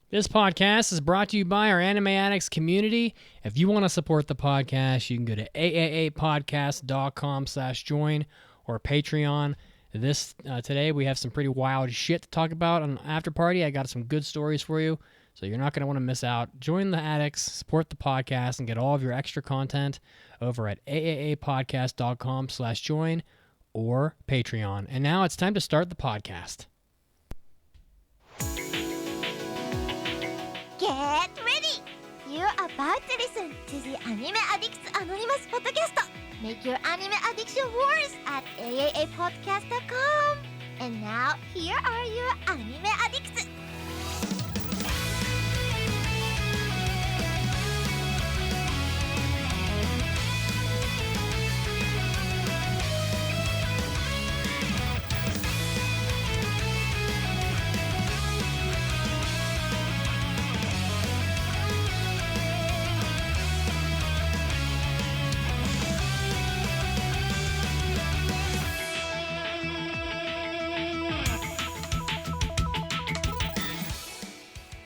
This podcast is brought to you by our Anime Addicts community. If you want to support the podcast, you can go to aapodcast.com/join or Patreon. Today we have some pretty wild shit to talk about on After Party. I got some good stories for you, so you're not going to want to miss out. Join the Addicts, support the podcast, and get all of your extra content over at aapodcast.com/join or Patreon. And now it's time to start the podcast. Get ready! You're about to listen to the Anime Addicts Anonymous Podcast. Make your anime addiction worse at aapodcast.com. And now, here are your anime addicts.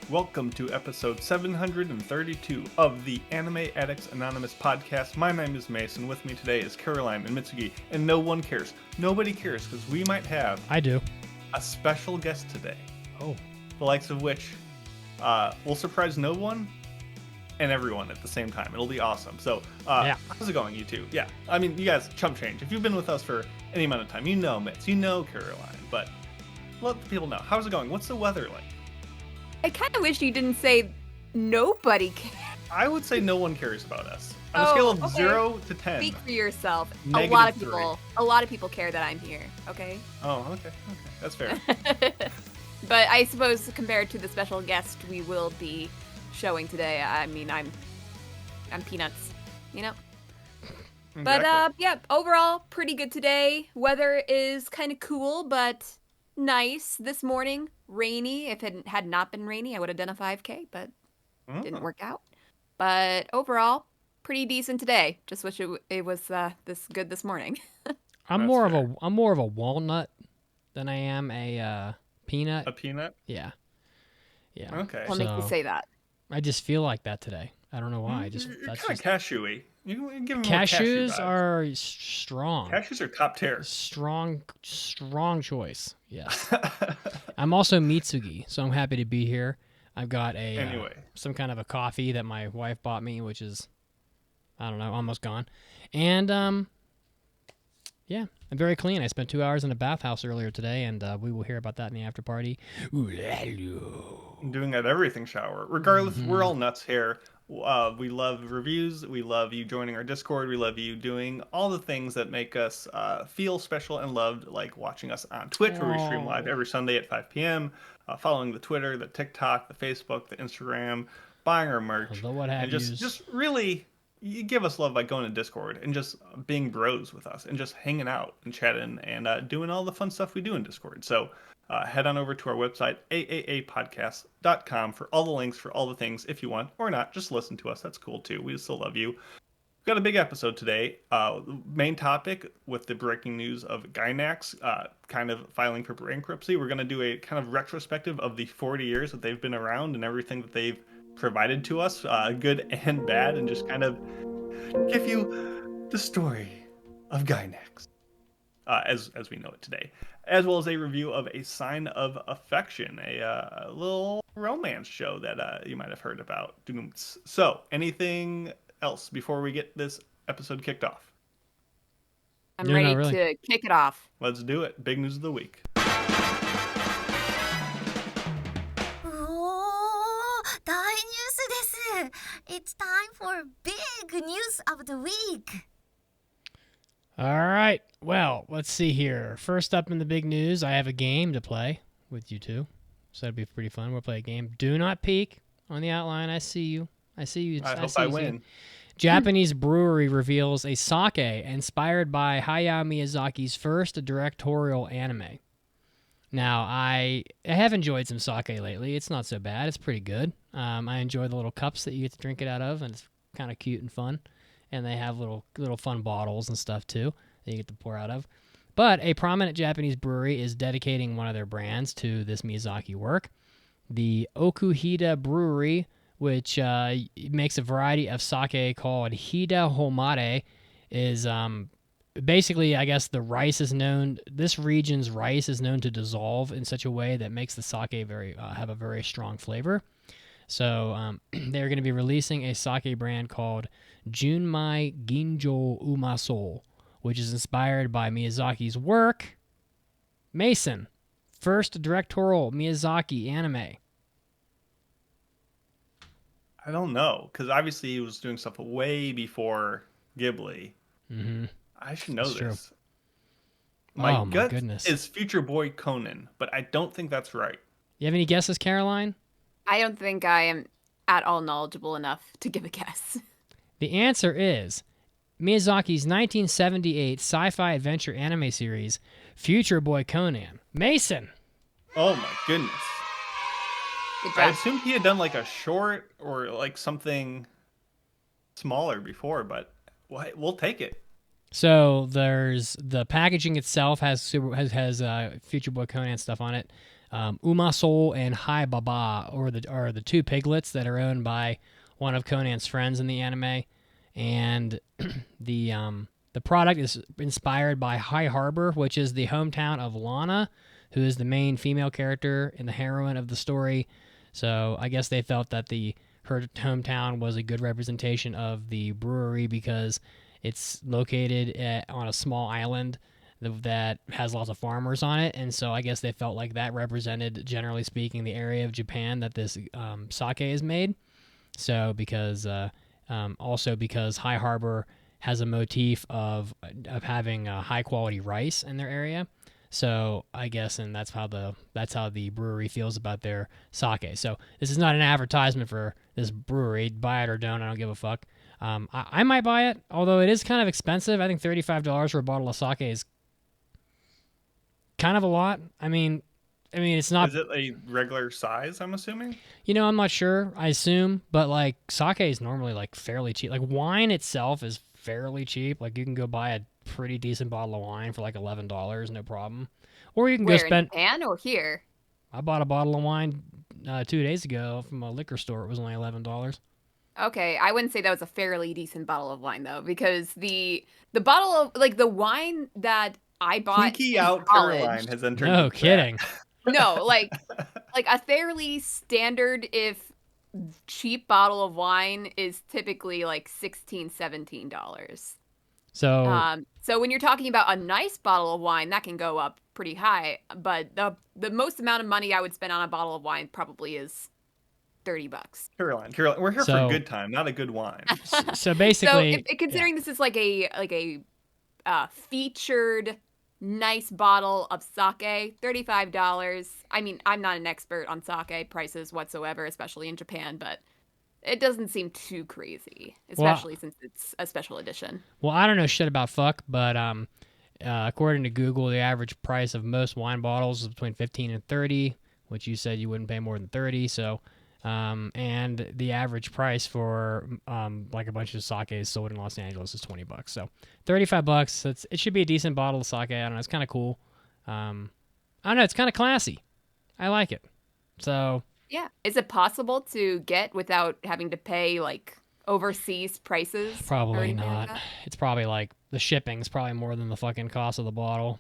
Welcome to episode 732 of the Anime Addicts Anonymous podcast. My name is Mason. With me today is Caroline and Mitsugi, and no one cares. Nobody cares because we might have I do. a special guest today. Oh. The likes of which will surprise no one and everyone at the same time. It'll be awesome. So, How's it going, you two? Yeah, I mean, you guys, chump change. If you've been with us for any amount of time, you know Mitz, you know Caroline, but let the people know. How's it going? What's the weather like? I kind of wish you didn't say nobody cares. I would say no one cares about us. On a scale of 0 to 10. Speak for yourself. -3. A lot of people care that I'm here, okay? Oh, okay. That's fair. But I suppose compared to the special guest we will be showing today, I mean, I'm peanuts, you know? Exactly. But, yeah, overall, pretty good today. Weather is kind of cool, but nice. This morning, rainy. If it had not been rainy, I would have done a 5K, but didn't work out. But overall, pretty decent today. Just wish it was this good this morning. I'm more of a walnut than I am a peanut. A peanut? Yeah. Okay. What makes you say that? I just feel like that today. I don't know why. You're That's kind of cashewy. You can give me more cashews cashew vibes. are strong. Cashews are top tier. Strong choice. Yes. I'm also Mitsugi, so I'm happy to be here. I've got some kind of a coffee that my wife bought me, which is, I don't know, almost gone. And yeah, I'm very clean. I spent 2 hours in a bathhouse earlier today, and we will hear about that in the after party. Doing that everything shower. Regardless, we're all nuts here. We love reviews. We love you joining our Discord. We love you doing all the things that make us feel special and loved, like watching us on Twitch, where we stream live every Sunday at 5 p.m., following the Twitter, the TikTok, the Facebook, the Instagram, buying our merch, and just really you give us love by going to Discord and just being bros with us and just hanging out and chatting and doing all the fun stuff we do in Discord. So head on over to our website, aapodcast.com, for all the links, for all the things, if you want, or not, just listen to us. That's cool, too. We still love you. We've got a big episode today. Main topic with the breaking news of Gainax kind of filing for bankruptcy. We're going to do a kind of retrospective of the 40 years that they've been around and everything that they've provided to us, good and bad, and just kind of give you the story of Gainax as we know it today, as well as a review of A Sign of Affection, a little romance show that you might have heard about. So, anything else before we get this episode kicked off? I'm ready to kick it off. Let's do it. Big news of the week. 大ニュースです。It's time for big news of the week. All right. Well, let's see here. First up in the big news, I have a game to play with you two. So that'll be pretty fun. We'll play a game. Do not peek on the outline. I see you. I hope I win. Japanese brewery reveals a sake inspired by Hayao Miyazaki's first directorial anime. Now, I have enjoyed some sake lately. It's not so bad. It's pretty good. I enjoy the little cups that you get to drink it out of, and it's kind of cute and fun. And they have little fun bottles and stuff, too, that you get to pour out of. But a prominent Japanese brewery is dedicating one of their brands to this Miyazaki work. the Okuhida Brewery, which makes a variety of sake called Hida Homare, is basically, I guess, the rice is known. This region's rice is known to dissolve in such a way that makes the sake very have a very strong flavor. So they're going to be releasing a sake brand called Junmai Ginjo Umaso, which is inspired by Miyazaki's work. Mason, first directorial Miyazaki anime. I don't know, because obviously he was doing stuff way before Ghibli. Mm-hmm. I should know That's true. this. My Oh my gut goodness. is Future Boy Conan, but I don't think that's right. You have any guesses, Caroline? I don't think I am at all knowledgeable enough to give a guess. The answer is Miyazaki's 1978 sci-fi adventure anime series, Future Boy Conan. Mason. Oh my goodness. Good I job. assumed he had done like a short or like something smaller before, but we'll take it. So there's the packaging itself has Future Boy Conan stuff on it. Uma Soul and Hai Baba are the two piglets that are owned by one of Conan's friends in the anime, and the product is inspired by High Harbor, which is the hometown of Lana, who is the main female character and the heroine of the story. So I guess they felt that her hometown was a good representation of the brewery because it's located on a small island that has lots of farmers on it, and so I guess they felt like that represented, generally speaking, the area of Japan that this sake is made. So also because High Harbor has a motif of having high quality rice in their area. So I guess, and that's how the brewery feels about their sake. So this is not an advertisement for this brewery. Buy it or don't. I don't give a fuck. I might buy it, although it is kind of expensive. I think $35 for a bottle of sake is kind of a lot. I mean, it's not. Is it a regular size, I'm assuming? I'm not sure. I assume, but like sake is normally like fairly cheap. Like wine itself is fairly cheap. Like you can go buy a pretty decent bottle of wine for like $11, no problem. Or you can Where, go spend. in Japan or here? I bought a bottle of wine 2 days ago from a liquor store. It was only $11. Okay, I wouldn't say that was a fairly decent bottle of wine though, because the bottle of like the wine that I bought Pinky in out college. Caroline has entered. No the kidding. chat. No, like a fairly standard, if cheap bottle of wine is typically like $16-17. So when you're talking about a nice bottle of wine, that can go up pretty high. But the most amount of money I would spend on a bottle of wine probably is $30. Caroline, we're here for a good time, not a good wine. So basically, so considering this is like a featured nice bottle of sake, $35. I mean, I'm not an expert on sake prices whatsoever, especially in Japan, but it doesn't seem too crazy, especially since it's a special edition. Well, I don't know shit about fuck, but according to Google, the average price of most wine bottles is between 15 and 30, which you said you wouldn't pay more than 30. So, and the average price for like a bunch of sake sold in Los Angeles is $20. So, $35. It should be a decent bottle of sake. I don't know. It's kind of cool. I don't know. It's kind of classy. I like it. So. Yeah. Is it possible to get without having to pay like overseas prices? Probably not. It's probably like the shipping's probably more than the fucking cost of the bottle.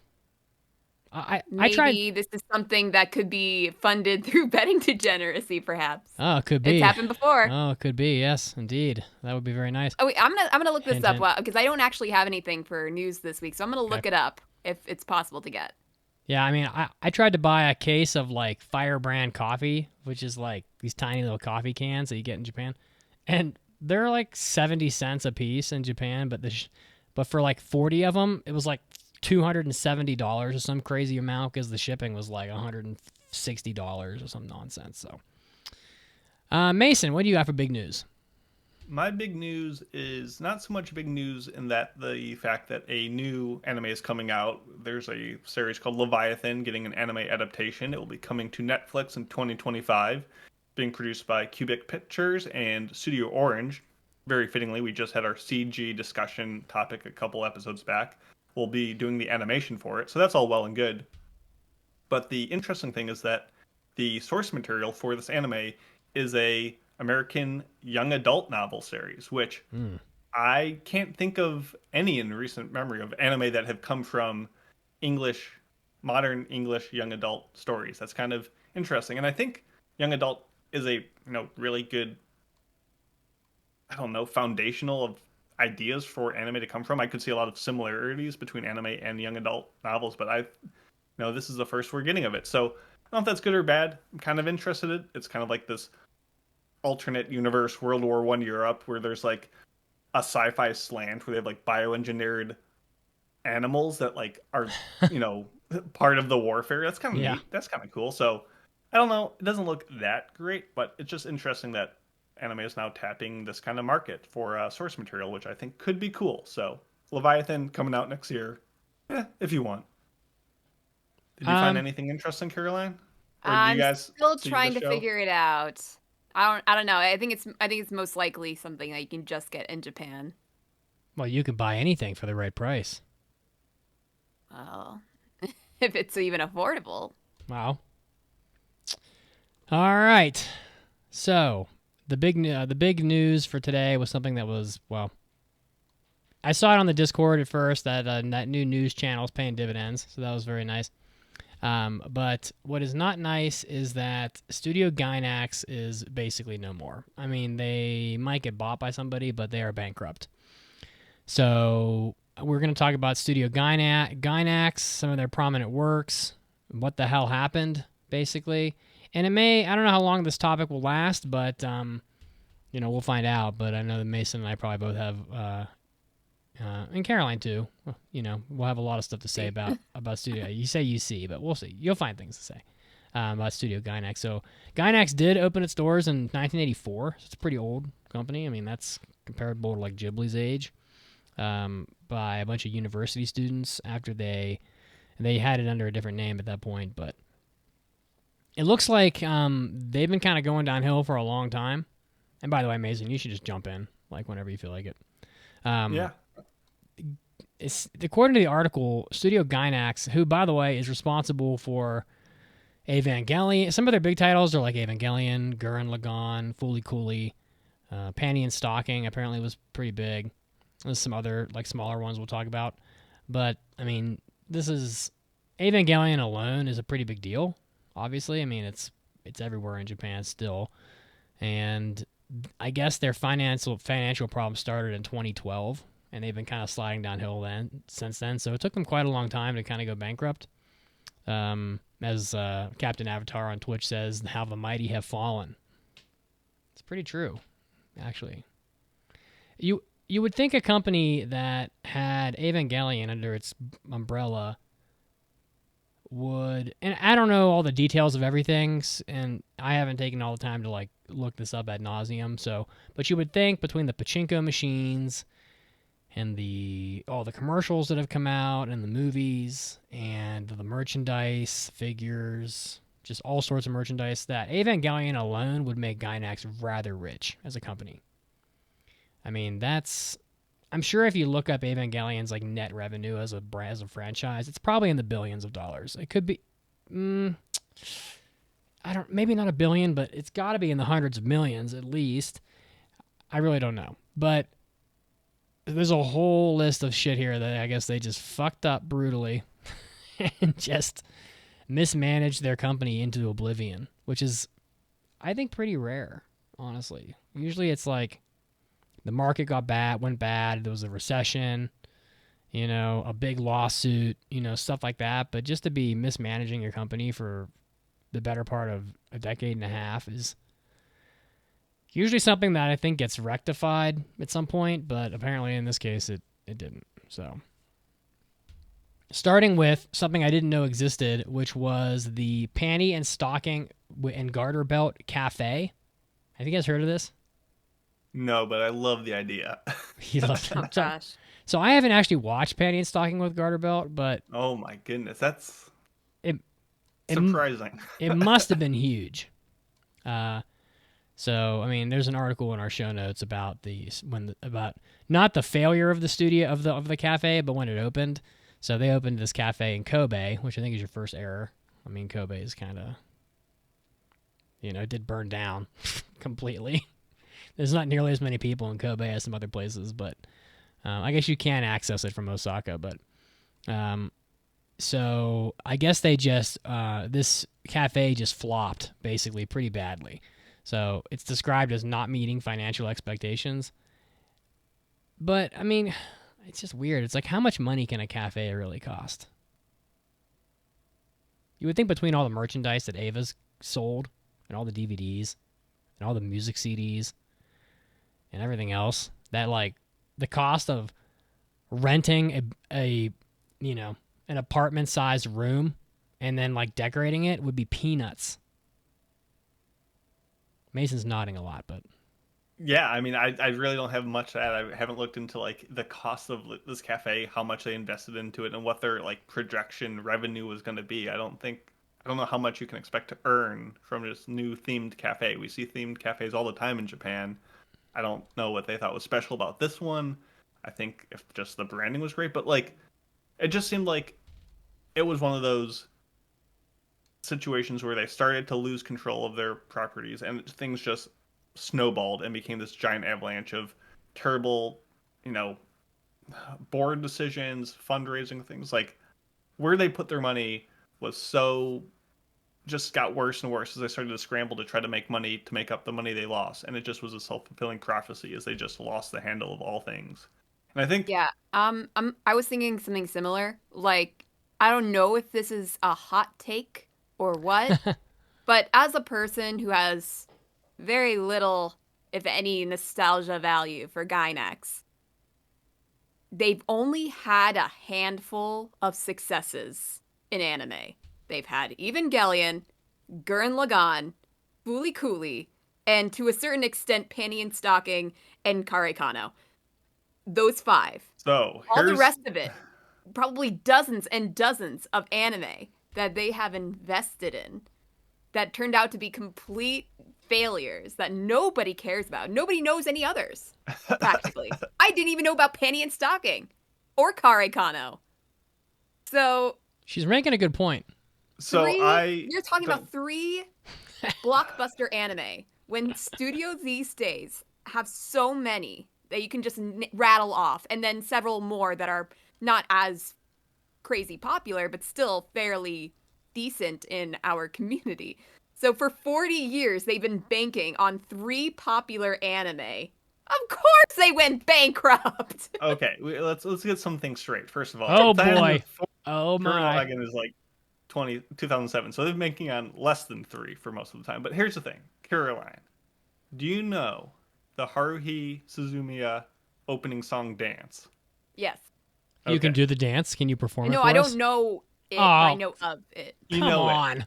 I tried. Maybe this is something that could be funded through betting degeneracy, perhaps. Oh, it could be. It's happened before. Oh, it could be. Yes, indeed. That would be very nice. Oh, wait, I'm gonna look this Hint, up hint. because I don't actually have anything for news this week, so I'm gonna look it up if it's possible to get. Yeah, I mean, I tried to buy a case of like Firebrand coffee, which is like these tiny little coffee cans that you get in Japan, and they're like 70 cents a piece in Japan, but for like 40 of them, it was like $270 or some crazy amount because the shipping was like $160 or some nonsense. So, Mason, what do you got for big news? My big news is not so much big news in that the fact that a new anime is coming out. There's a series called Leviathan getting an anime adaptation. It will be coming to Netflix in 2025, being produced by Cubic Pictures and Studio Orange. Very fittingly, we just had our CG discussion topic a couple episodes back. We'll be doing the animation for it, so that's all well and good. But the interesting thing is that the source material for this anime is a American young adult novel series, which I can't think of any in recent memory of anime that have come from English, modern English young adult stories. That's kind of interesting. And I think young adult is a, really good, I don't know, foundational of ideas for anime to come from. I could see a lot of similarities between anime and young adult novels, but this is the first we're getting of it. So I don't know if that's good or bad. I'm kind of interested in it. It's kind of like this alternate universe, World War One Europe, where there's like a sci-fi slant where they have like bioengineered animals that like are, part of the warfare. That's kind of Yeah. neat. That's kind of cool. So I don't know. It doesn't look that great, but it's just interesting that anime is now tapping this kind of market for source material, which I think could be cool. So Leviathan coming out next year, if you want. Did you find anything interesting, Caroline? Or did you I'm guys still see the trying to show? figure it out. I don't know. I think it's most likely something that you can just get in Japan. Well, you can buy anything for the right price. Oh. If it's even affordable. Wow. All right. So the big news for today was something that was, well, I saw it on the Discord at first that that new news channel is paying dividends, so that was very nice. But what is not nice is that Studio Gainax is basically no more. I mean, they might get bought by somebody, but they are bankrupt. So we're going to talk about Studio Gainax, some of their prominent works, what the hell happened, basically. And I don't know how long this topic will last, but, we'll find out. But I know that Mason and I probably both have, and Caroline too, we'll have a lot of stuff to say about Studio. You say you see, but we'll see. You'll find things to say about Studio Gainax. So Gainax did open its doors in 1984. So it's a pretty old company. I mean, that's comparable to like Ghibli's age, by a bunch of university students after they had it under a different name at that point. But it looks like they've been kind of going downhill for a long time. And by the way, Mason, you should just jump in like whenever you feel like it. Yeah. According to the article, Studio Gainax, who, by the way, is responsible for Evangelion. Some of their big titles are like Evangelion, Gurren Lagann, Fooly Cooly, Panty and Stocking apparently was pretty big. There's some other like smaller ones we'll talk about. But, I mean, Evangelion alone is a pretty big deal, obviously. I mean, it's everywhere in Japan still. And I guess their financial problems started in 2012. And they've been kind of sliding downhill since then. So it took them quite a long time to kind of go bankrupt. As Captain Avatar on Twitch says, how the mighty have fallen. It's pretty true, actually. You would think a company that had Evangelion under its umbrella would, and I don't know all the details of everything, and I haven't taken all the time to like look this up ad nauseum. So, but you would think between the pachinko machines and all the commercials that have come out and the movies and the merchandise, figures, just all sorts of merchandise, that Evangelion alone would make Gainax rather rich as a company. I mean, I'm sure if you look up Evangelion's like net revenue as a franchise, it's probably in the billions of dollars. It could be, maybe not $1 billion, but it's got to be in the hundreds of millions at least. I really don't know, but there's a whole list of shit here that I guess they just fucked up brutally and just mismanaged their company into oblivion, which is, I think, pretty rare, honestly. Usually it's like the market went bad, there was a recession, a big lawsuit, stuff like that. But just to be mismanaging your company for the better part of a decade and a half is usually something that I think gets rectified at some point, but apparently in this case it didn't. So, starting with something I didn't know existed, which was the Panty and Stocking and Garter Belt Cafe. Have you guys heard of this? No, but I love the idea. You love it. Oh, gosh. So I haven't actually watched Panty and Stocking with Garter Belt, but Oh my goodness, that's it surprising. It must have been huge. So I mean, there's an article in our show notes about about not the failure of the studio of the cafe, but when it opened. So they opened this cafe in Kobe, which I think is your first error. I mean, Kobe is kind of it did burn down completely. There's not nearly as many people in Kobe as some other places, but I guess you can access it from Osaka. But so I guess they just this cafe just flopped basically pretty badly. So it's described as not meeting financial expectations. But I mean, it's just weird. It's like, how much money can a cafe really cost? You would think between all the merchandise that Ava's sold and all the DVDs and all the music CDs and everything else, that like the cost of renting a an apartment sized room and then like decorating it would be peanuts. Mason's nodding a lot, but Yeah, I mean, I really don't have much to add. I haven't looked into like the cost of this cafe, how much they invested into it, and what their like projection revenue was going to be. I don't know how much you can expect to earn from this new themed cafe. We see themed cafes all the time in Japan. I don't know what they thought was special about this one. I think if just the branding was great, but like it just seemed like it was one of those situations where they started to lose control of their properties and things just snowballed and became this giant avalanche of terrible, you know, board decisions, fundraising things. Like where they put their money was so just got worse and worse as they started to scramble to try to make money to make up the money they lost. And it just was a self-fulfilling prophecy as they just lost the handle of all things. And I think Yeah. I was thinking something similar. Like, I don't know if this is a hot take or what, but as a person who has very little, if any, nostalgia value for Gainax, they've only had a handful of successes in anime. They've had Evangelion, Gurren Lagann, Fooly Cooly, and to a certain extent, Panty and Stocking and Kare Kano. Those five. so. All the Here's rest of it, probably dozens and dozens of anime that they have invested in that turned out to be complete failures that nobody cares about. Nobody knows any others, practically. I didn't even know about Panty and Stocking or Kare Kano. So, she's making a good point. so I you're talking don't about three blockbuster anime when studios these days have so many that you can just rattle off, and then several more that are not as crazy popular, but still fairly decent in our community. So for 40 years, they've been banking on three popular anime. Of course they went bankrupt. okay. Let's get something straight. First of all, Oh Diamond boy. with four, Oh Gurren my. Lagann is like 2007, so they're making on less than three for most of the time. But here's the thing, Caroline, do you know the Haruhi Suzumiya opening song dance? Yes. You can Okay, do the dance. Can you perform it No, for I us? don't know it, but I Oh, know of it. you come know it. on.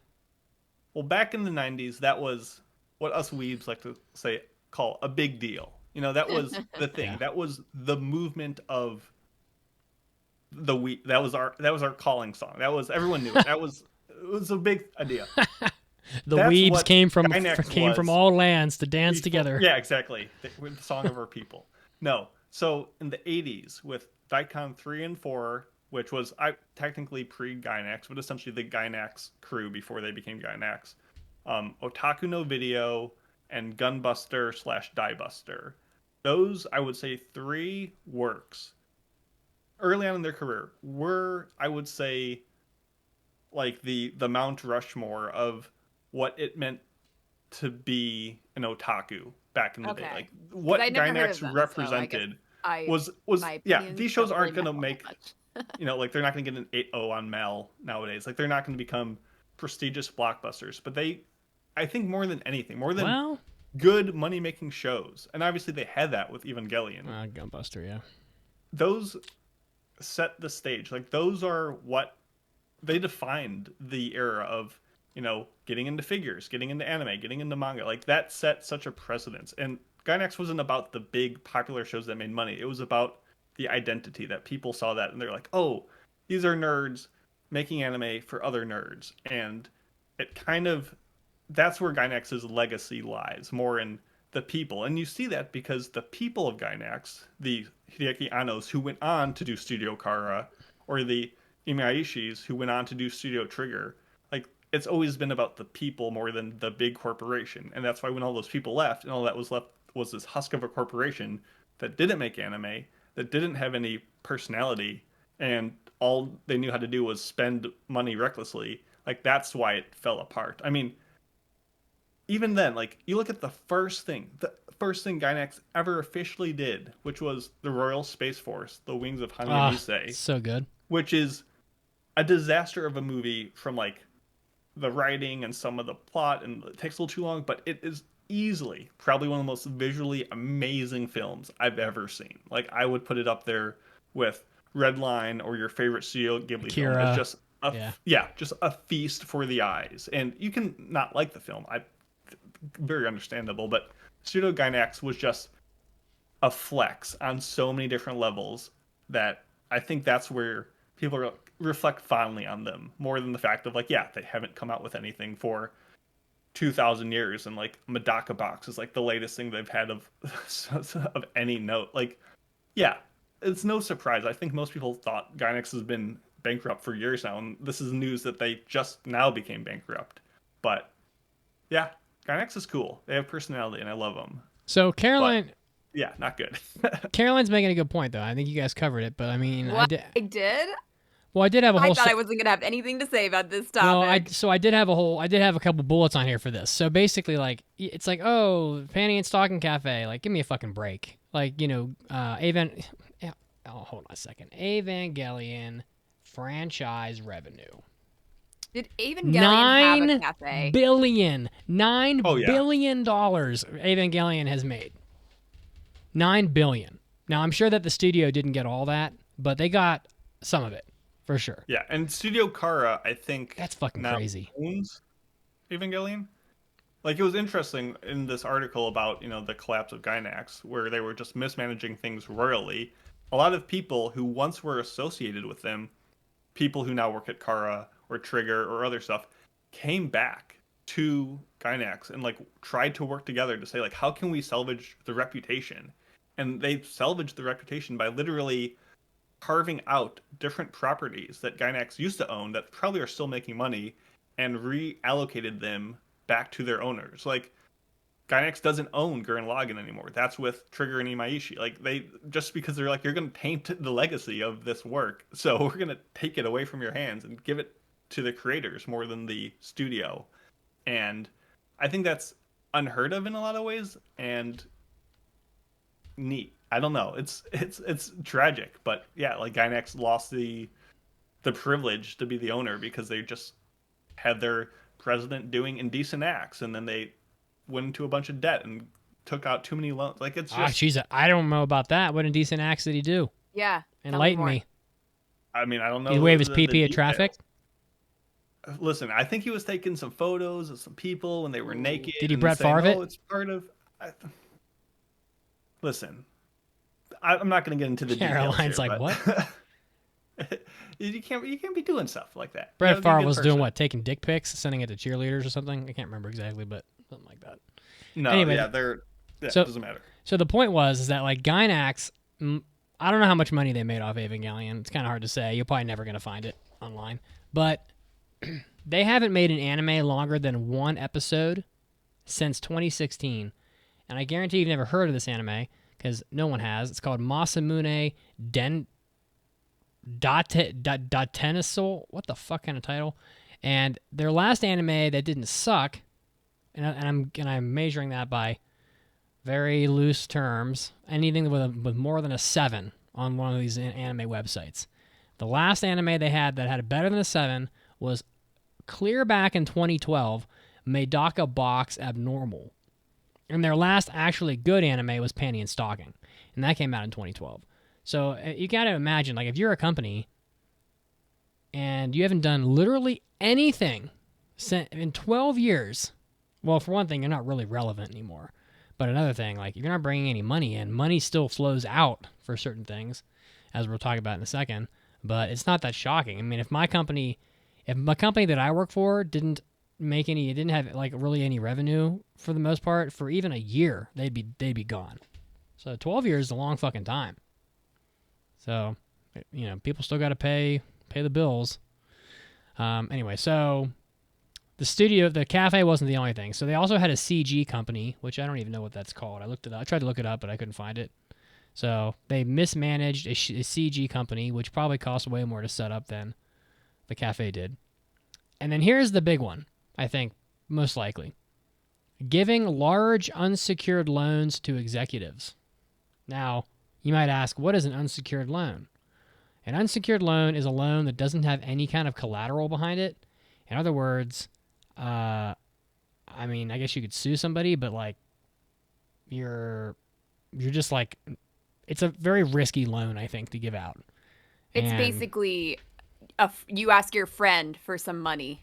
Well, back in the 90s, that was what us weebs like to say call a big deal. That was the thing. Yeah. That was the movement of the week. That was our calling song. That was everyone knew it. It was a big idea. The That's weebs what came from Gainax came from was all lands to dance before. together. Yeah, exactly. The song of our people. No. So in the 80s with Daikon 3 and 4, which was technically pre-Gainax, but essentially the Gainax crew before they became Gainax, Otaku no Video, and Gunbuster slash Diebuster. Those, I would say, three works early on in their career were, I would say, like the Mount Rushmore of what it meant to be an otaku back in the day. Okay. Like Because what I'd never heard Gainax of them, so I guess represented I was my yeah, opinions these shows don't really aren't going to matter that make, much. like they're not going to get an 8.0 on Mel nowadays. Like they're not going to become prestigious blockbusters, but they, I think more than anything, more than Well, good money-making shows. And obviously they had that with Evangelion. Gunbuster, yeah. Those set the stage. Like those are what they defined the era of, getting into figures, getting into anime, getting into manga. Like that set such a precedence. And Gainax wasn't about the big popular shows that made money. It was about the identity that people saw that and they're like, "Oh, these are nerds making anime for other nerds." And it kind of that's where Gainax's legacy lies, more in the people. And you see that because the people of Gainax, the Hideaki Annos who went on to do Studio Kara, or the Imaishis who went on to do Studio Trigger, like it's always been about the people more than the big corporation. And that's why when all those people left and all that was left was this husk of a corporation that didn't make anime, that didn't have any personality, and all they knew how to do was spend money recklessly. Like that's why it fell apart. I mean, even then, like you look at the first thing Gainax ever officially did, which was the Royal Space Force, the Wings of Hanamise, So good. which is a disaster of a movie from like the writing and some of the plot, and it takes a little too long, but it is easily probably one of the most visually amazing films I've ever seen. Like I would put it up there with Red Line or your favorite Studio Ghibli film. It's Akira. just just a feast for the eyes. And you can not like the film. Very understandable, but Studio Gainax was just a flex on so many different levels that I think that's where people reflect fondly on them more than the fact of like, yeah, they haven't come out with anything for 2,000 years, and like Medaka Box is like the latest thing they've had of of any note. Like, yeah, it's no surprise. I think most people thought Gainax has been bankrupt for years now, and this is news that they just now became bankrupt. But yeah, Gainax is cool. They have personality, and I love them. So Caroline, yeah, not good. Caroline's making a good point though. I think you guys covered it, but I mean, What? I did? Well, I did have a whole. I thought I wasn't gonna have anything to say about this topic. Well, I did have a couple bullets on here for this. So basically, like, it's like, oh, Panty and Stocking Cafe, like, give me a fucking break. Like, you know, hold on a second. Evangelion franchise revenue. Did Evangelion have a cafe? $9 billion Evangelion has made. $9 billion. Now, I'm sure that the studio didn't get all that, but they got some of it. For sure. Yeah, and Studio Kara, I think that's fucking crazy. Owns Evangelion. Like it was interesting in this article about, you know, the collapse of Gainax, where they were just mismanaging things royally. A lot of people who once were associated with them, people who now work at Kara or Trigger or other stuff, came back to Gainax and like tried to work together to say like, how can we salvage the reputation? And they salvaged the reputation by literally carving out different properties that Gainax used to own that probably are still making money and reallocated them back to their owners. Like Gainax doesn't own Gurren Lagann anymore. That's with Trigger and Imaishi. Like they just because they're like, you're going to taint the legacy of this work, so we're going to take it away from your hands and give it to the creators more than the studio. And I think that's unheard of in a lot of ways and neat. I don't know. It's tragic, but yeah, like Gainax lost the privilege to be the owner because they just had their president doing indecent acts, and then they went into a bunch of debt and took out too many loans. Like it's just. I don't know about that. What indecent acts did he do? Yeah, enlighten me. I mean, I don't know. Did he wave his pee at traffic? Listen, I think he was taking some photos of some people when they were naked. Did he Brett Favre it? Oh, it's part of. Listen. I'm not going to get into the details. Caroline's here, like, what? you can't be doing stuff like that. Brett Favre was doing what? Taking dick pics, sending it to cheerleaders or something? I can't remember exactly, but something like that. No, anyway, it doesn't matter. So the point is that like Gainax, I don't know how much money they made off Evangelion. It's kind of hard to say. You're probably never going to find it online. But they haven't made an anime longer than one episode since 2016. And I guarantee you've never heard of this anime, because no one has. It's called Masamune Datenasul. What the fuck kind of title? And their last anime that didn't suck, and I'm measuring that by very loose terms, anything with more than a 7 on one of these anime websites. The last anime they had that had a better than a 7 was clear back in 2012, Medaka Box Abnormal. And their last actually good anime was Panty and Stocking, and that came out in 2012. So you got to imagine, like, if you're a company and you haven't done literally anything in 12 years, well, for one thing, you're not really relevant anymore. But another thing, like, if you're not bringing any money in, money still flows out for certain things, as we'll talk about in a second. But it's not that shocking. I mean, if my company that I work for didn't have like really any revenue for the most part for even a year, they'd be gone. So 12 years is a long fucking time. So, you know, people still got to pay the bills. Anyway, so the cafe wasn't the only thing. So they also had a CG company, which I don't even know what that's called. I looked it up. I tried to look it up, but I couldn't find it. So they mismanaged a CG company, which probably cost way more to set up than the cafe did. And then here's the big one, I think, most likely. Giving large unsecured loans to executives. Now, you might ask, what is an unsecured loan? An unsecured loan is a loan that doesn't have any kind of collateral behind it. In other words, I guess you could sue somebody, but like you're just like, it's a very risky loan, I think, to give out. It's basically you ask your friend for some money.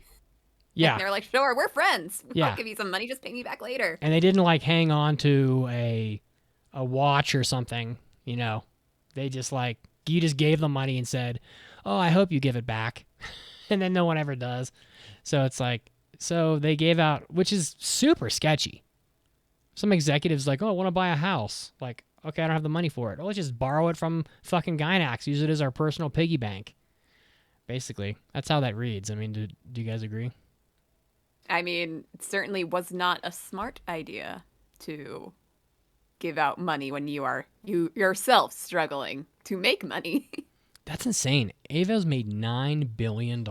Yeah. And they're like, sure, we're friends. Yeah. I'll give you some money, just pay me back later. And they didn't like hang on to a watch or something, you know. They just like, you just gave them money and said, oh, I hope you give it back. And then no one ever does. So it's like, so they gave out, which is super sketchy. Some executives like, oh, I want to buy a house. Like, okay, I don't have the money for it. Oh, let's just borrow it from fucking Gainax. Use it as our personal piggy bank. Basically, that's how that reads. I mean, do you guys agree? I mean, it certainly was not a smart idea to give out money when you are yourself struggling to make money. That's insane. Ava's made $9 billion.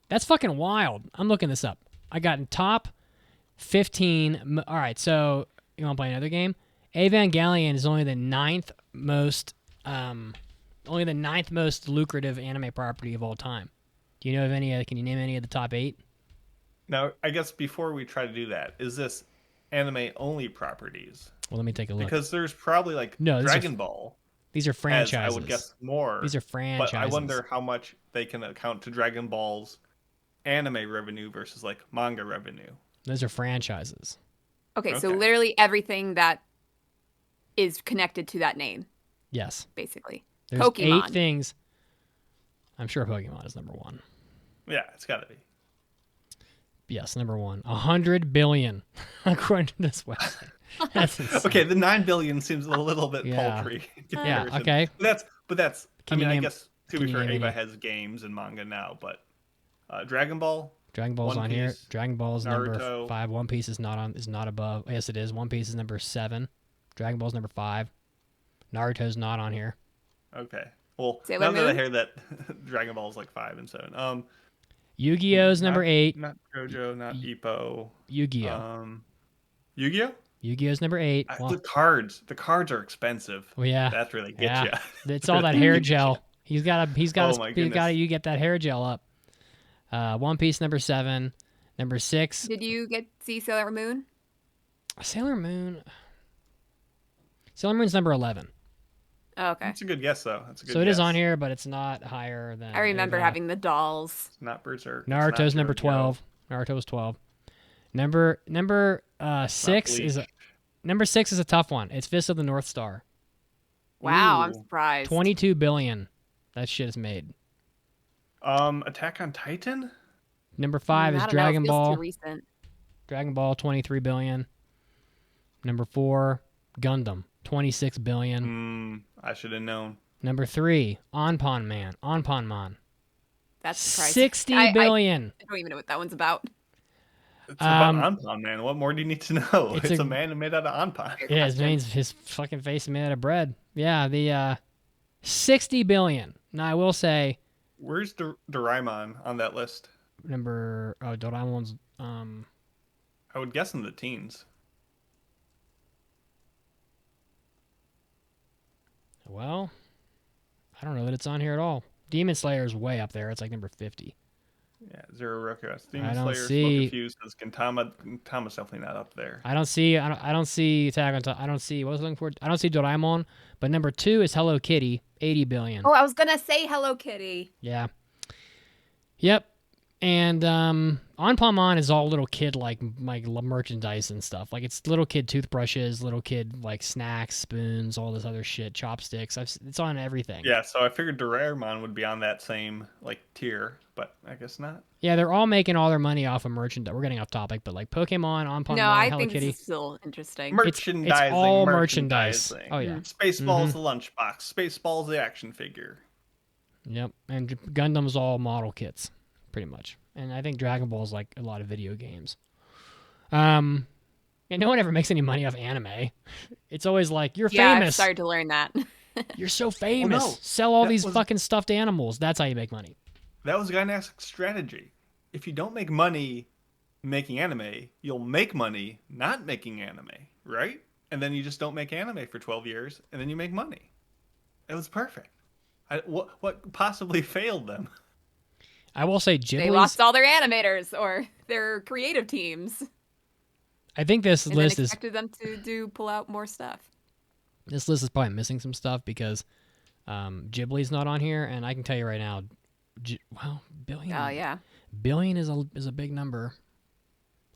That's fucking wild. I'm looking this up. I got in top 15. All right, so you want to play another game? Evangelion is only the ninth most lucrative anime property of all time. Do you know of any? Can you name any of the top 8? Now, I guess before we try to do that, is this anime-only properties? Well, let me take a look. Because there's probably like Dragon Ball. These are franchises. I would guess more. These are franchises. But I wonder how much they can account to Dragon Ball's anime revenue versus like manga revenue. Those are franchises. Okay, so literally everything that is connected to that name. Yes. Basically. There's Pokemon. 8 things. I'm sure Pokemon is number 1. Yeah, it's got to be. Yes, number 1. 100 billion, according to this website. That's insane. Okay, the 9 billion seems a little bit paltry. Yeah, okay. But that's. I guess to be fair, name Ava any? has games and manga now, but Dragon Ball. Dragon Ball's One on here. Piece, Dragon Ball's number Naruto. 5. One Piece is not above. Yes, it is. One Piece is number 7. Dragon Ball's number 5. Naruto's not on here. Okay. Well, Sailor now that I Moon? hear that Dragon Ball is like 5 and 7. Yu-Gi-Oh's number 8. Not JoJo, not Ippo. Yu-Gi-Oh. Yu-Gi-Oh? Yu-Gi-Oh's number 8. The cards are expensive. Well, yeah. That really gets you. It's all that hair gel. He's got Oh my goodness. you get that hair gel up. One Piece number 7. Number 6. Did you see Sailor Moon? Sailor Moon's number 11. Oh, okay. That's a good guess, though. That's a good So it guess. is on here, but it's not higher than. I remember having the dolls. It's not Berserk. It's Naruto's not number JoJo. 12. Naruto was 12. Number 6 is number 6 is a tough one. It's Fist of the North Star. Wow, I'm Ooh. surprised. 22 billion. That shit is made. Attack on Titan? Number 5 is I don't know, it Dragon feels Ball. Too recent. Dragon Ball 23 billion. Number 4, Gundam 26 billion. I should have known. Number 3, Anpanman. That's surprising. 60 billion. I don't even know what that one's about. It's about Anpan, man. What more do you need to know? It's It's a a man made out of Anpan. Yeah, his fucking face is made out of bread. Yeah, the 60 billion. Now I will say Where's Doraemon on that list? Doraemon's I would guess in the teens. well, I don't know that it's on here at all. Demon Slayer is way up there. It's like number 50. Yeah, Zero request. Demon I don't Slayer, see- Smoke Fuse says Gintama's definitely not up there. I don't see Attack on Titan. I don't see what was I looking for. I don't see Doraemon, but number 2 is Hello Kitty, 80 billion. Oh, I was gonna say Hello Kitty. Yeah. Yep. And Anpanman is all little kid like merchandise and stuff. Like it's little kid toothbrushes, little kid like snacks, spoons, all this other shit, chopsticks. It's on everything. Yeah, so I figured Doraemon would be on that same like tier, but I guess not. Yeah, they're all making all their money off of merchandise. We're getting off topic, but like Pokemon, Anpanman, No, I Hello think Kitty. this is still interesting. Merchandising. all merchandise. Oh, yeah. Spaceballs the lunchbox. Spaceballs the action figure. Yep. And Gundam's all model kits. pretty much. And I think Dragon Ball is like a lot of video games. And no one ever makes any money off anime. It's always like, you're I've famous. started to learn that. You're so famous. Well, no, Sell all that these was- fucking stuffed animals. That's how you make money. That was Gainax's strategy. If you don't make money making anime, you'll make money not making anime, right? And then you just don't make anime for 12 years, and then you make money. It was perfect. What possibly failed them? I will say They Ghibli's... lost all their animators or their creative teams. I think this And list then is... expected them to pull out more stuff. This list is probably missing some stuff because Ghibli's not on here, and I can tell you right now, billion. Oh yeah. Billion is a big number.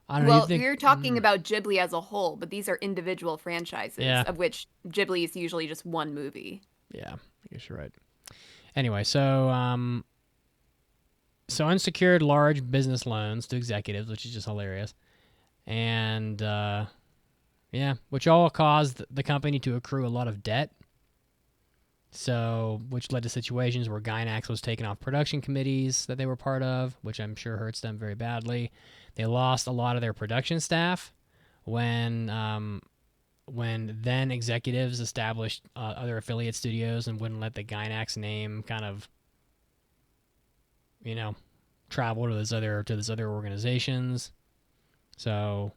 I don't know. Well, You think, you're talking about Ghibli as a whole, but these are individual franchises, Yeah. of which Ghibli is usually just one movie. Yeah, I guess you're right. Anyway, so unsecured large business loans to executives, which is just hilarious, and which all caused the company to accrue a lot of debt. So, which led to situations where Gainax was taken off production committees that they were part of, which I'm sure hurts them very badly. They lost a lot of their production staff when then executives established other affiliate studios and wouldn't let the Gainax name kind of, travel to these other organizations. So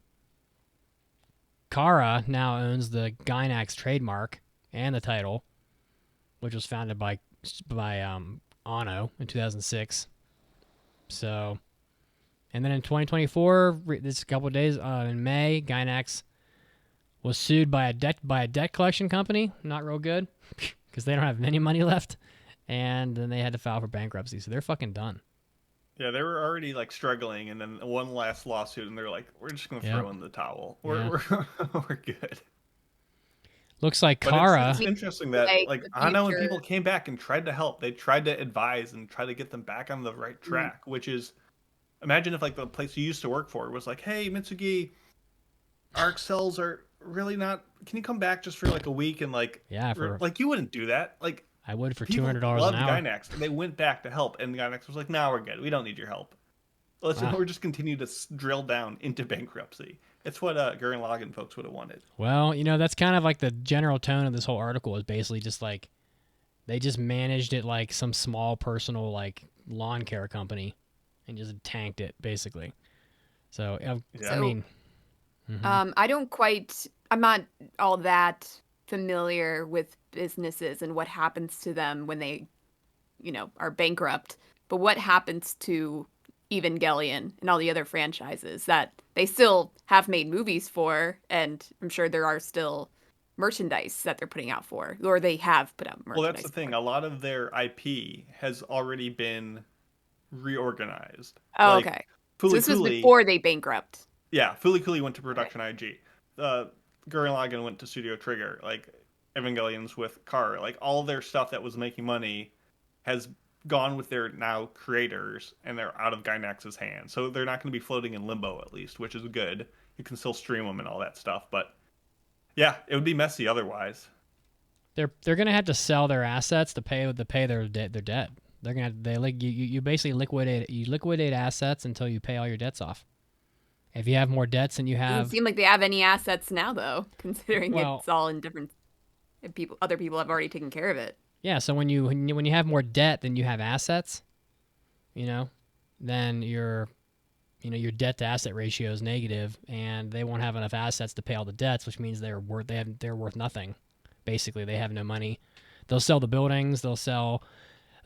Kara now owns the Gainax trademark and the title, which was founded by Anno in 2006. So, and then in 2024, this couple of days in May, Gainax was sued by a debt collection company. Not real good because they don't have any money left, and then they had to file for bankruptcy. So they're fucking done. Yeah, they were already like struggling, and then one last lawsuit, and they're like, "We're just gonna throw in the towel. We're good." Looks like But Kara. it's interesting that Like, like the Anno and future- people came back and tried to help. They tried to advise and try to get them back on the right track, which is, imagine if like the place you used to work for was like, "Hey, Mitsugi, our Excels are really not. Can you come back just for like a week and like like you wouldn't do that. Like I would for people $200 an loved hour. Gainax, and they went back to help, and Gainax was like, "Now we're good. We don't need your help. We're just continue to drill down into bankruptcy." It's what Gurren Lagann folks would have wanted. Well, that's kind of like the general tone of this whole article is basically just like they just managed it like some small personal like lawn care company and just tanked it basically. So, I mean, I'm not all that familiar with businesses and what happens to them when they, are bankrupt. But what happens to Evangelion and all the other franchises that they still have made movies for, and I'm sure there are still merchandise that they're putting out for, or they have put out merchandise. Well, that's the thing. A lot of their IP has already been reorganized. Oh, like, okay. Fooly So this was Cooly, before they bankrupt. Yeah, Fooly Cooly went to Production IG. Gurren Lagann went to Studio Trigger. Like Evangelion's with Car. Like all their stuff that was making money has gone with their now creators, and they're out of Gainax's hands. So they're not going to be floating in limbo, at least, which is good. You can still stream them and all that stuff, but yeah, it would be messy otherwise. they're gonna have to sell their assets to pay their debt. They're gonna you basically liquidate assets until you pay all your debts off. If you have more debts than you Doesn't have, seem like they have any assets now, though, considering Well- it's all in different. Other people have already taken care of it. yeah. So when you have more debt than you have assets, then your debt to asset ratio is negative, and they won't have enough assets to pay all the debts, which means they're worth nothing. Basically, they have no money. They'll sell the buildings. They'll sell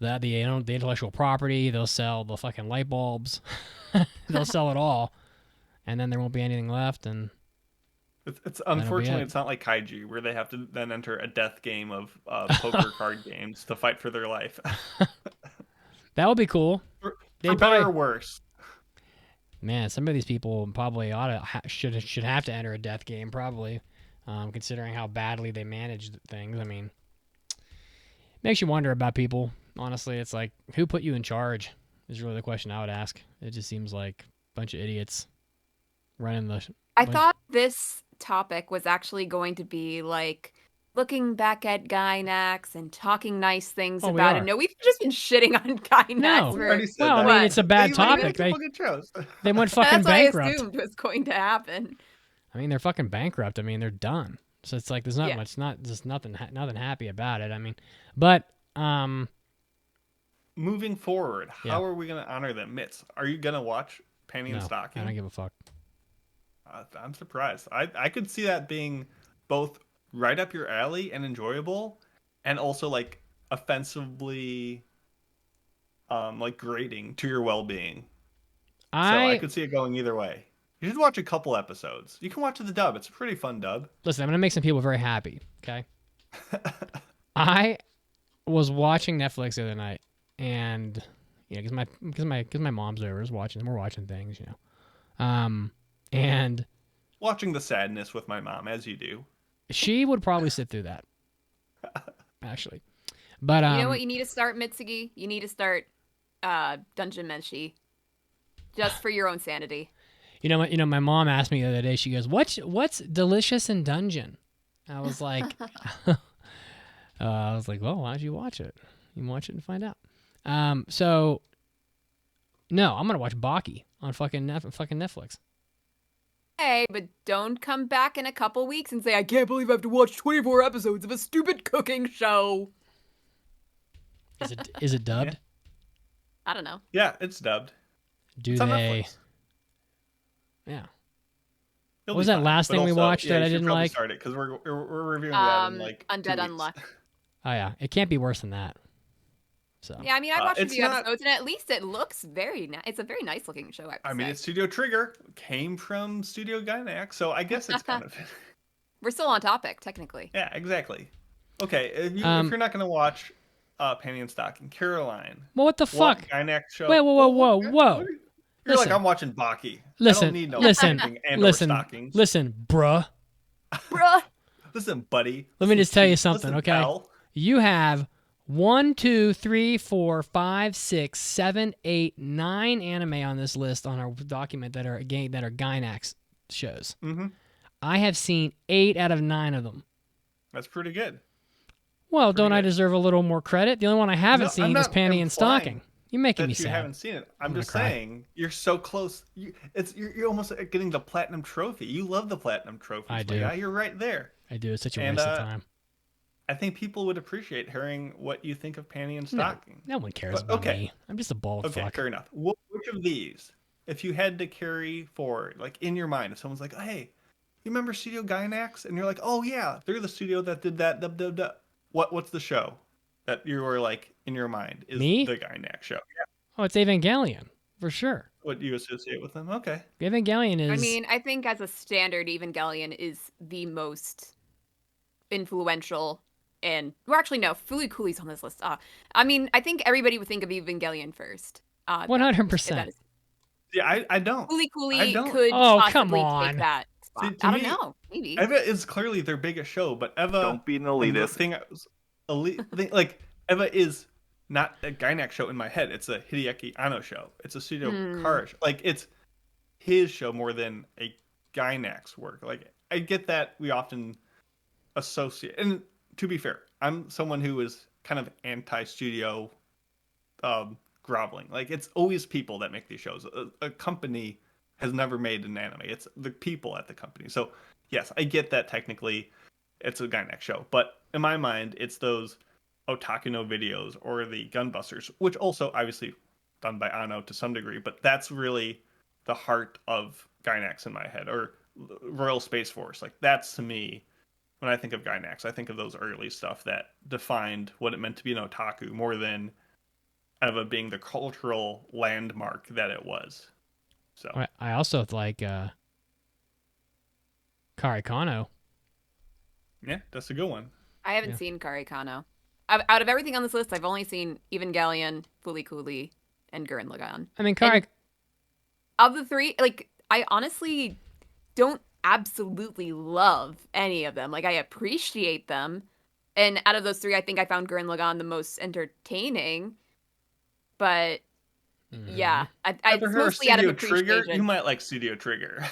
the intellectual property. They'll sell the fucking light bulbs. They'll sell it all, and then there won't be anything left. And It's unfortunately it's not like Kaiji, where they have to then enter a death game of poker card games to fight for their life. that would be cool. For They'd better probably- or worse. Man, some of these people probably should have to enter a death game, probably, considering how badly they manage things. I mean, makes you wonder about people. Honestly, it's like, who put you in charge is really the question I would ask. It just seems like a bunch of idiots running the. I thought this topic was actually going to be like looking back at Gainax and talking nice things Oh, we about it. are. No, we've just been shitting on Gainax No. We for already said Well, I that. mean, what? it's a bad 20 topic. minutes? They good shows. They went fucking That's what bankrupt. I assumed was going to happen. I mean, they're fucking bankrupt. I mean, they're done. So it's like there's not Yeah. much, just nothing happy about it. I mean, but Moving forward, Yeah. how are we going to honor them? Mitts, are you going to watch Penny and no, Stocking? I don't give a fuck. I'm surprised. I could see that being both right up your alley and enjoyable, and also like offensively, like grating to your well-being. So I could see it going either way. You should watch a couple episodes. You can watch the dub. It's a pretty fun dub. Listen, I'm gonna make some people very happy. Okay. I was watching Netflix the other night, and because my mom's over, we're watching things, and Watching the sadness with my mom, as you do. she would probably sit through that, actually. But You know what you need to start, Mitsugi? You need to start Dungeon Meshi. Just for your own sanity. You know what? My mom asked me the other day. She goes, "What's delicious in Dungeon?" I was like, "Well, why don't you watch it? You can watch it and find out." So, no, I'm gonna watch Baki on fucking Netflix. Hey, but don't come back in a couple weeks and say, I can't believe I have to watch 24 episodes of a stupid cooking show. Is it dubbed? Yeah. I don't know. Yeah, it's dubbed. Do It's on they? Netflix. Yeah. You'll What was be that fine. last But thing we also, watched that you I should didn't probably like? Start it because we're reviewing that in like 2 Undead weeks. Unluck. Oh yeah, it can't be worse than that. So Yeah, I mean, I watched a it's few not- episodes, and at least it looks very nice. It's a very nice looking show, I mean, it's Studio Trigger. Came from Studio Gainax, so I guess it's kind of... We're still on topic, technically. Yeah, exactly. Okay, if you're not going to watch Penny and Stocking, Caroline... Well, what the fuck? Gainax show... Wait, whoa. You're Listen. like, I'm watching Baki. I Listen, don't need no listen, stocking and listen, or stockings. listen, bruh. Bruh. Listen, buddy. Let me just tell you Listen, something, okay? pal. You have 1, 2, 3, 4, 5, 6, 7, 8, 9 anime on this list on our document that are Gainax shows. Mm-hmm. I have seen 8 out of 9 of them. That's pretty good. Well, Pretty don't I good. deserve a little more credit? The only one I haven't No, I'm seen is not Panty and implying Stocking. You're making me That you sad. haven't seen it. I'm gonna just cry. saying you're so close. You're almost getting the platinum trophy. You love the platinum trophy. I do. Yeah, you're right there. I do. It's such a And, waste of time. I think people would appreciate hearing what you think of Panty and Stocking. No one cares But, about okay. me. I'm just a bald Okay, fuck. fair enough. Which of these, if you had to carry forward, like in your mind, if someone's like, "Hey, you remember Studio Gainax?" and you're like, "Oh yeah, they're the studio that did that." What's the show that you were like in your mind is Me? the Gainax show? Yeah. Oh, it's Evangelion for sure. What do you associate with them? Okay. Evangelion is. I mean, I think as a standard, Evangelion is the most influential. And, well, actually, no, Fooly Cooley's on this list. I mean, I think everybody would think of Evangelion first. 100%. Yeah, I don't. Fooly I Cooley don't. could Oh, come possibly on. take that spot. See, to I don't me, know. Maybe. Eva is clearly their biggest show, but Eva. Don't be an and the elitist. thing I was like Eva is not a Gainax show in my head. It's a Hideaki Anno show. It's a Studio Kara show. Like it's his show more than a Gainax work. Like I get that we often associate, and to be fair, I'm someone who is kind of anti-studio groveling. Like it's always people that make these shows. A company has never made an anime. It's the people at the company. So yes, I get that technically it's a Gainax show, but in my mind, it's those Otaku no videos or the Gunbusters, which also obviously done by Anno to some degree, but that's really the heart of Gainax in my head, or Royal Space Force. Like that's to me, when I think of Gainax, I think of those early stuff that defined what it meant to be an otaku more than Eva being the cultural landmark that it was. So I also like Kari Kano. yeah, that's a good one. I haven't seen Kari Kano. Out of everything on this list, I've only seen Evangelion, Fooly Cooley, and Gurren Lagann. I mean, Kari. Of the three, like, I honestly don't absolutely love any of them. Like, I appreciate them. And out of those three, I think I found Gurren Lagann the most entertaining. But, yeah. It's After her mostly out of Studio appreciation. Trigger, you might like Studio Trigger.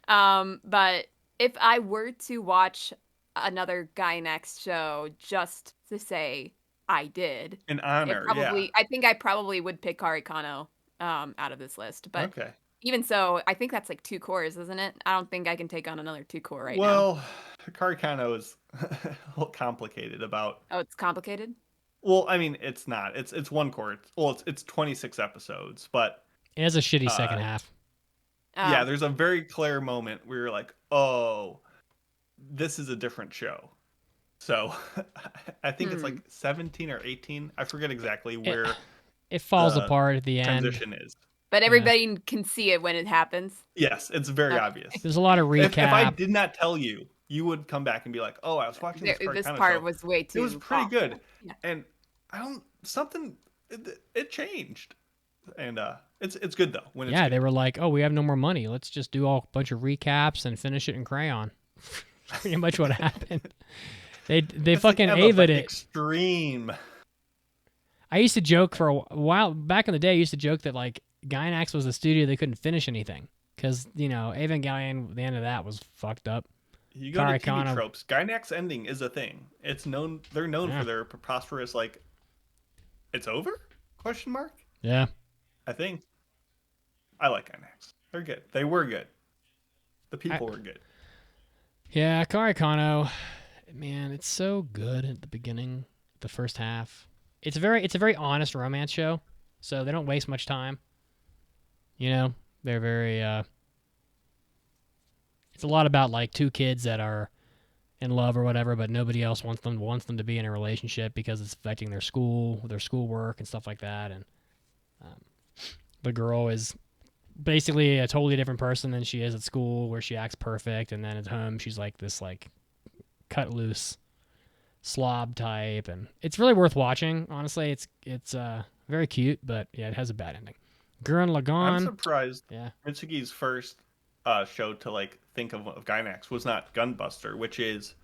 But if I were to watch another Gainax show just to say I did. In honor, yeah. I think I probably would pick Karikano out of this list. But Okay. even so, I think that's like 2 cores, isn't it? I don't think I can take on another 2 core right now. Well, Karikano is a little complicated about. Oh, it's complicated? Well, I mean, it's not. It's one core. Well, it's 26 episodes, but It has a shitty second half. yeah, there's a very clear moment where you're like, oh, this is a different show. So I think it's like 17 or 18. I forget exactly where it falls the apart at the end. transition is. But everybody can see it when it happens. Yes, it's very obvious. There's a lot of recap. If I did not tell you, you would come back and be like, "Oh, I was watching this This Karikano part show. was way too. It was pretty good." Yeah. And it changed, and it's good though. When it's yeah, good. they were like, "Oh, we have no more money. Let's just do a bunch of recaps and finish it in crayon." Pretty much what happened. They fucking Ava-ed it. Extreme. I used to joke for a while back in the day. I used to joke that like Gainax was the studio they couldn't finish anything because Evangelion, the end of that was fucked up. You go to TV tropes. Gainax ending is a thing. It's known. They're known for their preposterous like. It's over? Question mark. Yeah. I think. I like Gainax. They're good. They were good. The people were good. Yeah, Karikano, man, it's so good at the beginning, the first half. It's a very honest romance show, so they don't waste much time. They're very. It's a lot about like 2 kids that are in love or whatever, but nobody else wants them to be in a relationship because it's affecting their schoolwork and stuff like that. And the girl is basically a totally different person than she is at school, where she acts perfect, and then at home she's like this like cut loose slob type, and it's really worth watching. Honestly, it's very cute, but yeah, it has a bad ending. Gurren Lagann. I'm surprised. Yeah. Mitsugi's first show to like think of Gainax was not Gunbuster, which is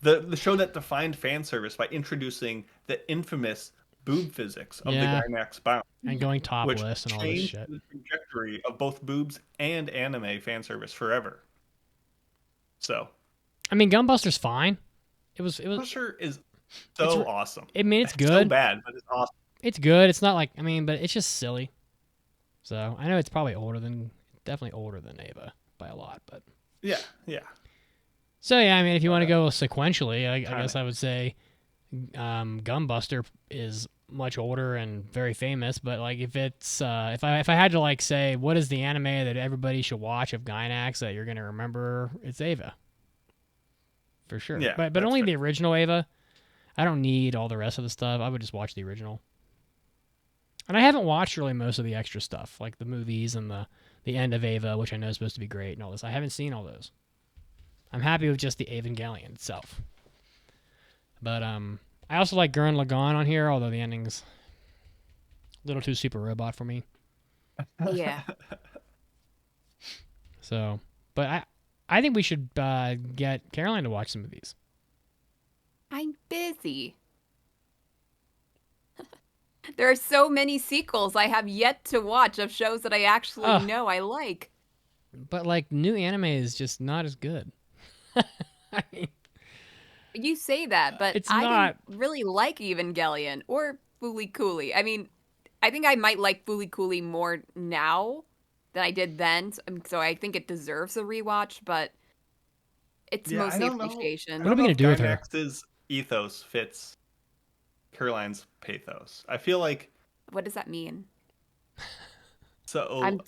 the show that defined fan service by introducing the infamous boob physics of the Gainax bound and going topless and all this shit. The trajectory of both boobs and anime fan service forever. So, I mean, Gunbuster's fine. Gunbuster is so awesome. I mean, it's good. So bad, but it's awesome. It's good. It's not like, I mean, but it's just silly. So I know it's probably definitely older than Ava by a lot, but yeah. So yeah, I mean, if you want to go sequentially, I guess I would say Gunbuster is much older and very famous. But like, if it's if I had to like say what is the anime that everybody should watch of Gainax that you're gonna remember, it's Ava for sure. Yeah, but only the original Ava. I don't need all the rest of the stuff. I would just watch the original. And I haven't watched really most of the extra stuff, like the movies and the end of Ava, which I know is supposed to be great and all this. I haven't seen all those. I'm happy with just the Evangelion itself. But I also like Gurren Lagann on here, although the ending's a little too super robot for me. Yeah. So, but I think we should get Caroline to watch some of these. I'm busy. There are so many sequels I have yet to watch of shows that I actually know I like. But like new anime is just not as good. I mean, you say that, but I didn't really like Evangelion or Fooly Cooly. I mean, I think I might like Fooly Cooly more now than I did then. So I think it deserves a rewatch, but it's mostly appreciation. What are we going to do with her? Gainax's ethos fits Caroline's pathos. I feel like. What does that mean? So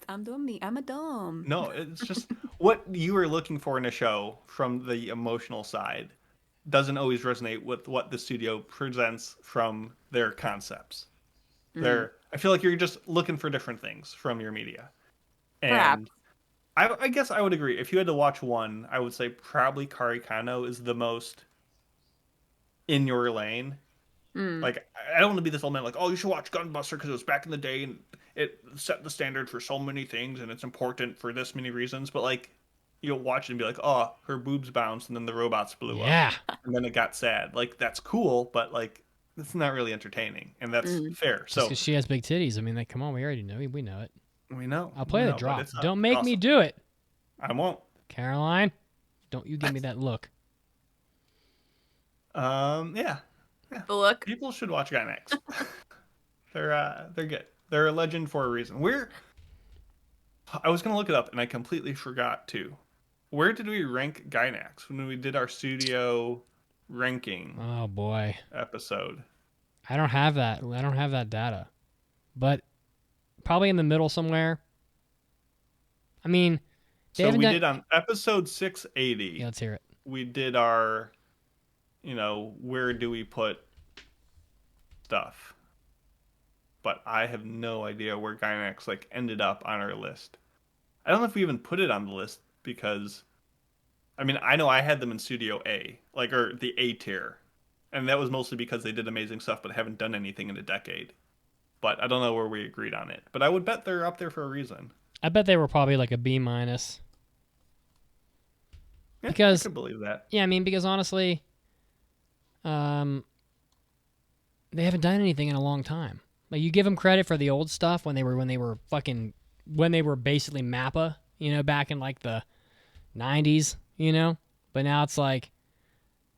I'm doing me. I'm a dumb. No, it's just what you are looking for in a show from the emotional side doesn't always resonate with what the studio presents from their concepts. I feel like you're just looking for different things from your media. And I guess I would agree. If you had to watch one, I would say probably Karikano is the most in your lane. Like, I don't want to be this old man like, oh, you should watch Gunbuster because it was back in the day and it set the standard for so many things and it's important for this many reasons. But like, you'll watch it and be like, oh, her boobs bounced and then the robots blew up. And then it got sad. Like, that's cool, but like, it's not really entertaining. And that's fair. So because she has big titties. I mean, like, come on, we already know. We know it. We know. I'll play the drop. Don't make me do it. I won't. Caroline, don't you give me that look. Yeah. The look. People should watch Gainax. They're good. They're a legend for a reason. I was gonna look it up and I completely forgot to. Where did we rank Gainax when we did our studio ranking Oh boy, episode? I don't have that. I don't have that data, but probably in the middle somewhere. I mean, they So haven't we done. did on episode 680. Yeah, let's hear it. We did our, where do we put stuff? But I have no idea where Gainax like ended up on our list. I don't know if we even put it on the list because, I mean, I know I had them in Studio A, like or the A tier, and that was mostly because they did amazing stuff, but haven't done anything in a decade. But I don't know where we agreed on it. But I would bet they're up there for a reason. I bet they were probably like a B minus. Yeah, Because I could believe that. yeah, I mean, because honestly, they haven't done anything in a long time. Like you give them credit for the old stuff when they were basically Mappa, back in like the 90s, But now it's like,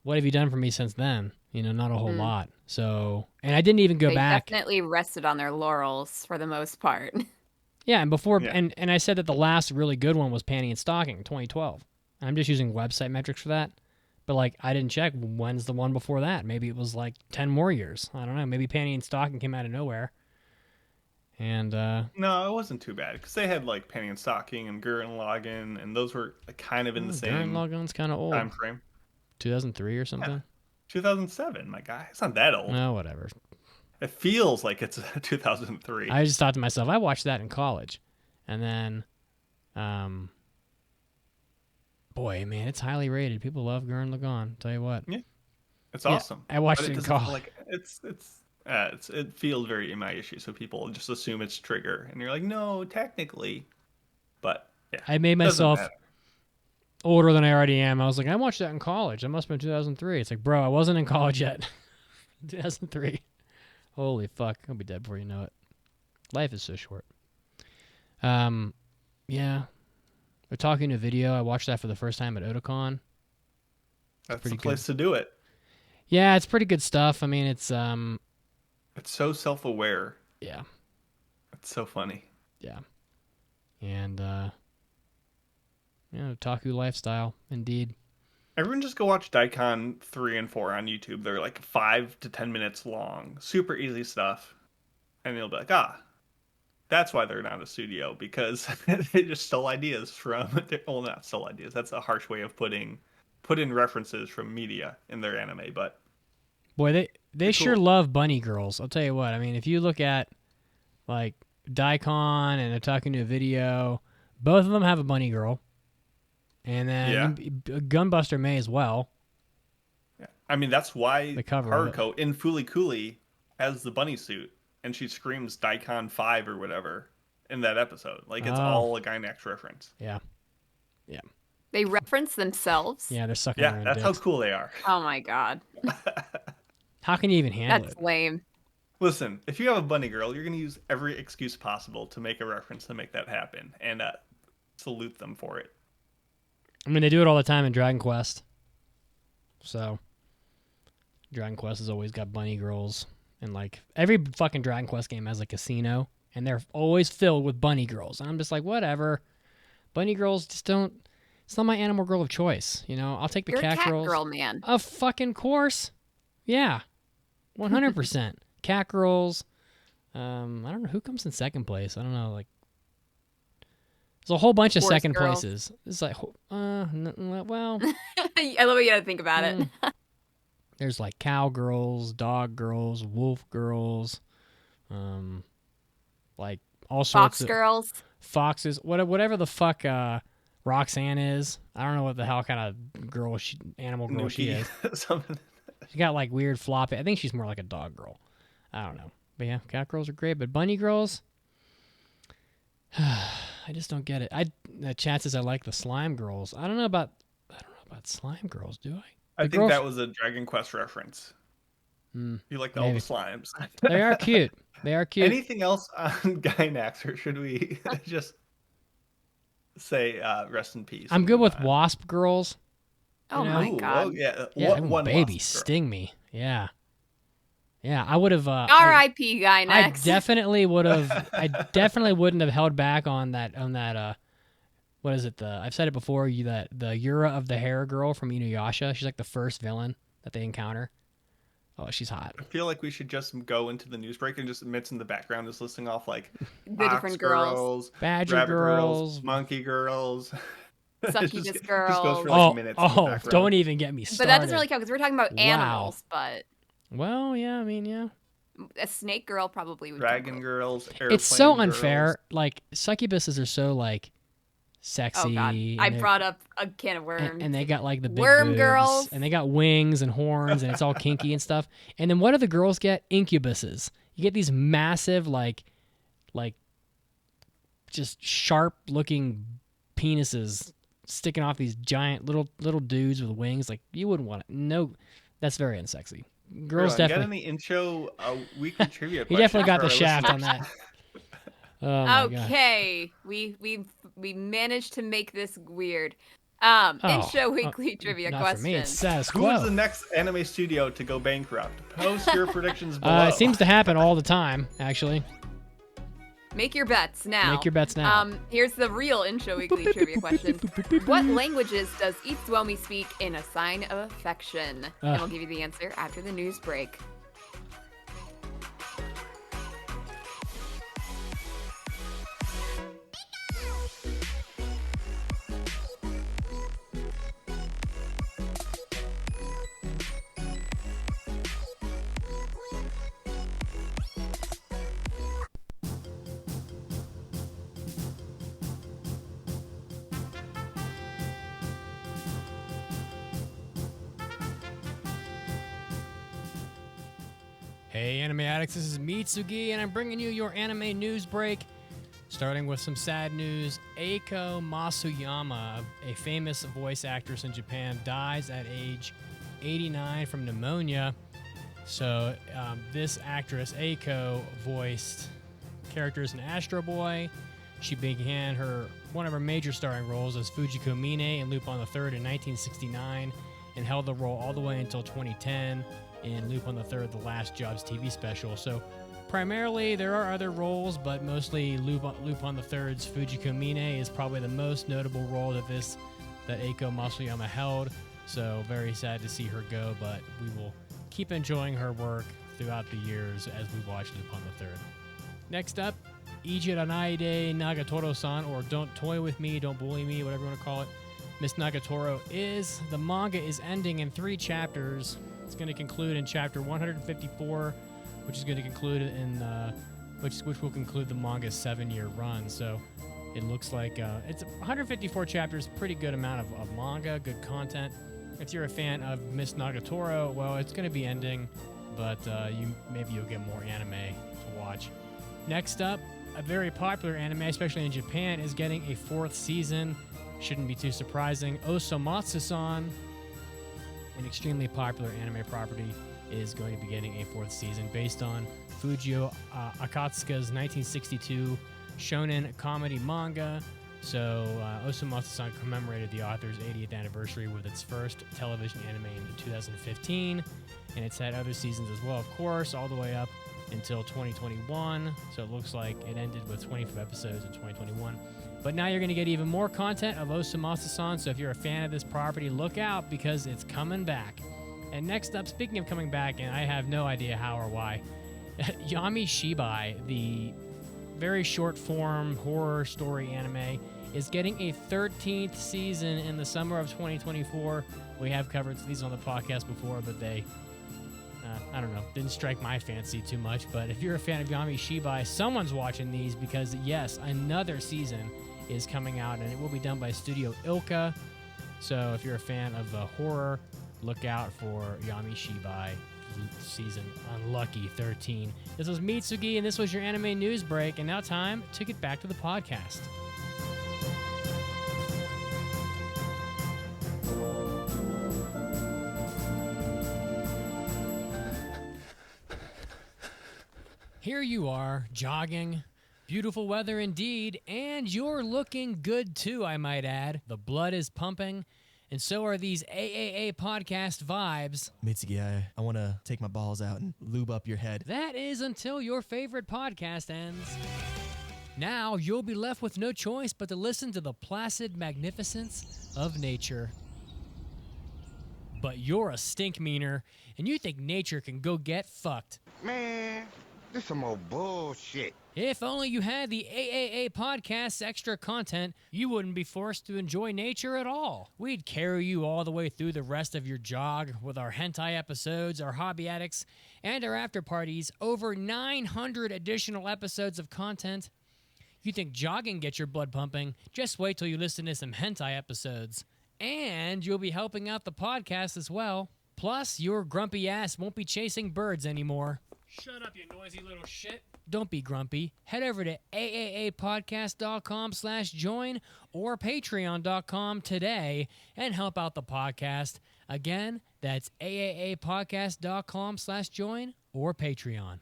what have you done for me since then? Not a whole lot. So, and I didn't even go back. They definitely rested on their laurels for the most part. Yeah, and before, Yeah. and I said that the last really good one was Panty and Stocking, 2012. I'm just using website metrics for that. But like, I didn't check when's the one before that. Maybe it was like 10 more years. I don't know. Maybe Panty and Stocking came out of nowhere. And No, it wasn't too bad because they had like Penny and Stocking and Gurren Lagann, and those were like, kind of in the Gurren same Lagann's kind of old. time frame. 2003 or something. 2007, my guy. It's not that old. No, whatever. It feels like it's 2003. I just thought to myself, I watched that in college, and then, boy, man, it's highly rated. People love Gurren Lagann. Tell you what. Yeah, it's Yeah, awesome. I watched But it in doesn't feel college. like it feels very in my issue, so people just assume it's Trigger, and you're like, no, technically, but yeah, I made doesn't myself matter. older than I already am. I was like, I watched that in college. That must have been 2003. It's like, bro, I wasn't in college yet. 2003. Holy fuck. I'll be dead before you know it. Life is so short. Yeah. We're talking to video. I watched that for the first time at Otakon. That's pretty the place to do it. Yeah, it's pretty good stuff. I mean, it's It's so self-aware. yeah. It's so funny. Yeah. And otaku lifestyle, indeed. Everyone just go watch Daikon 3 and 4 on YouTube. They're like 5 to 10 minutes long. Super easy stuff. And you'll be like, that's why they're not a studio, because they just stole ideas from, well, not stole ideas. That's a harsh way of put in references from media in their anime, but Boy, they cool. sure love bunny girls. I'll tell you what. I mean, if you look at like Daikon and Otaku no Video, both of them have a bunny girl. And then Gunbuster May as well. yeah. I mean, that's why The cover of it. Haruko in Fooly Cooly has the bunny suit, and she screams Daikon 5 or whatever in that episode. Like, it's all a Gainax reference. Yeah. They reference themselves. Yeah, they're sucking Yeah, their own that's dicks. how cool they are. Oh my god. How can you even handle That's it? lame. Listen, if you have a bunny girl, you're going to use every excuse possible to make a reference to make that happen, and salute them for it. I mean, they do it all the time in Dragon Quest. So, Dragon Quest has always got bunny girls. And, like, every fucking Dragon Quest game has a casino. And they're always filled with bunny girls. And I'm just like, whatever. Bunny girls just don't... It's not my animal girl of choice. I'll take the You're cat a cat girls. girl, man. Of fucking course. Yeah. 100%. Cat girls. I don't know who comes in second place. I don't know. Like, there's a whole bunch of Horse second girls. places. It's like, well, I love how you had to think about it. there's like cow girls, dog girls, wolf girls, like all sorts Fox of girls. foxes, whatever the fuck Roxanne is. I don't know what the hell kind of animal girl she Nuki, is. something. She got like weird floppy. I think she's more like a dog girl. I don't know. But yeah, cat girls are great, but bunny girls, I just don't get it. The chances I like the slime girls. I don't know about slime girls, do I? I think that was a Dragon Quest reference. You like all the maybe. slimes. They are cute. They are cute. Anything else on Gainax, or should we just say rest in peace? I'm and good move with on? wasp girls. Oh know? my Ooh, god. oh, yeah. Yeah, come on, One baby, lost girl. sting me. Yeah. Yeah, I would have. R.I.P. I Gainax. definitely would have. I definitely wouldn't have held back on that. What is it? I've said it before. The Yura of the Hair girl from Inuyasha. She's like the first villain that they encounter. Oh, she's hot. I feel like we should just go into the news break and just Mitts in the background just listing off like The ox different girls. girls, Badger rabbit girls. monkey girls. Succubus just girls. goes for like Oh, minutes in the background. don't even get me But started. that doesn't really count because we're talking about Wow. animals. But Well, yeah, I mean, yeah. a snake girl probably would. Dragon girls, It's so airplane unfair. girls. Like succubuses are so like sexy. Oh god, and I they're- brought up a can of worms. and they got like the big Worm boobs, girls. and they got wings and horns, and it's all kinky and stuff. And then what do the girls get? Incubuses. You get these massive like just sharp looking penises sticking off these giant little dudes with wings. Like you wouldn't want it. No, that's very unsexy. Girls Got definitely. any intro weekly trivia He questions definitely got for the our shaft on listeners? that. Oh my god. Okay, we managed to make this weird. Oh, In-show weekly trivia Not question. for me. It's status Who is quo. the next anime studio to go bankrupt? Post your predictions below. It seems to happen all the time, actually. Make your bets now. Make your bets now. Here's the real in-show weekly trivia question. What languages does Itsuomi speak in A Sign of Affection? And we'll give you the answer after the news break. Hey, Anime Addicts, this is Mitsugi, and I'm bringing you your anime news break. Starting with some sad news, Eiko Masuyama, a famous voice actress in Japan, dies at age 89 from pneumonia. So this actress, Eiko, voiced characters in Astro Boy. She began one of her major starring roles as Fujiko Mine in Lupin the Third in 1969 and held the role all the way until 2010 in Lupin the Third, The Last Jobs TV special. So primarily there are other roles, but mostly Lupin the Third's Fujiko Mine is probably the most notable role that Eiko Masuyama held. So very sad to see her go, but we will keep enjoying her work throughout the years as we watch Lupin the Third. Next up, Ijiranaide Nagatoro-san, or Don't Toy With Me, Don't Bully Me, whatever you want to call it. Miss Nagatoro the manga is ending in 3 chapters. It's going to conclude in chapter 154, which is going to conclude which will conclude the manga's 7-year run. So it looks like it's 154 chapters, pretty good amount of manga, good content. If you're a fan of Miss Nagatoro, well, it's going to be ending, but maybe you'll get more anime to watch. Next up, a very popular anime, especially in Japan, is getting a 4th season. Shouldn't be too surprising. Osomatsu-san, an extremely popular anime property, is going to be getting a 4th season based on Fujio Akatsuka's 1962 shonen comedy manga. So Osomatsu-san commemorated the author's 80th anniversary with its first television anime in 2015, and it's had other seasons as well, of course, all the way up until 2021. So it looks like it ended with 25 episodes in 2021. But now you're going to get even more content of Osomatsu-san, so if you're a fan of this property, look out because it's coming back. And next up, speaking of coming back, and I have no idea how or why, Yami Shibai, the very short-form horror story anime, is getting a 13th season in the summer of 2024. We have covered these on the podcast before, but they, I don't know, didn't strike my fancy too much. But if you're a fan of Yami Shibai, someone's watching these because, yes, another season is coming out, and it will be done by Studio Ilka. So if you're a fan of horror, look out for Yami Shibai season Unlucky 13. This was Mitsugi, and this was your anime news break. And now time to get back to the podcast. Here you are, jogging. Beautiful weather indeed, and you're looking good too, I might add. The blood is pumping, and so are these AAA podcast vibes. Mitsugi, I want to take my balls out and lube up your head. That is until your favorite podcast ends. Now you'll be left with no choice but to listen to the placid magnificence of nature. But you're a stink-meaner, and you think nature can go get fucked. Man, this some old bullshit. If only you had the AAA Podcast's extra content, you wouldn't be forced to enjoy nature at all. We'd carry you all the way through the rest of your jog with our hentai episodes, our hobby addicts, and our after parties, over 900 additional episodes of content. You think jogging gets your blood pumping? Just wait till you listen to some hentai episodes. And you'll be helping out the podcast as well. Plus, your grumpy ass won't be chasing birds anymore. Shut up, you noisy little shit. Don't be grumpy. Head over to AAApodcast.com/join or Patreon.com today and help out the podcast. Again, that's AAApodcast.com/join or Patreon.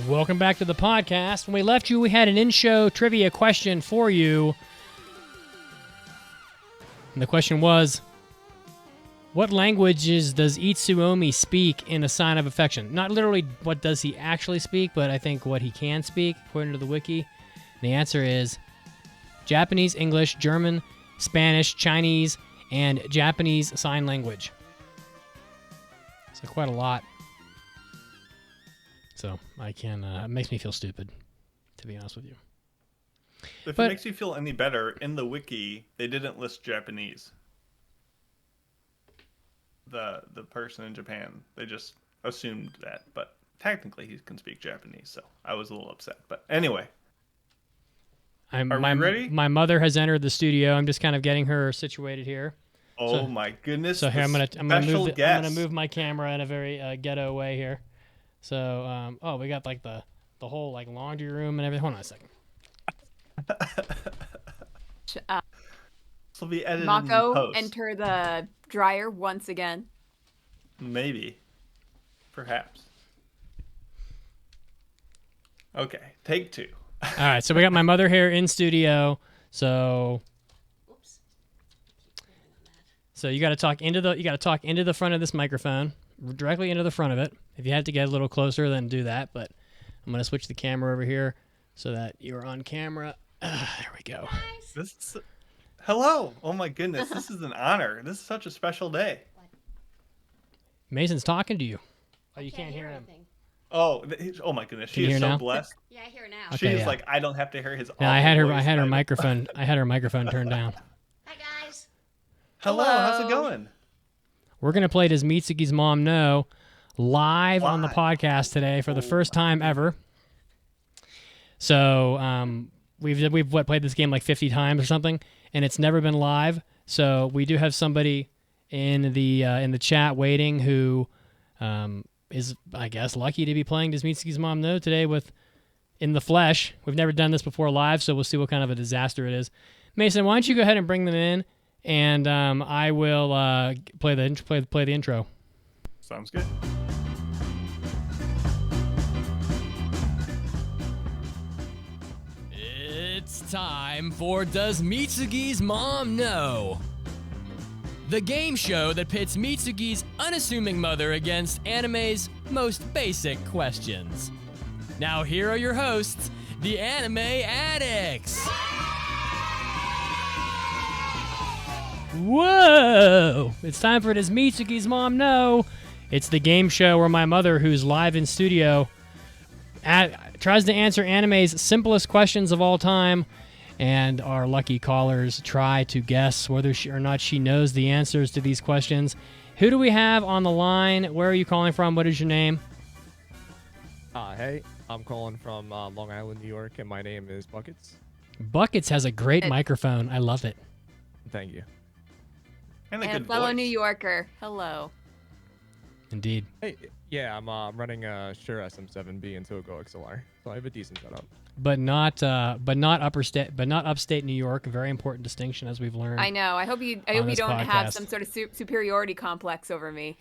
Welcome back to the podcast. When we left you, we had an in-show trivia question for you. And the question was, what languages does Itsuomi speak in A Sign of Affection? Not literally what does he actually speak, but I think what he can speak, according to the wiki. And the answer is Japanese, English, German, Spanish, Chinese, and Japanese Sign Language. So quite a lot. So I can, it makes me feel stupid, to be honest with you. If it makes you feel any better, in the wiki, they didn't list Japanese. The person in Japan, they just assumed that. But technically, he can speak Japanese, so I was a little upset. But anyway. Are we ready? My mother has entered the studio. I'm just kind of getting her situated here. Oh my goodness. So here, I'm gonna move my camera in a very ghetto way here. So, we got like the whole like laundry room and everything. Hold on a second. This will be edited Mako, in post. enter the dryer once again. Maybe. Perhaps. Okay, take two. All right, so we got my mother here in studio. So you got to talk into the front of this microphone, directly into the front of it. If you have to get a little closer, then do that. But I'm gonna switch the camera over here so that you're on camera. There we go. Hello. Oh my goodness, this is an honor. This is such a special day. Mason's talking to you. Oh, you can't hear him. Oh my goodness, she is so now? Blessed. Yeah, I hear now. Okay, She's like, I don't have to hear his. No, I had her microphone. I had her microphone turned down. Hi guys. Hello, how's it going? We're gonna play Does Mitsugi's Mom Know live on the podcast today for the first time ever. So we've played this game like 50 times or something, and it's never been live. So we do have somebody in the chat waiting who is, I guess, lucky to be playing Does Mitsugi's Mom Know today in the flesh. We've never done this before live, so we'll see what kind of a disaster it is. Mason, why don't you go ahead and bring them in, and I will play the intro. Sounds good. It's time for Does Mitsugi's Mom Know? The game show that pits Mitsugi's unassuming mother against anime's most basic questions. Now here are your hosts, the Anime Addicts. Whoa! It's time for Does Mitsugi's Mom Know? It's the game show where my mother, who's live in studio, tries to answer anime's simplest questions of all time, and our lucky callers try to guess whether or not she knows the answers to these questions. Who do we have on the line? Where are you calling from? What is your name? Hey, I'm calling from Long Island, New York, and my name is Buckets. Buckets has a great microphone. I love it. Thank you. And a And good fellow voice. New Yorker. Hello. Indeed. Hey, yeah, I'm running a Shure SM7B and Togo XLR, so I have a decent setup. But not upstate New York. A very important distinction, as we've learned. I know. I hope you this don't have podcast. some sort of superiority complex over me.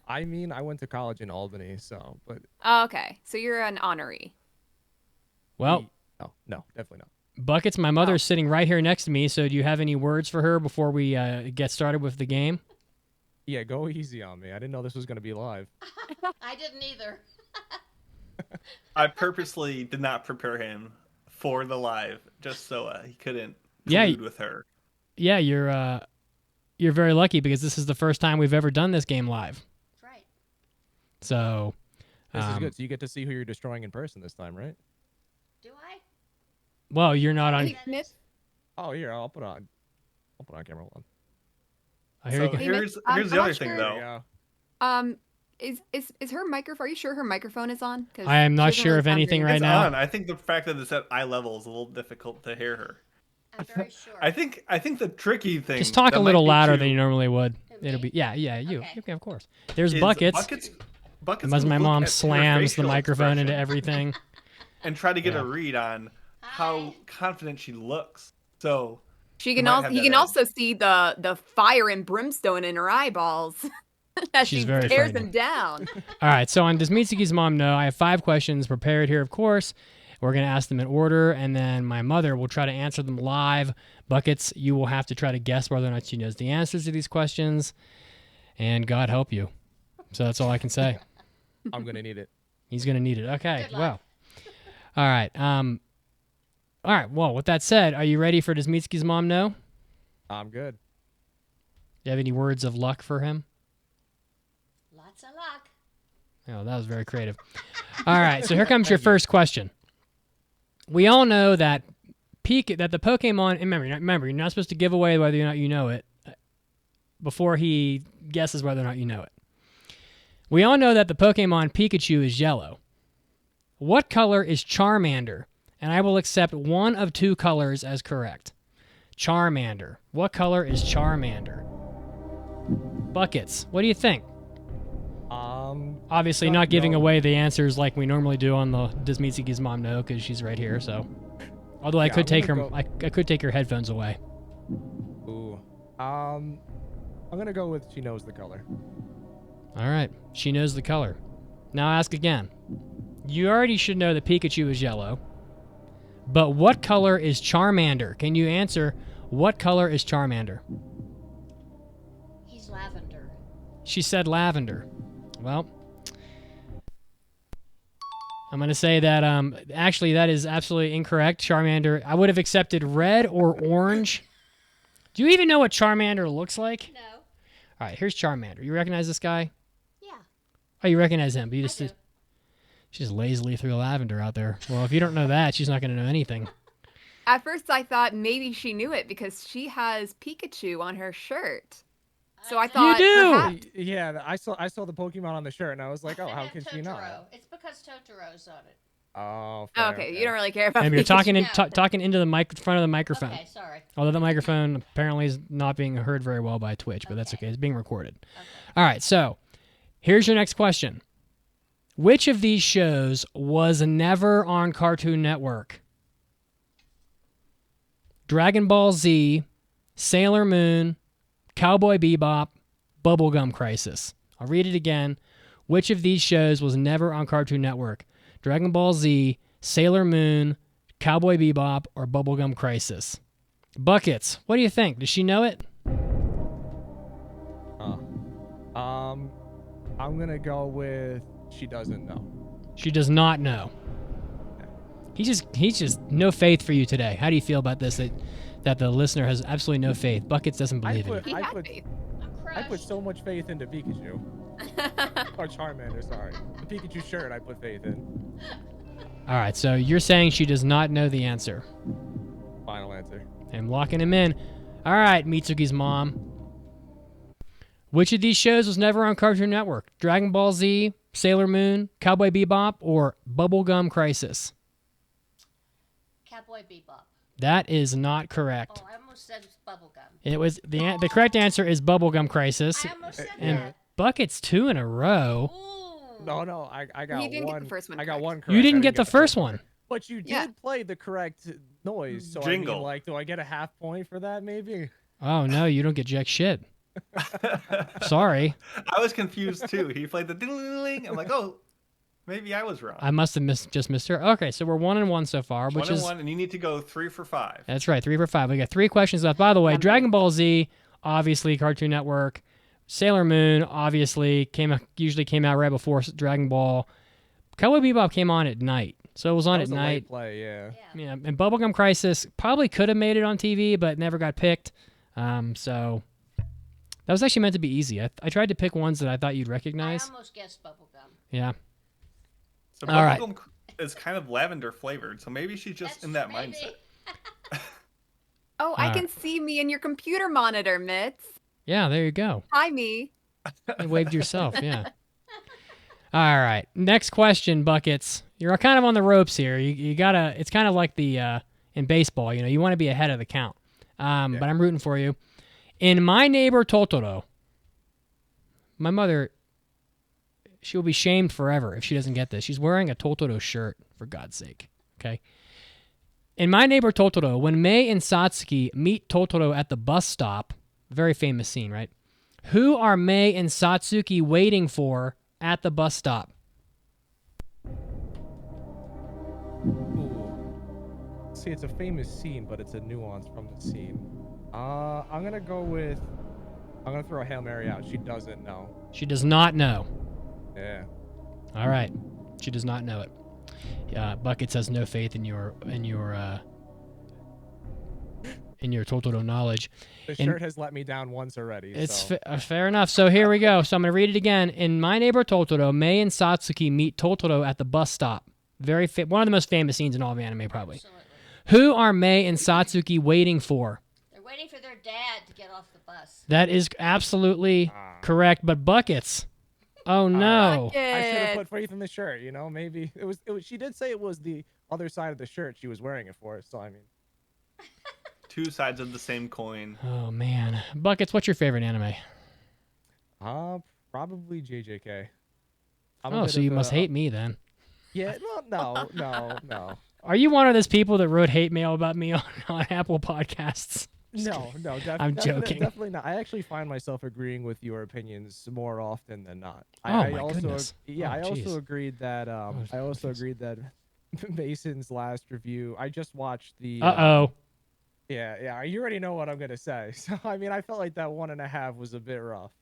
I mean, I went to college in Albany, so, but... Oh, okay. So you're an honoree. Well, No, definitely not. Buckets, my mother's sitting right here next to me, so do you have any words for her before we get started with the game? Yeah, go easy on me. I didn't know this was going to be live. I didn't either. I purposely did not prepare him for the live, just so he couldn't Yeah, collude with her. Yeah, you're very lucky because this is the first time we've ever done this game live. That's right. So, This is good, so you get to see who you're destroying in person this time, right? Do I? well, you're not on. Miss? Oh, here, I'll put on camera. Hold on. Here you So go. here's I'm the not other thing, sure. though. There you go. Is her microphone? Are you sure her microphone is on? 'Cause I am she not doesn't sure really of sound anything very- right It's now. on. I think the fact that it's at eye level is a little difficult to hear her. I'm very sure. I think the tricky thing. Just talk that a little might be louder too than you normally would. Who, It'll me? be you. Okay. Okay, of course. There's is buckets. Buckets As can my look mom at your slams the facial microphone into expression everything. and try to get Yeah. a read on how Hi. confident she looks. So She can might also have he that can edge. also see the fire and brimstone in her eyeballs as She's she very tears frightening. him down. All right, so on Does Mitsugi's Mom Know? I have 5 questions prepared here, of course. We're going to ask them in order, and then my mother will try to answer them live. Buckets, you will have to try to guess whether or not she knows the answers to these questions, and God help you. So that's all I can say. I'm going to need it. He's going to need it. Okay, Good luck. well. All right. All right, well, with that said, are you ready for Does Mitsugi's Mom Know? I'm good. Do you have any words of luck for him? Lots of luck. Oh, that was very creative. All right, so here comes your first question. We all know that the Pokemon. And remember, you're not supposed to give away whether or not you know it before he guesses whether or not you know it. We all know that the Pokemon Pikachu is yellow. What color is Charmander? And I will accept one of 2 colors as correct. Charmander. What color is Charmander? Buckets. What do you think? Obviously, not giving no. away the answers like we normally do on the Does Mitsugi's Mom Know because she's right here. So, although I Yeah, could I'm take her, gonna go- I could take her headphones away. Ooh. I'm going to go with she knows the color. All right, she knows the color. Now ask again. You already should know that Pikachu is yellow. But what color is Charmander? Can you answer what color is Charmander? He's lavender. She said lavender. Well, I'm going to say that actually that is absolutely incorrect. Charmander, I would have accepted red or orange. Do you even know what Charmander looks like? No. All right, here's Charmander. You recognize this guy? Yeah. Oh, you recognize him, but you I just do. she's lazily through lavender out there. Well, if you don't know that, she's not going to know anything. At first, I thought maybe she knew it because she has Pikachu on her shirt. So I thought do! perhaps Yeah, I saw the Pokemon on the shirt, and I was like, oh, how could she not? Totoro. It's because Totoro's on it. Oh, Oh, fair, okay, fair. you don't really care about And you're Pikachu. talking No. talking into the front of the microphone. Okay, sorry. Although the microphone apparently is not being heard very well by Twitch, but that's okay. It's being recorded. Okay. All right, so here's your next question. Which of these shows was never on Cartoon Network? Dragon Ball Z, Sailor Moon, Cowboy Bebop, Bubblegum Crisis. I'll read it again. Which of these shows was never on Cartoon Network? Dragon Ball Z, Sailor Moon, Cowboy Bebop, or Bubblegum Crisis? Buckets, what do you think? Does she know it? I'm gonna go with she doesn't know. She does not know. He's just no faith for you today. How do you feel about this? That that the listener has absolutely no faith. Buckets doesn't believe in it. He had faith. I'm I crushed. put so much faith into Pikachu. Or Charmander, sorry. The Pikachu shirt I put faith in. All right, so you're saying she does not know the answer. Final answer. I'm locking him in. All right, Mitsugi's mom. Which of these shows was never on Cartoon Network? Dragon Ball Z, Sailor Moon, Cowboy Bebop, or Bubblegum Crisis? Cowboy Bebop. That is not correct. Oh, I almost said bubblegum. It was the correct answer is Bubblegum Crisis. I almost said And that. Buckets 2 in a row. Ooh. No, I got He didn't one. get the first one I got correct. one correct. You I didn't get the first one. But you did Yeah. play the correct noise, so I Jingle. mean, like, do I get a half point for that, maybe? Oh no, you don't get jack shit. Sorry, I was confused too. He played the ding. I'm like, oh, maybe I was wrong. I must have just missed her. Okay, so we're 1-1 so far, which One is and one, and you need to go 3 for 5. that's right, 3 for 5. We got 3 questions left. By the way, Dragon Ball Z, obviously Cartoon Network. Sailor Moon, obviously usually came out right before Dragon Ball. Cowboy Bebop came on at night, so it was on That at was a late night. play, yeah. Yeah, and Bubblegum Crisis probably could have made it on TV, but never got picked. So that was actually meant to be easy. I tried to pick ones that I thought you'd I recognize. almost guessed bubblegum. Yeah. So All right. bubblegum is kind of lavender flavored, so maybe she's just That's in that maybe. mindset. Oh, I Alright. can see me in your computer monitor, Mitz. Yeah, there you go. Hi, me. You waved yourself, yeah. All right. Next question, Buckets. You're kind of on the ropes here. You gotta. It's kind of like the in baseball. You want to be ahead of the count. But I'm rooting for you. In My Neighbor Totoro, my mother, she will be shamed forever if she doesn't get this. She's wearing a Totoro shirt, for God's sake. Okay. In My Neighbor Totoro, when Mei and Satsuki meet Totoro at the bus stop, very famous scene, right? Who are Mei and Satsuki waiting for at the bus stop? Ooh. See, it's a famous scene, but it's a nuance from the scene. I'm gonna throw a Hail Mary out. She doesn't know. She does not know. Yeah. All right. She does not know it. Buckets has no faith in your Totoro knowledge. The And- shirt has let me down once already. It's so. fair enough. So here we go. So I'm going to read it again. In My Neighbor Totoro, Mei and Satsuki meet Totoro at the bus stop. One of the most famous scenes in all of anime, probably. Absolutely. Who are Mei and Satsuki waiting for? They're waiting for their dad to get off the bus. That is absolutely correct. But Buckets. Oh no. I should have Bucket. put faith in the shirt. Maybe it was. She did say it was the other side of the shirt she was wearing it for. So I mean, 2 sides of the same coin. Oh man. Buckets, what's your favorite anime? probably JJK. I'm a Oh, bit so you of must a- hate me then. Yeah, no. Are you one of those people that wrote hate mail about me on Apple Podcasts? No, I'm joking. Definitely not. I actually find myself agreeing with your opinions more often than not. Oh, my also, goodness. Yeah, Oh, I also jeez. agreed that. I also agreed that Mason's last review. I just watched the. Uh-oh. Yeah. You already know what I'm gonna say. So I mean, I felt like that 1.5 was a bit rough.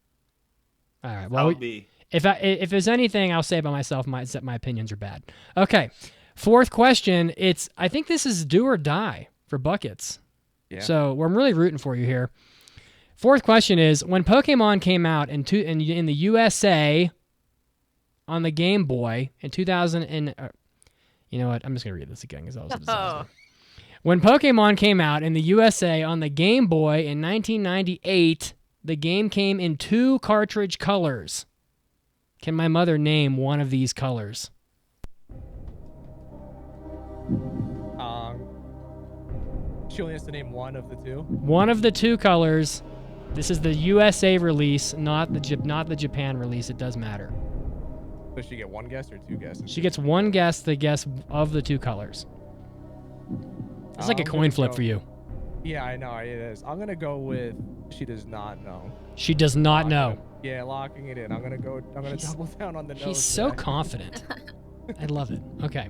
All right. I'll Well, be. if there's anything I'll say about myself, my opinions are bad. Okay. 4th question. I think this is do or die for Buckets. Yeah. So I'm really rooting for you here. 4th question is, when Pokemon came out in the USA on the Game Boy in 2000 and you know what? I'm just gonna read this again because that was a disaster. When Pokemon came out in the USA on the Game Boy in 1998, the game came in 2 cartridge colors. Can my mother name one of these colors? She only has to name one of the 2. One of the 2 colors. This is the USA release, not the Japan release. It does matter. Does she get 1 guess or 2 guesses? She gets 1 guess, the guess of the 2 colors. It's like a I'm coin gonna flip go- for you. Yeah, I know it is. I'm gonna go with she does not know. She does not know. Yeah, locking it in. I'm gonna double down on the nose. He's so today. confident. I love it. Okay.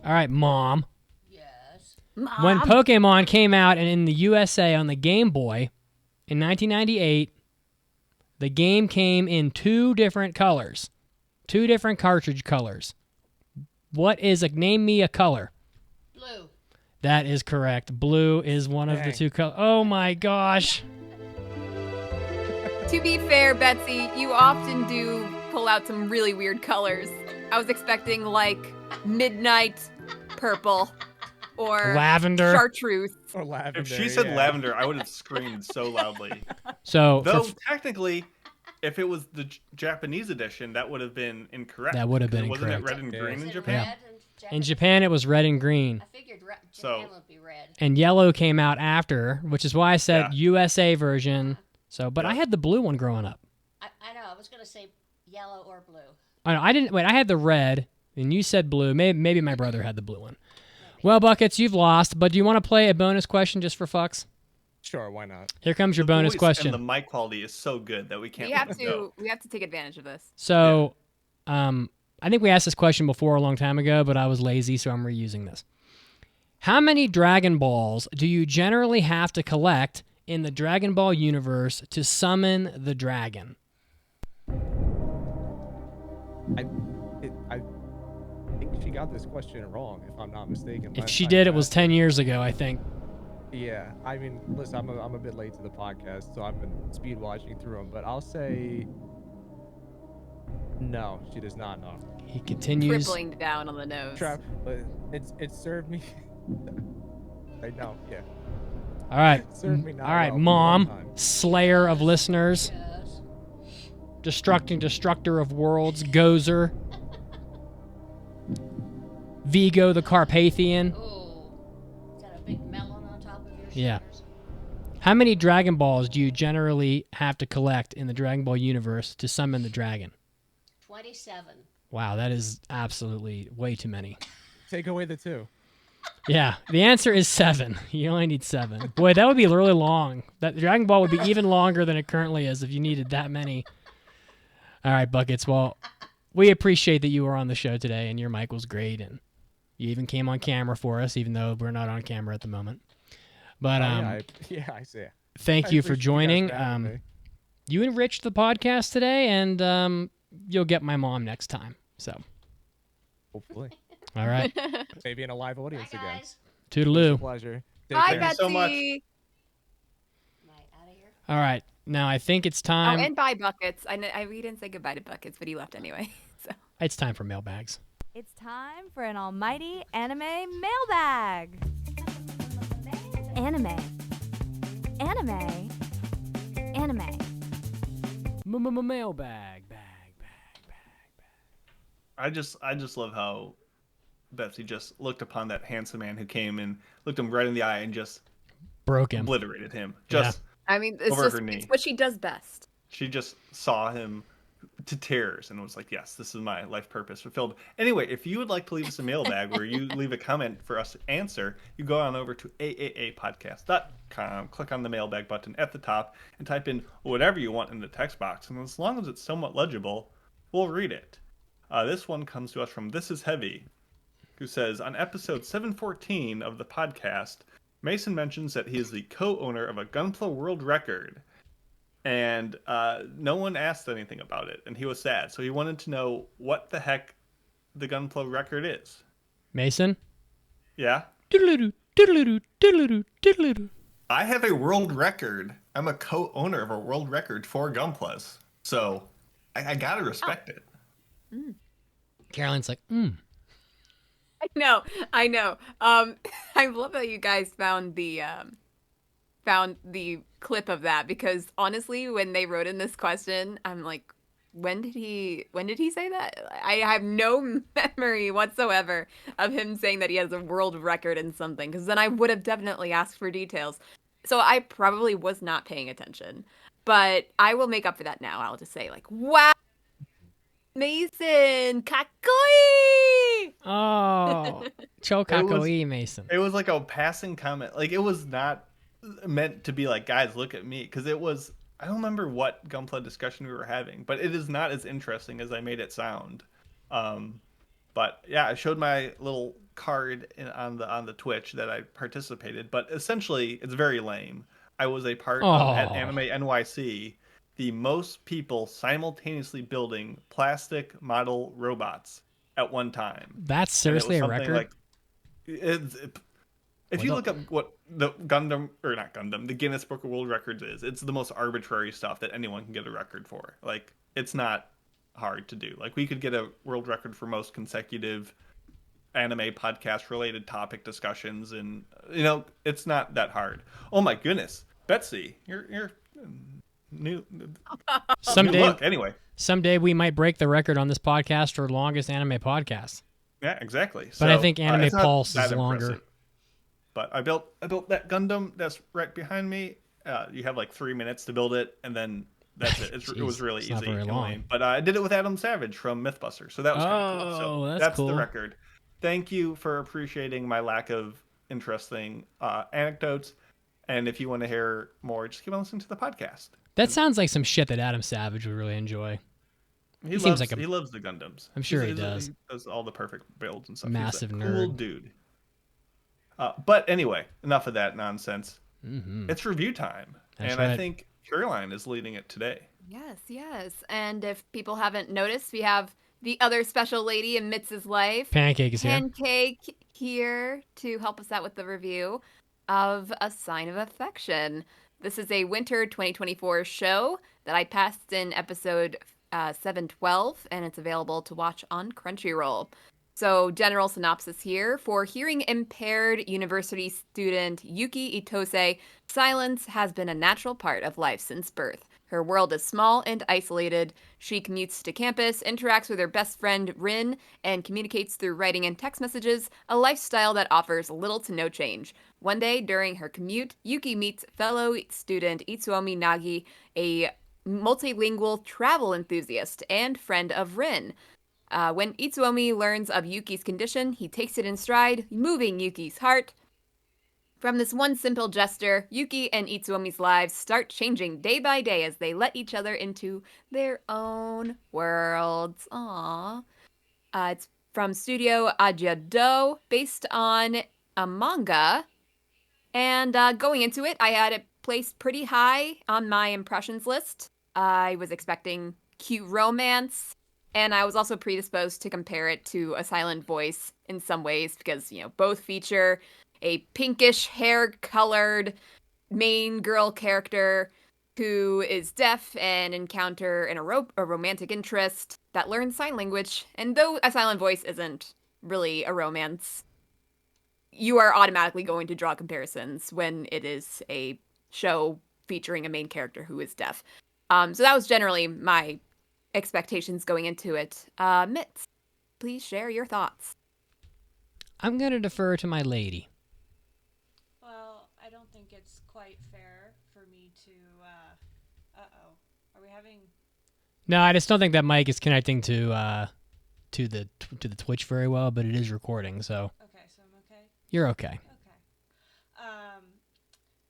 All right, Mom. Yes. Mom. When Pokemon came out and in the USA on the Game Boy in 1998, the game came in 2 different colors. 2 different cartridge colors. Name me a color. Blue. That is correct. Blue is one of the Dang. two colors. Oh my gosh. To be fair, Betsy, you often do pull out some really weird colors. I was expecting like midnight purple or Lavender. chartreuse. Or lavender. If she said yeah. lavender, I would have screamed so loudly. So Though technically, if it was the Japanese edition, that would have been incorrect. That would have been 'cause wasn't it incorrect. red and Yeah. green Is in it Japan? red in Japan it was red and green. I figured So- Japan would be red. And yellow came out after, which is why I said Yeah. USA version. So, but I Yeah. had the blue one growing up. I know. I was gonna say yellow or blue. I didn't. Wait, I had the red, and you said blue. Maybe my brother had the blue one. Well, Buckets, you've lost, but do you want to play a bonus question just for fucks? Sure, why not? Here comes your The bonus voice question. And the mic quality is so good that we can't We let have it go. to take advantage of this. So, I think we asked this question before a long time ago, but I was lazy, so I'm reusing this. How many Dragon Balls do you generally have to collect in the Dragon Ball universe to summon the dragon? I think she got this question wrong, if I'm not mistaken. If last she time did, you it was asked. 10 years ago, I think. Yeah, I mean, listen, I'm a bit late to the podcast, so I've been speed watching through them, but I'll say no, she does not know. He continues. Tripling down on the nose. But it served me. I know, yeah. All right. Served me not All right, well for a long Mom, time. slayer of listeners, Yes. destructor of worlds, Gozer, Vigo the Carpathian. Ooh. Is that a big melon on top of your Yeah. shoulders? How many Dragon Balls do you generally have to collect in the Dragon Ball universe to summon the dragon? 27. Wow, that is absolutely way too many. Take away the 2. Yeah, the answer is 7. You only need 7. Boy, that would be really long. That Dragon Ball would be even longer than it currently is if you needed that many. All right, Buckets. Well, we appreciate that you were on the show today, and your mic was great, and you even came on camera for us, even though we're not on camera at the moment. But I see. thank I you for appreciate you guys joining. for having me. You enriched the podcast today, and you'll get my mom next time. So, Hopefully. all right. Maybe in a live audience Bye, again. guys. Toodaloo. Pleasure. Take Bye, care. Thank you so much. Betsy. Am I out of here? All right. Now I think it's Oh, time. and bye, Buckets. We didn't say goodbye to Buckets, but he left anyway. So. It's time for mailbags. It's time for an almighty anime mailbag. Anime. Anime. Anime. Mailbag. I just love how Betsy just looked upon that handsome man who came and looked him right in the eye and just Broke him. obliterated him. Just I mean, it's Over just her knee. it's what she does best. she just saw him to tears and was like, yes, this is my life purpose fulfilled. Anyway, if you would like to leave us a mailbag where you leave a comment for us to answer, you go on over to AAApodcast.com, click on the mailbag button at the top, and type in whatever you want in the text box. And as long as it's somewhat legible, we'll read it. This one comes to us from This Is Heavy, who says, on episode 714 of the podcast, Mason mentions that he is the co-owner of a Gunpla world record. And no one asked anything about it, and he was sad. So he wanted to know what the heck the Gunpla record is. Mason? Yeah? Diddle-doo, diddle-doo, diddle-doo, diddle-doo. I have a world record. I'm a co-owner of a world record for Gunplas. So I gotta respect it. Caroline's like, I know. I love that you guys found the clip of that, because honestly, when they wrote in this question, I'm like, when did he say that? I have no memory whatsoever of him saying that he has a world record in something, because then I would have definitely asked for details. So I probably was not paying attention, but I will make up for that now. I'll just say like, wow, Mason, kakoi! oh, Chokakoi Mason. It was like a passing comment. Like, it was not meant to be like, guys, look at me. Because it was, I don't remember what Gunpla discussion we were having, but it is not as interesting as I made it sound. But yeah, I showed my little card on the Twitch that I participated, but essentially it's very lame. I was a part of at Anime NYC, the most people simultaneously building plastic model robots at one time. That's seriously a record? If you look up what the the Guinness Book of World Records is, it's the most arbitrary stuff that anyone can get a record for. Like, it's not hard to do. Like, we could get a world record for most consecutive anime podcast related topic discussions, and it's not that hard. Oh my goodness, Betsy, you're new. Someday, look anyway. Someday we might break the record on this podcast for longest anime podcast. Yeah, exactly. But so, I think Anime Pulse is longer. Impressive. But I built that Gundam that's right behind me. You have like 3 minutes to build it, and then that's it. It was really easy. Not very long. But I did it with Adam Savage from Mythbusters, so that was kind of cool. So that's cool. the record. Thank you for appreciating my lack of interesting anecdotes. And if you want to hear more, just keep on listening to the podcast. That sounds like some shit that Adam Savage would really enjoy. He loves the Gundams. I'm sure he does. He does all the perfect builds and stuff. Massive He's a nerd. cool dude. But anyway, enough of that nonsense. Mm-hmm. It's review time. That's and right. I think Caroline is leading it today. Yes. And if people haven't noticed, we have the other special lady in Mitz's life. Pancake is here. Pancake here to help us out with the review of A Sign of Affection. This is a winter 2024 show that I passed in episode 712, and it's available to watch on Crunchyroll. So, general synopsis here. For hearing impaired university student Yuki Itose, silence has been a natural part of life since birth. Her world is small and isolated. She commutes to campus, interacts with her best friend Rin, and communicates through writing and text messages, a lifestyle that offers little to no change. One day, during her commute, Yuki meets fellow student Itsuomi Nagi, a multilingual travel enthusiast and friend of Rin. When Itsuomi learns of Yuki's condition, he takes it in stride, moving Yuki's heart. From this one simple gesture, Yuki and Itsuomi's lives start changing day by day as they let each other into their own worlds. Aww. It's from Studio Gainax, based on a manga. And going into it, I had it placed pretty high on my impressions list. I was expecting cute romance. And I was also predisposed to compare it to A Silent Voice in some ways because, both feature a pinkish hair-colored main girl character who is deaf and encounter a romantic interest that learns sign language. And though A Silent Voice isn't really a romance, you are automatically going to draw comparisons when it is a show featuring a main character who is deaf. So that was generally my expectations going into it. Mitz, please share your thoughts. I'm going to defer to my lady. Well, I don't think it's quite fair for me to, are we having... No, I just don't think that mic is connecting to the Twitch very well, but it is recording, so... Okay, so I'm okay? You're okay. Okay.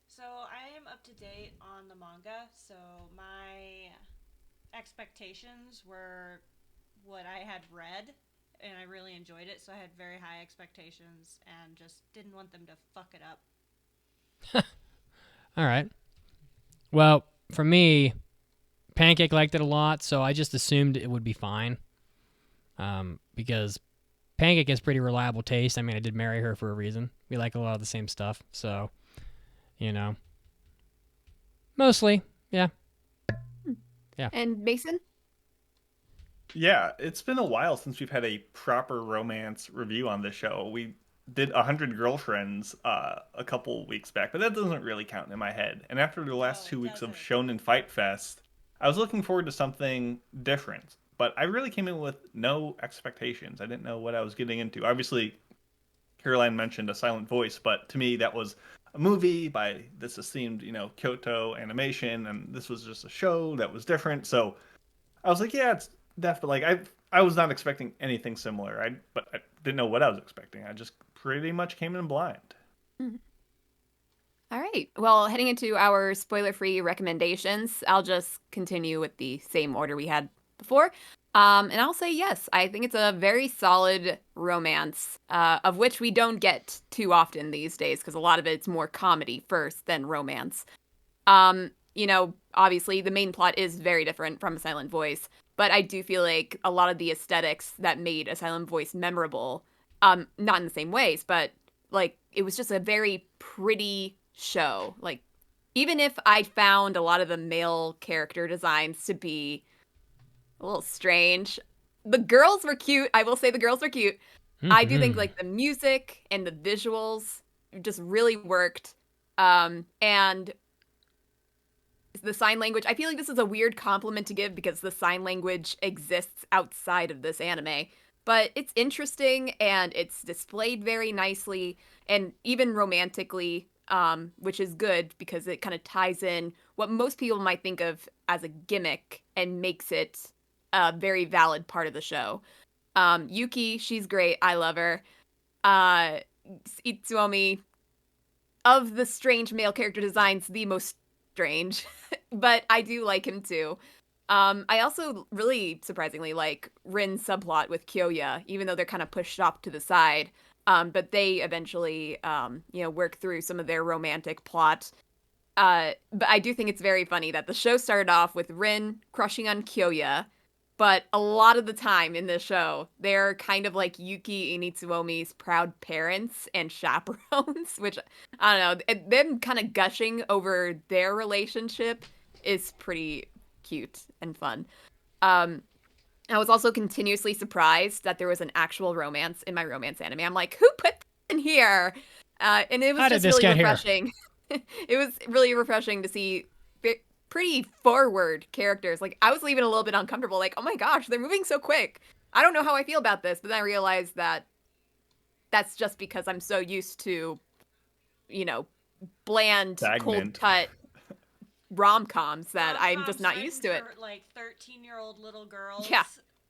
So I am up to date on the manga, so my expectations were what I had read, and I really enjoyed it, so I had very high expectations and just didn't want them to fuck it up. All right. Well, for me, Pancake liked it a lot, so I just assumed it would be fine. Because Pancake has pretty reliable taste. I mean, I did marry her for a reason. We like a lot of the same stuff, so, Mostly, yeah. Yeah. And Mason? Yeah, it's been a while since we've had a proper romance review on this show. We did 100 Girlfriends a couple weeks back, but that doesn't really count in my head. And after the last 2 weeks of Shonen Fight Fest, I was looking forward to something different. But I really came in with no expectations. I didn't know what I was getting into. Obviously, Caroline mentioned A Silent Voice, but to me that was a movie by this esteemed, Kyoto Animation, and this was just a show that was different. So I was like, yeah, it's definitely like I was not expecting anything similar. But I didn't know what I was expecting. I just pretty much came in blind. Mm-hmm. All right. Well, heading into our spoiler-free recommendations, I'll just continue with the same order we had before. And I'll say yes, I think it's a very solid romance, of which we don't get too often these days because a lot of it's more comedy first than romance. Obviously the main plot is very different from A Silent Voice, but I do feel like a lot of the aesthetics that made A Silent Voice memorable, not in the same ways, but like it was just a very pretty show. Like, even if I found a lot of the male character designs to be a little strange, the girls were cute. I will say the girls were cute. I do think like the music and the visuals just really worked. And the sign language, I feel like this is a weird compliment to give because the sign language exists outside of this anime, but it's interesting and it's displayed very nicely and even romantically, which is good because it kind of ties in what most people might think of as a gimmick and makes it a very valid part of the show. Yuki, she's great. I love her. Itsuomi, of the strange male character designs, the most strange, but I do like him too. I also really surprisingly like Rin's subplot with Kyoya, even though they're kind of pushed off to the side. But they eventually, work through some of their romantic plot. But I do think it's very funny that the show started off with Rin crushing on Kyoya, but a lot of the time in this show, they're kind of like Yuki and Itsuomi's proud parents and chaperones, which, I don't know, them kind of gushing over their relationship is pretty cute and fun. I was also continuously surprised that there was an actual romance in my romance anime. I'm like, who put that in here? And it was just really refreshing. It was really refreshing to see pretty forward characters. Like, I was leaving a little bit uncomfortable, like, oh my gosh, they're moving so quick. I don't know how I feel about this, but then I realized that that's just because I'm so used to, bland, cold-cut rom-coms that I'm just not used to it. For, like, 13-year-old little girls. Yeah.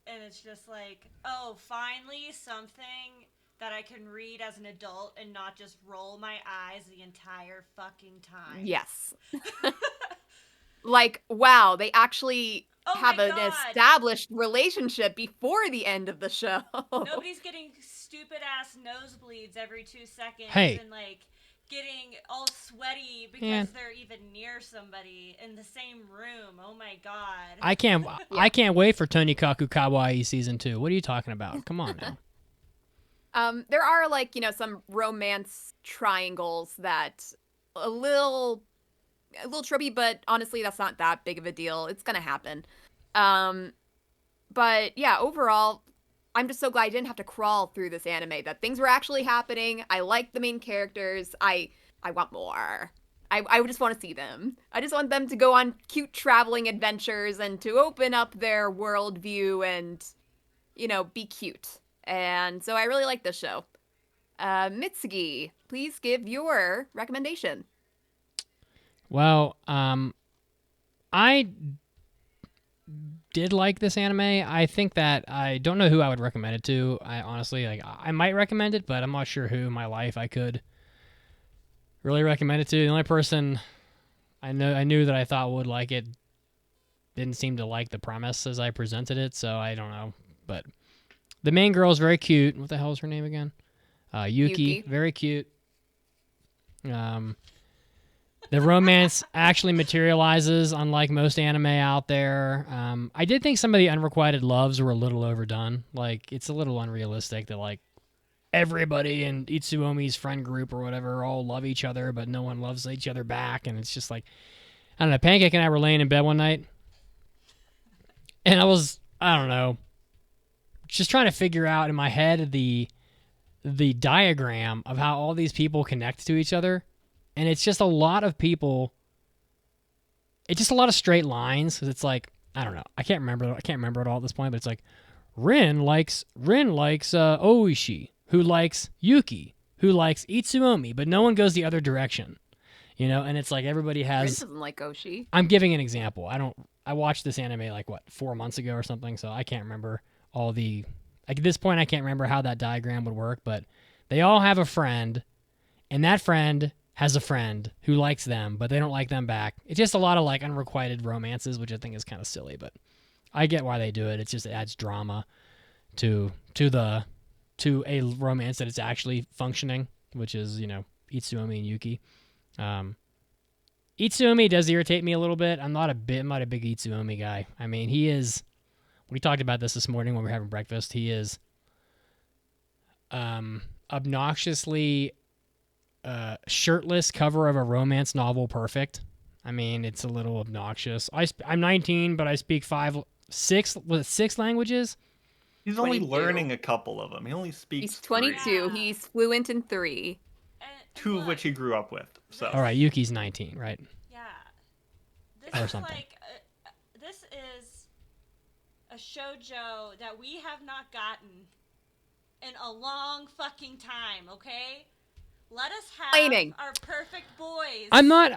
And it's just like, oh, finally something that I can read as an adult and not just roll my eyes the entire fucking time. Yes. Like, wow, they actually have an established relationship before the end of the show. Nobody's getting stupid-ass nosebleeds every 2 seconds and, like, getting all sweaty because they're even near somebody in the same room. Oh, my God. I can't wait for Tonikaku Kawaii Season 2. What are you talking about? Come on now. There are, like, some romance triangles that a little tropey, but honestly, that's not that big of a deal. It's gonna happen. But yeah, overall, I'm just so glad I didn't have to crawl through this anime, that things were actually happening. I like the main characters. I want more. I just want to see them. I just want them to go on cute traveling adventures and to open up their worldview and, be cute. And so I really like this show. Mitsugi, please give your recommendation. Well, I did like this anime. I think that I don't know who I would recommend it to. I honestly, I might recommend it, but I'm not sure who in my life I could really recommend it to. The only person I knew that I thought would like it didn't seem to like the premise as I presented it, so I don't know. But the main girl is very cute. What the hell is her name again? Yuki. Very cute. The romance actually materializes, unlike most anime out there. I did think some of the unrequited loves were a little overdone. Like, it's a little unrealistic that, like, everybody in Itsuomi's friend group or whatever all love each other, but no one loves each other back. And it's just like, I don't know, Pancake and I were laying in bed one night, and I don't know, just trying to figure out in my head the diagram of how all these people connect to each other. And it's just a lot of people. It's just a lot of straight lines. It's like, I don't know. I can't remember it all at this point. But it's like, Rin likes Oishi, who likes Yuki, who likes Itsuomi, but no one goes the other direction. And it's like everybody has. Rin doesn't like Oishi. I'm giving an example. I watched this anime 4 months ago or something, so I can't remember all the. Like, at this point, I can't remember how that diagram would work. But they all have a friend, and that friend has a friend who likes them, but they don't like them back. It's just a lot of unrequited romances, which I think is kind of silly, but I get why they do it. It adds drama to a romance that it's actually functioning, which is, Itsuomi and Yuki. Itsuomi does irritate me a little bit. I'm not a big Itsuomi guy. I mean, he is, we talked about this morning when we were having breakfast. He is obnoxiously shirtless cover of a romance novel perfect. I mean, it's a little obnoxious. I'm 19, but I speak six languages. He's only 22. learning a couple of them. He only speaks He's 22. 3, Yeah. He's fluent in 3. And 2 of look, which he grew up with. So All right, Yuki's 19, right? Yeah. This Or is something. like this is a shoujo that we have not gotten in a long fucking time, okay? Let us have Complaining. our perfect boys. I'm not.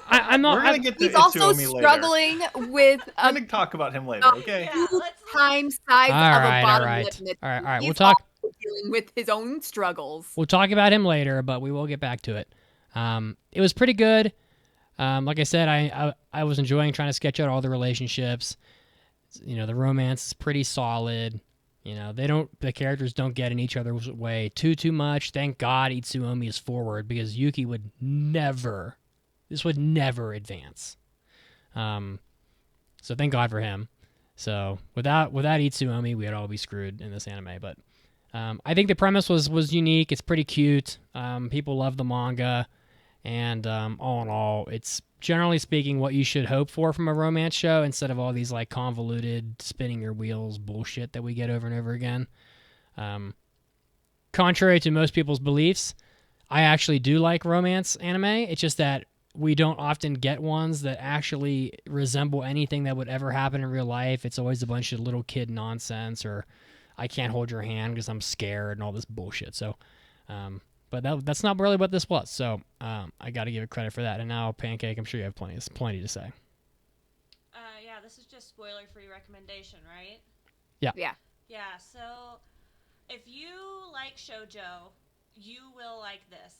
I'm not. we're gonna get to He's also Itsuomi later. struggling with We're a gonna talk about him later, okay? Yeah, let's 2 times size All of right, a all bottom right. lip. Mitsugi. All right. He's We'll talk. also dealing with his own struggles. We'll talk about him later, but we will get back to it. It was pretty good. Like I said, I was enjoying trying to sketch out all the relationships. You know, the romance is pretty solid. You know, the characters don't get in each other's way too much. Thank God Itsuomi is forward because Yuki would never advance. So thank God for him. So without Itsuomi, we'd all be screwed in this anime. But I think the premise was unique. It's pretty cute. People love the manga, and all in all, it's generally speaking what you should hope for from a romance show instead of all these like convoluted spinning your wheels bullshit that we get over and over again. Contrary to most people's beliefs, I actually do like romance anime. It's just that we don't often get ones that actually resemble anything that would ever happen in real life. It's always a bunch of little kid nonsense or I can't hold your hand because I'm scared and all this bullshit. So, but that's not really what this was. So I got to give it credit for that. And now, Pancake, I'm sure you have plenty to say. yeah, this is just spoiler-free recommendation, right? Yeah. Yeah. Yeah, so if you like shoujo, you will like this.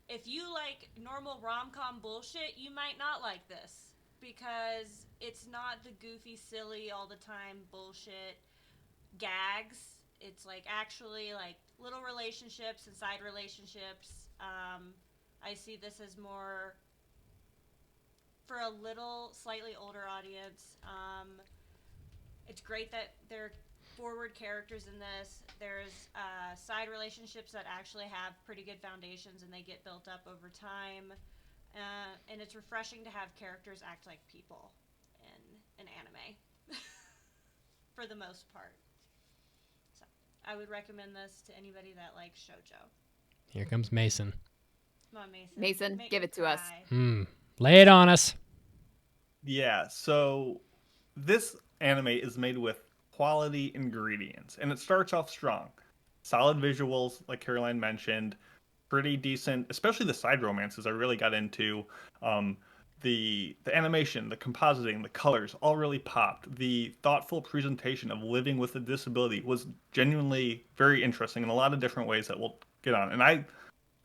If you like normal rom-com bullshit, you might not like this because it's not the goofy, silly, all the time bullshit gags. It's like actually like little relationships and side relationships. I see this as more for a little slightly older audience. It's great that there are forward characters in this. There's side relationships that actually have pretty good foundations and they get built up over time. And it's refreshing to have characters act like people in an anime for the most part. So I would recommend this to anybody that likes shoujo. Here comes Mason. Come on, Mason. Mason, Make give me it to us. cry. Lay it on us. Yeah, so this anime is made with quality ingredients, and it starts off strong. Solid visuals, like Caroline mentioned, pretty decent, especially the side romances I really got into. The animation, the compositing, the colors all really popped. The thoughtful presentation of living with a disability was genuinely very interesting in a lot of different ways that we'll get on. And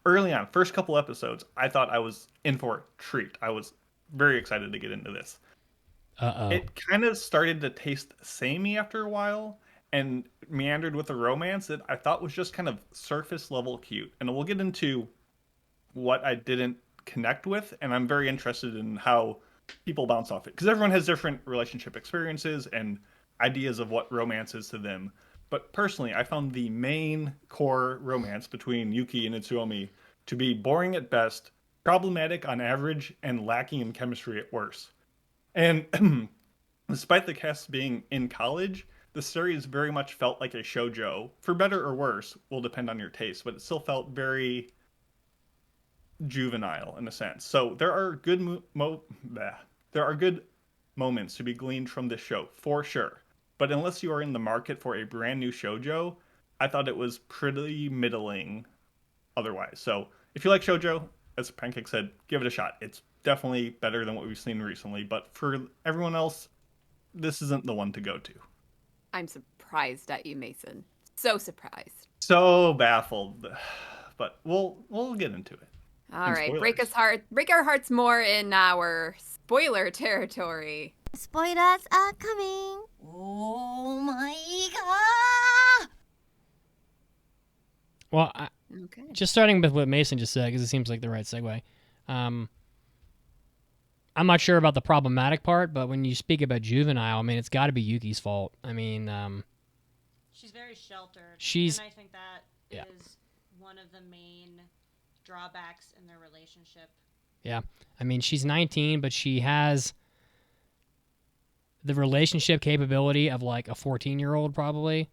early on, first couple episodes, I thought I was in for a treat. I was very excited to get into this. It kind of started to taste samey after a while and meandered with the romance that I thought was just kind of surface level cute. And we'll get into what I didn't connect with, and I'm very interested in how people bounce off it because everyone has different relationship experiences and ideas of what romance is to them. But personally, I found the main core romance between Yuki and Itsuomi to be boring at best, problematic on average, and lacking in chemistry at worst. And despite the cast being in college, the series very much felt like a shoujo. For better or worse, will depend on your taste, but it still felt very juvenile in a sense. So there are good moments to be gleaned from this show, for sure. But unless you are in the market for a brand new shoujo, I thought it was pretty middling otherwise. So if you like shoujo, as Pancake said, give it a shot. It's definitely better than what we've seen recently, but for everyone else, this isn't the one to go to. I'm surprised at you, Mason. So surprised. So baffled. But we'll get into it. All And right, spoilers. break our hearts more in our spoiler territory. Spoilers are coming. Oh my god! Well, Okay. just starting with what Mason just said, because it seems like the right segue. I'm not sure about the problematic part, but when you speak about juvenile, I mean, it's got to be Yuki's fault. I mean, She's very sheltered. She's- and I think that yeah. is one of the main drawbacks in their relationship. Yeah. I mean, she's 19, but she has the relationship capability of like a 14-year-old probably.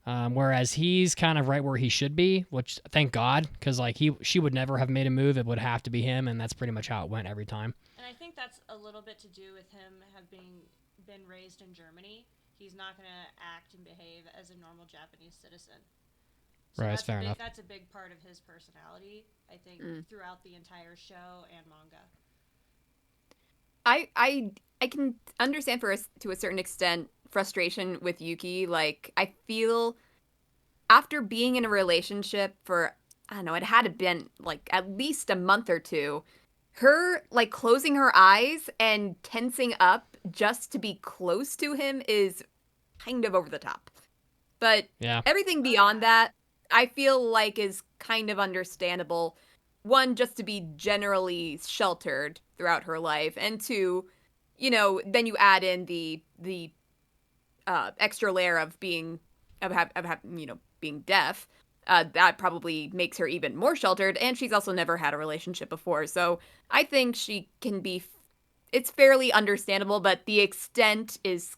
Whereas he's kind of right where he should be, which thank God, because like she would never have made a move. It would have to be him, and that's pretty much how it went every time. And I think that's a little bit to do with him having been raised in Germany. He's not going to act and behave as a normal Japanese citizen. So right, that's fair enough. That's a big part of his personality, I think, throughout the entire show and manga. I can understand to a certain extent frustration with Yuki. Like, I feel after being in a relationship for, I don't know, it had to been like at least a month or two, her like closing her eyes and tensing up just to be close to him is kind of over the top. But yeah, everything beyond that, I feel like is kind of understandable. One, just to be generally sheltered throughout her life, and two, you know, then you add in the extra layer of being being deaf. That probably makes her even more sheltered, and she's also never had a relationship before. So I think she can be. It's fairly understandable, but the extent is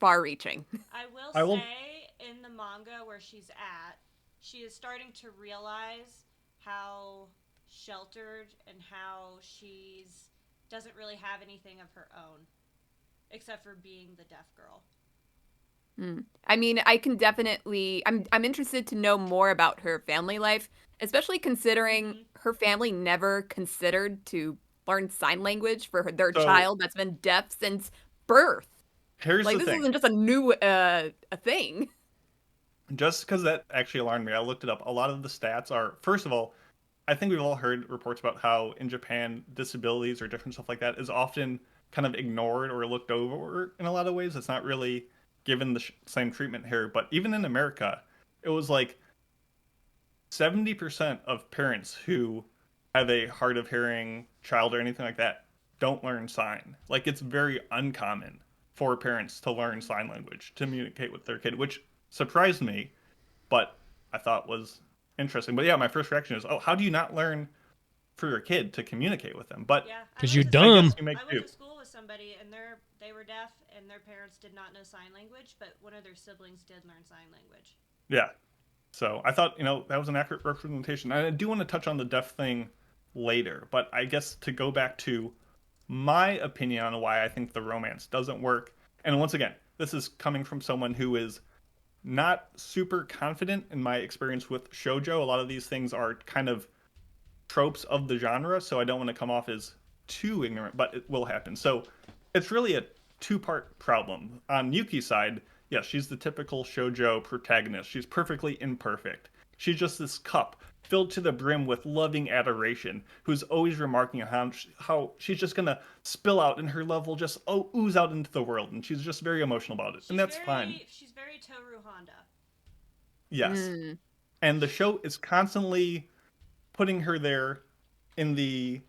far-reaching. I will say, in the manga where she's at, she is starting to realize how sheltered and how she's doesn't really have anything of her own except for being the deaf girl. I mean, I can definitely I'm interested to know more about her family life, especially considering her family never considered to learn sign language for their child that's been deaf since birth. Here's like the this thing. isn't just a new a thing. Just because that actually alarmed me, I looked it up. A lot of the stats are, first of all, I think we've all heard reports about how in Japan disabilities or different stuff like that is often kind of ignored or looked over in a lot of ways. It's not really given the same treatment here. But even in America, it was like 70% of parents who have a hard of hearing child or anything like that don't learn sign. Like, it's very uncommon for parents to learn sign language to communicate with their kid, which surprised me, but I thought was interesting. But yeah, my first reaction is, oh, how do you not learn for your kid to communicate with them? But yeah, because you're dumb. I went to school with somebody, and they were deaf, and their parents did not know sign language, but one of their siblings did learn sign language. Yeah. So I thought, that was an accurate representation. I do want to touch on the deaf thing later, but I guess to go back to my opinion on why I think the romance doesn't work, and once again, this is coming from someone who is not super confident in my experience with shoujo. A lot of these things are kind of tropes of the genre, so I don't want to come off as too ignorant, but it will happen. So it's really a two-part problem. On Yuki's side, yes, she's the typical shoujo protagonist. She's perfectly imperfect. She's just this cup filled to the brim with loving adoration, who's always remarking on how she's just going to spill out and her love will just ooze out into the world, and she's just very emotional about it. And that's fine. She's very Toru Honda. Yes. And the show is constantly putting her there in the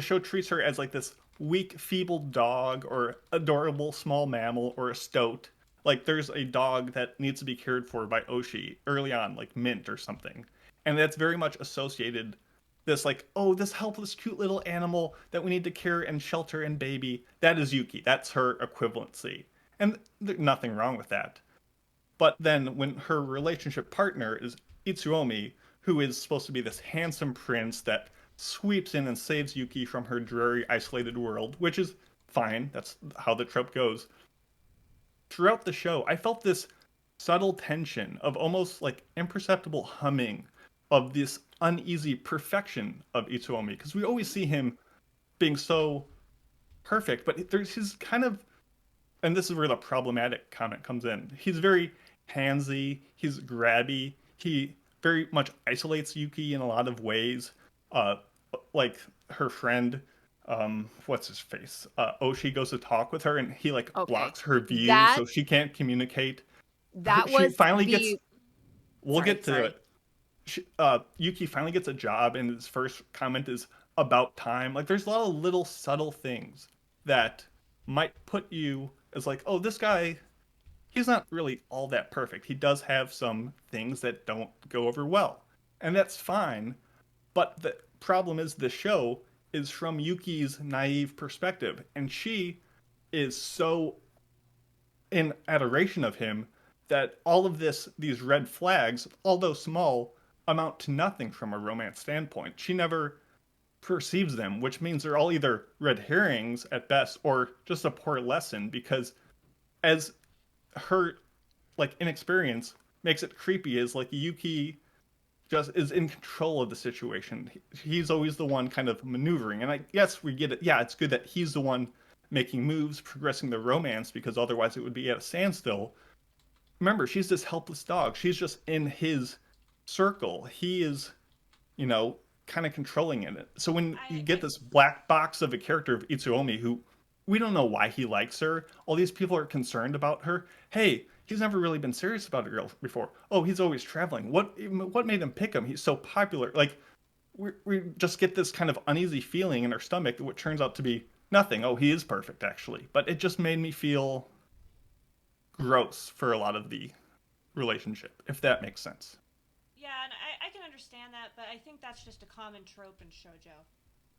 show treats her as like this weak, feeble dog or adorable small mammal or a stoat. Like, there's a dog that needs to be cared for by Oshi early on, like Mint or something. And that's very much associated this like, oh, this helpless, cute little animal that we need to care and shelter and baby. That is Yuki. That's her equivalency. And there's nothing wrong with that. But then when her relationship partner is Itsuomi, who is supposed to be this handsome prince that sweeps in and saves Yuki from her dreary, isolated world, which is fine. That's how the trope goes. Throughout the show, I felt this subtle tension of almost like imperceptible humming of this uneasy perfection of Itsuomi, because we always see him being so perfect, but there's his kind of, and this is where the problematic comment comes in. He's very handsy, he's grabby, he very much isolates Yuki in a lot of ways. Like her friend, what's his face? Oshi goes to talk with her, and he blocks her view, so she can't communicate. She finally gets. We'll get to it. Yuki finally gets a job, and his first comment is about time. Like, there's a lot of little subtle things that might put you as like, oh, this guy, he's not really all that perfect. He does have some things that don't go over well. And that's fine. But the problem is the show is from Yuki's naive perspective. And she is so in adoration of him that all of these red flags, although small, amount to nothing from a romance standpoint. She never perceives them, which means they're all either red herrings at best or just a poor lesson because as her like inexperience makes it creepy is like Yuki just is in control of the situation. He's always the one kind of maneuvering. And I guess we get it. Yeah, it's good that he's the one making moves, progressing the romance because otherwise it would be at a standstill. Remember, she's this helpless dog. She's just in his circle. He is, you know, kind of controlling it. So when you get this black box of a character of Itsuomi who we don't know why he likes her, all these people are concerned about her. Hey, he's never really been serious about a girl before. Oh, he's always traveling. What made him pick him? He's so popular. Like we just get this kind of uneasy feeling in our stomach that what turns out to be nothing. Oh, he is perfect actually. But it just made me feel gross for a lot of the relationship, if that makes sense. Yeah, and I can understand that, but I think that's just a common trope in shoujo.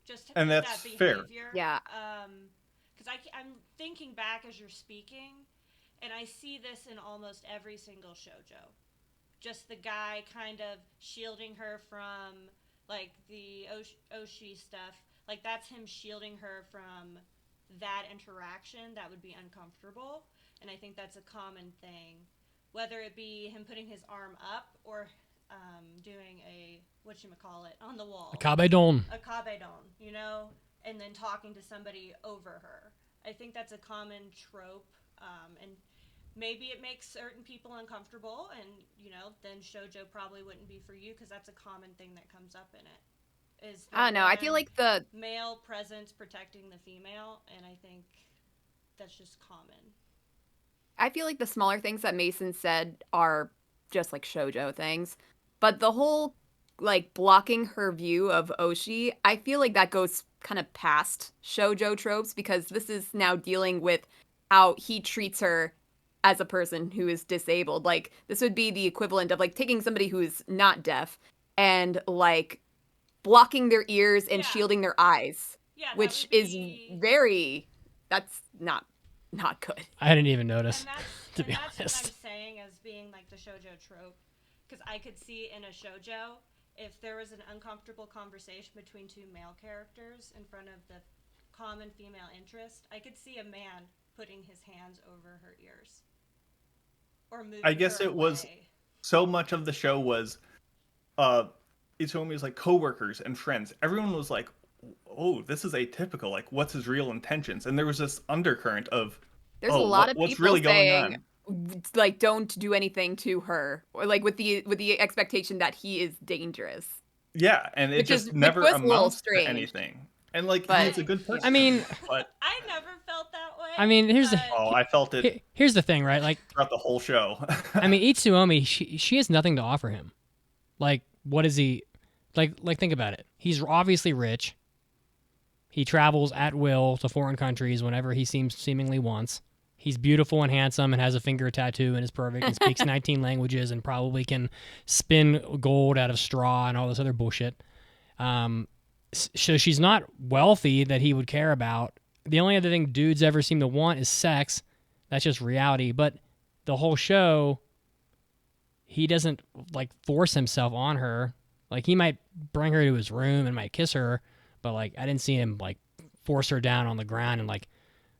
Just and that's that behavior. fair. Yeah. Because I'm thinking back as you're speaking, and I see this in almost every single shoujo. Just the guy kind of shielding her from, like, the Oshi stuff. Like, that's him shielding her from that interaction that would be uncomfortable. And I think that's a common thing. Whether it be him putting his arm up or doing a, whatchamacallit, on the wall. A kabedon. A kabedon, you know? And then talking to somebody over her. I think that's a common trope. And maybe it makes certain people uncomfortable, and, you know, then shoujo probably wouldn't be for you because that's a common thing that comes up in it. Is I don't know. I feel like the male presence protecting the female, and I think that's just common. I feel like the smaller things that Mason said are just like shoujo things, but the whole like blocking her view of Oshi, I feel like that goes kind of past shoujo tropes because this is now dealing with how he treats her as a person who is disabled. Like this would be the equivalent of like taking somebody who is not deaf and like blocking their ears and shielding their eyes, which is very, that's not good. I didn't even notice. And that's what I'm saying as being like the shoujo trope, because I could see in a shoujo if there was an uncomfortable conversation between two male characters in front of the common female interest, I could see a man putting his hands over her ears or moving. I guess it was so much of the show was Itsuomi was like coworkers and friends. Everyone was like, oh, this is atypical. Like, what's his real intentions? And there was this undercurrent of, there's a lot of what's people really saying, going on? Like, don't do anything to her, or like with the expectation that he is dangerous. Yeah, and it just never amounts to anything. And like, he's a good person. I mean, but I never felt that way. I mean, here's the. Oh, I felt it. Here's the thing, right? Like throughout the whole show. I mean, Itsuomi, she has nothing to offer him. Like, what is he? Like, think about it. He's obviously rich. He travels at will to foreign countries whenever he seemingly wants. He's beautiful and handsome and has a finger tattoo and is perfect and speaks 19 languages and probably can spin gold out of straw and all this other bullshit. So she's not wealthy that he would care about. The only other thing dudes ever seem to want is sex. That's just reality. But the whole show, he doesn't like force himself on her. Like he might bring her to his room and might kiss her, but like I didn't see him like force her down on the ground and like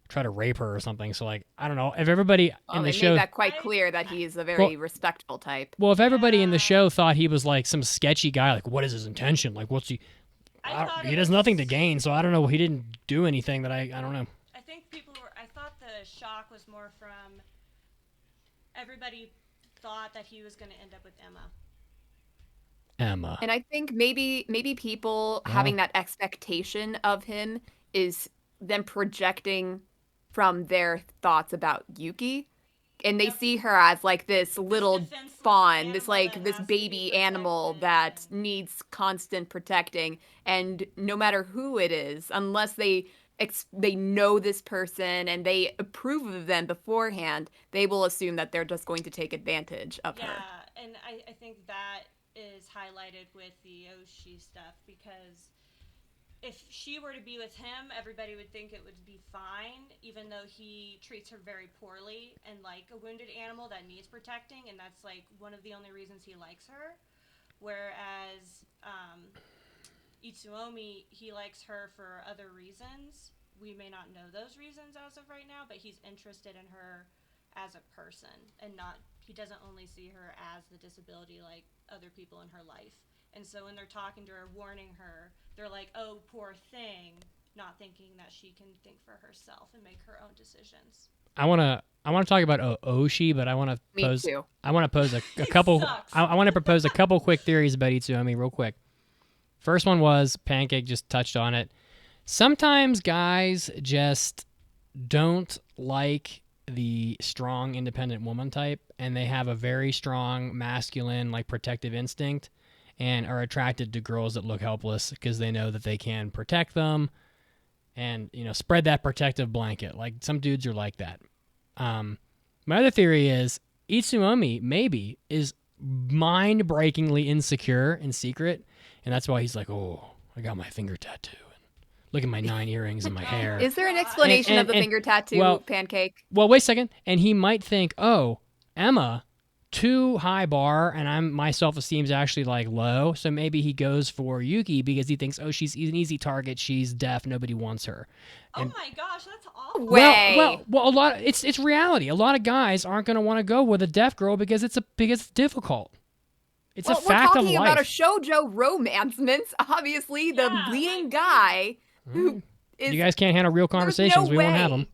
try to rape her or something. So like I don't know if everybody in the show made that quite clear that he's a very respectful type. Well, if everybody in the show thought he was like some sketchy guy, like what is his intention? Like what's he? He has nothing to gain, so I don't know. He didn't do anything that I don't know. I think I thought the shock was more from everybody thought that he was going to end up with Emma. And I think maybe people having that expectation of him is them projecting from their thoughts about Yuki. And they see her as like this little fawn, this baby animal that needs constant protecting. And no matter who it is, unless they know this person and they approve of them beforehand, they will assume that they're just going to take advantage of her. Yeah, and I think that is highlighted with the Oshi stuff, because if she were to be with him, everybody would think it would be fine, even though he treats her very poorly and like a wounded animal that needs protecting, and that's like one of the only reasons he likes her. Whereas Itsuomi, he likes her for other reasons. We may not know those reasons as of right now, but he's interested in her as a person, and not, he doesn't only see her as the disability like other people in her life. And so when they're talking to her, warning her, they're like, oh, poor thing, not thinking that she can think for herself and make her own decisions. I wanna talk about Oshi, but I want to pose. Me too. I want to pose a couple. sucks. I want to propose a couple quick theories about Itsuomi real quick. First one was Pancake just touched on it. Sometimes guys just don't like the strong, independent woman type, and they have a very strong masculine, like protective instinct, and are attracted to girls that look helpless because they know that they can protect them and, you know, spread that protective blanket. Like some dudes are like that. My other theory is Itsuomi maybe is mind-breakingly insecure in secret, and that's why he's like, oh, I got my finger tattoo. Look at my 9 earrings in my hair. Is there an explanation of the finger tattoo, Pancake? Well, wait a second. And he might think, oh, Emma, too high bar, and my self-esteem's actually like low. So maybe he goes for Yuki because he thinks, oh, she's an easy target. She's deaf. Nobody wants her. And, oh my gosh, that's awful. Way. well, a lot. It's reality. A lot of guys aren't going to want to go with a deaf girl because it's difficult. It's a fact of life. We're talking about a shoujo romance, Mince. Obviously, the leading guy who is... You guys can't handle real conversations. No we won't have way. them.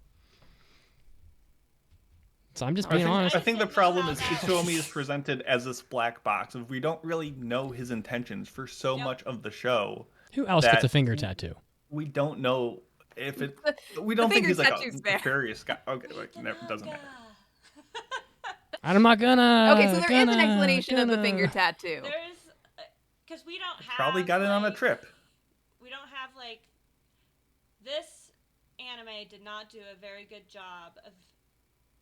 So I'm just being honest. I think the problem is Itsuomi is presented as this black box of we don't really know his intentions for so much of the show. Who else gets a finger tattoo? We don't know if it. We don't think he's like a fair. nefarious guy. Okay, never doesn't matter. I'm not gonna. Okay, so there is an explanation of the finger tattoo. There's, because we don't have. Probably got it on a trip. We don't have like. This anime did not do a very good job of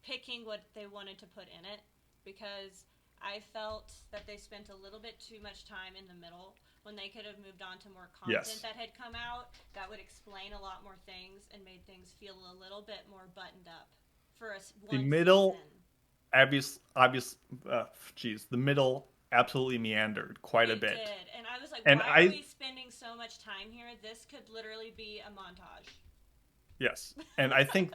picking what they wanted to put in it, because I felt that they spent a little bit too much time in the middle when they could have moved on to more content that had come out that would explain a lot more things and made things feel a little bit more buttoned up for us. The middle, the middle absolutely meandered quite a bit. It did, and I was like, and why are we spending so much time here? This could literally be a montage. Yes, and I think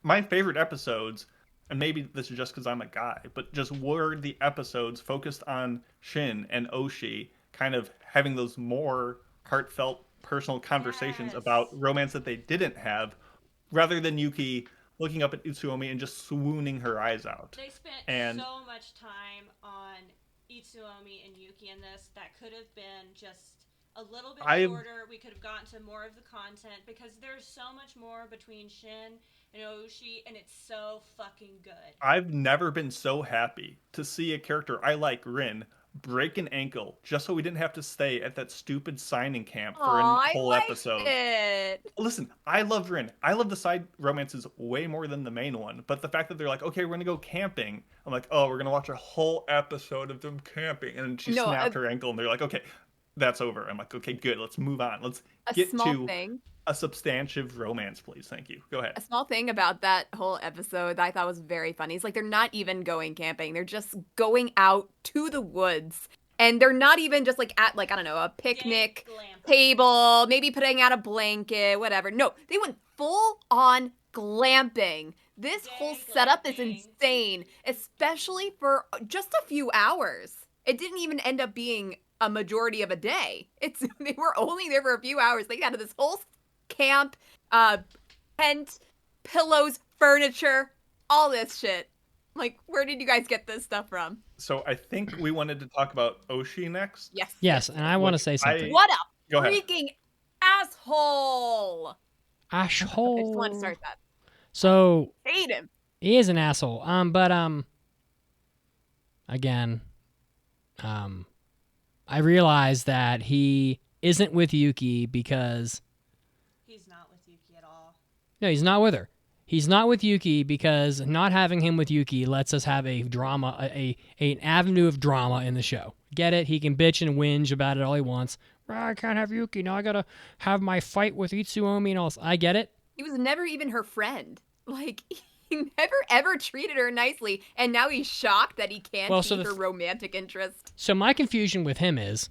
my favorite episodes, and maybe this is just because I'm a guy, but just were the episodes focused on Shin and Oshi, kind of having those more heartfelt, personal conversations about romance that they didn't have, rather than Yuki looking up at Itsuomi and just swooning her eyes out. They spent so much time on Itsuomi and Yuki in this that could have been just a little bit shorter. We could have gotten to more of the content, because there's so much more between Shin and Oshi, and it's so fucking good. I've never been so happy to see a character I like, Rin, break an ankle just so we didn't have to stay at that stupid signing camp for a whole episode. Listen, I love Rin. I love the side romances way more than the main one. But the fact that they're like, okay, we're going to go camping. I'm like, oh, we're going to watch a whole episode of them camping. And she snapped her ankle, and they're like, okay, that's over. I'm like, okay, good. Let's move on. Let's get to a substantive romance, please. Thank you. Go ahead. A small thing about that whole episode that I thought was very funny is like they're not even going camping. They're just going out to the woods. And they're not even just like at like, I don't know, a picnic table, maybe putting out a blanket, whatever. No, they went full on glamping. This whole setup is insane, especially for just a few hours. It didn't even end up being a majority of a day. They were only there for a few hours. They got this whole camp, tent, pillows, furniture, all this shit. Like, where did you guys get this stuff from? So I think we wanted to talk about Oshi next. Yes, and I want to say something. What a freaking asshole! Asshole. I just wanted to start that. So hate him. He is an asshole. But again, I realize that he isn't with Yuki because he's not with Yuki at all. No, he's not with her. He's not with Yuki because not having him with Yuki lets us have a drama, an avenue of drama in the show. Get it? He can bitch and whinge about it all he wants. I can't have Yuki. Now I gotta have my fight with Itsuomi and all. I get it. He was never even her friend. Like, he never ever treated her nicely, and now he's shocked that he can't be her romantic interest. So my confusion with him is,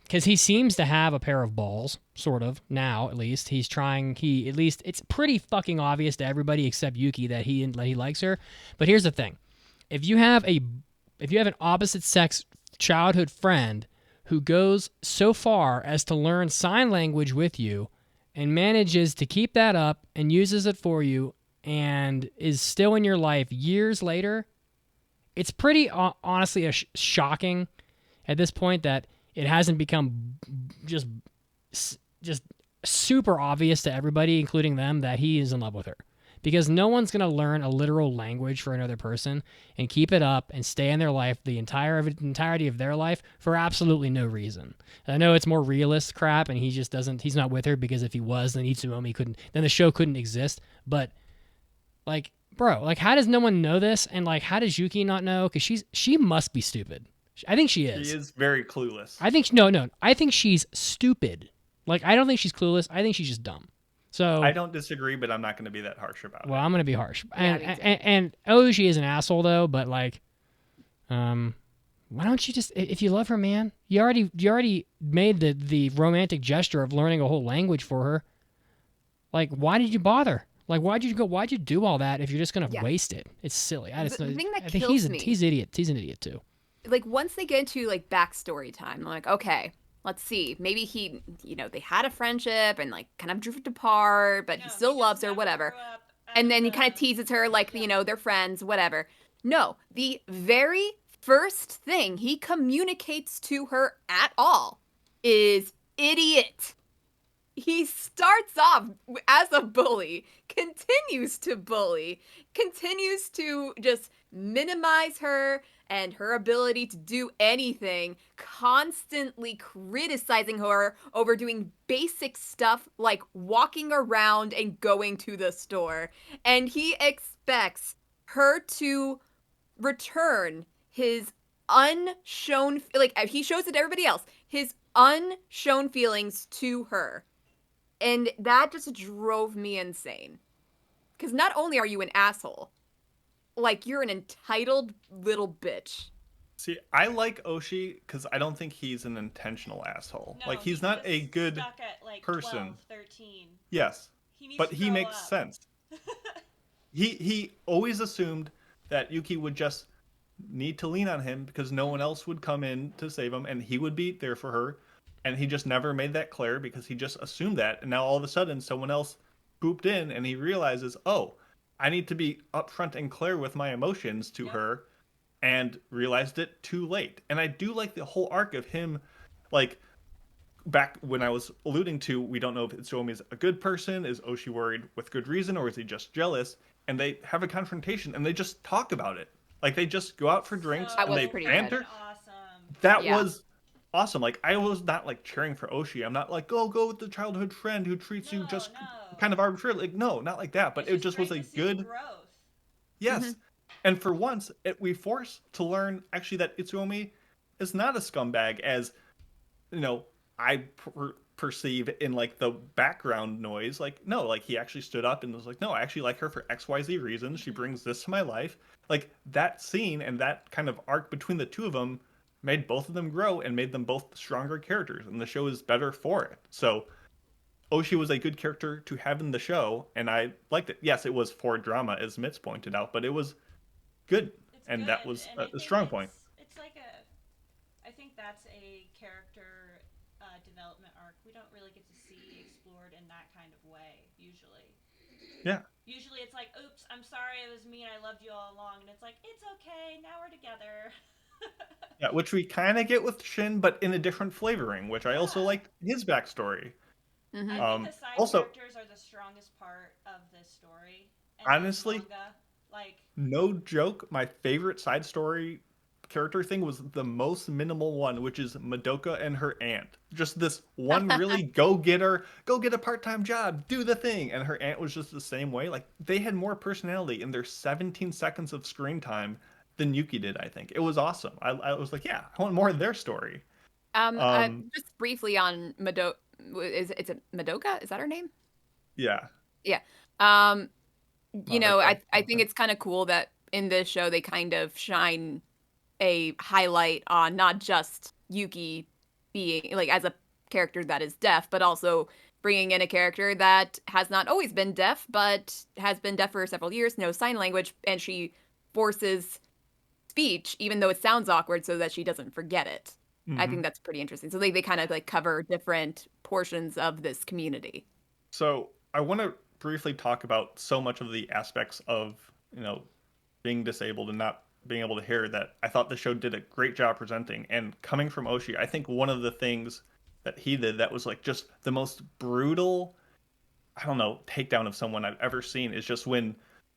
because he seems to have a pair of balls, sort of, now at least. It's pretty fucking obvious to everybody except Yuki that he likes her. But here's the thing. If you have an opposite sex childhood friend who goes so far as to learn sign language with you and manages to keep that up and uses it for you and is still in your life years later, it's pretty honestly shocking at this point that it hasn't become just super obvious to everybody, including them, that he is in love with her. Because no one's going to learn a literal language for another person and keep it up and stay in their life the entirety of their life for absolutely no reason. I know it's more realist crap, and he's not with her because if he was, then then the show couldn't exist. But, like, bro, like, how does no one know this? And, like, how does Yuki not know? Because she must be stupid. I think she is. She is very clueless. I think she's stupid. Like, I don't think she's clueless. I think she's just dumb. So I don't disagree, but I'm not going to be that harsh about it. Well, I'm going to be harsh. And Oji is an asshole, though, but, like, why don't you just, if you love her, man, you already made the romantic gesture of learning a whole language for her. Like, why did you bother? Like, why'd you do all that if you're just going to waste it? It's silly. The thing that I think kills me. He's an idiot. He's an idiot, too. Like, once they get into, like, backstory time, I'm like, okay, let's see. Maybe they had a friendship and, like, kind of drifted apart, but he still loves her, whatever. And then he kind of teases her, like, they're friends, whatever. No, the very first thing he communicates to her at all is idiot. He starts off as a bully, continues to bully, continues to just minimize her and her ability to do anything, constantly criticizing her over doing basic stuff like walking around and going to the store. And he expects her to return his unshown, like, he shows it to everybody else, his unshown feelings to her. And that just drove me insane. Because not only are you an asshole, like, you're an entitled little bitch. See, I like Oshi because I don't think he's an intentional asshole. No, like, he's not a good stuck at, like, person. 12, 13. Yes, but he makes up. sense. He always assumed that Yuki would just need to lean on him because no one else would come in to save him, and he would be there for her. And he just never made that clear because he just assumed that. And now all of a sudden, someone else booped in, and he realizes, oh, I need to be upfront and clear with my emotions to her, and realized it too late. And I do like the whole arc of him, like, back when I was alluding to, we don't know if Itsuomi is a good person, is Oshi worried with good reason, or is he just jealous? And they have a confrontation, and they just talk about it. Like, they just go out for drinks, and they banter. Awesome. That was awesome. Like, I was not, like, cheering for Oshi. I'm not like, go with the childhood friend who treats you just kind of arbitrarily. Like, no, not like that. But it just was a good growth. Yes. Mm-hmm. And for once, we forced to learn actually that Itsuomi is not a scumbag, as I perceive in, like, the background noise. Like, no, like, he actually stood up and was like, no, I actually like her for XYZ reasons. She brings this to my life. Like, that scene and that kind of arc between the two of them made both of them grow and made them both stronger characters, and the show is better for it. So Oshi was a good character to have in the show, and I liked it. Yes, it was for drama, as Mitz pointed out, but it was good, and that was a strong point. It's like I think that's a character development arc we don't really get to see explored in that kind of way, usually. Yeah. Usually it's like, oops, I'm sorry, it was me and I loved you all along, and it's like, it's okay, now we're together. Yeah, which we kind of get with Shin, but in a different flavoring, which I also liked his backstory. Mm-hmm. I think the side characters are the strongest part of this story. And honestly, manga, like, no joke, my favorite side story character thing was the most minimal one, which is Madoka and her aunt. Just this one really go get a part-time job, do the thing. And her aunt was just the same way. Like, they had more personality in their 17 seconds of screen time than Yuki did, I think. It was awesome. I was like, yeah, I want more of their story. Just briefly on Madoka. It's a Madoka? Is that her name? Yeah. Yeah. You know, I think it's kind of cool that in this show they kind of shine a highlight on not just Yuki being like as a character that is deaf, but also bringing in a character that has not always been deaf, but has been deaf for several years, knows sign language, and she forces speech, even though it sounds awkward, so that she doesn't forget it. I think that's pretty interesting. So they kind of like cover different portions of this community. So I want to briefly talk about so much of the aspects of, being disabled and not being able to hear that I thought the show did a great job presenting. And coming from Oshi, I think one of the things that he did that was like just the most brutal, I don't know, takedown of someone I've ever seen is just when,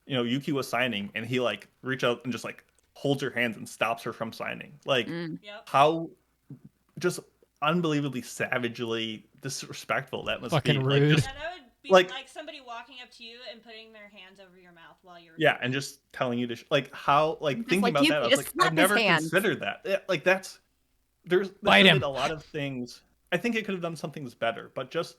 Yuki was signing and he like reach out and just like holds her hands and stops her from signing. Like how just unbelievably savagely disrespectful that must Fucking be. rude. Like, just, Yeah, that would be like somebody walking up to you and putting their hands over your mouth while you're and just telling you to like how like Just thinking like, about you that, I was just like, slap I've his never hands. considered that. Like that's there's Bite they him. did a lot of things. I think it could have done some things better, but just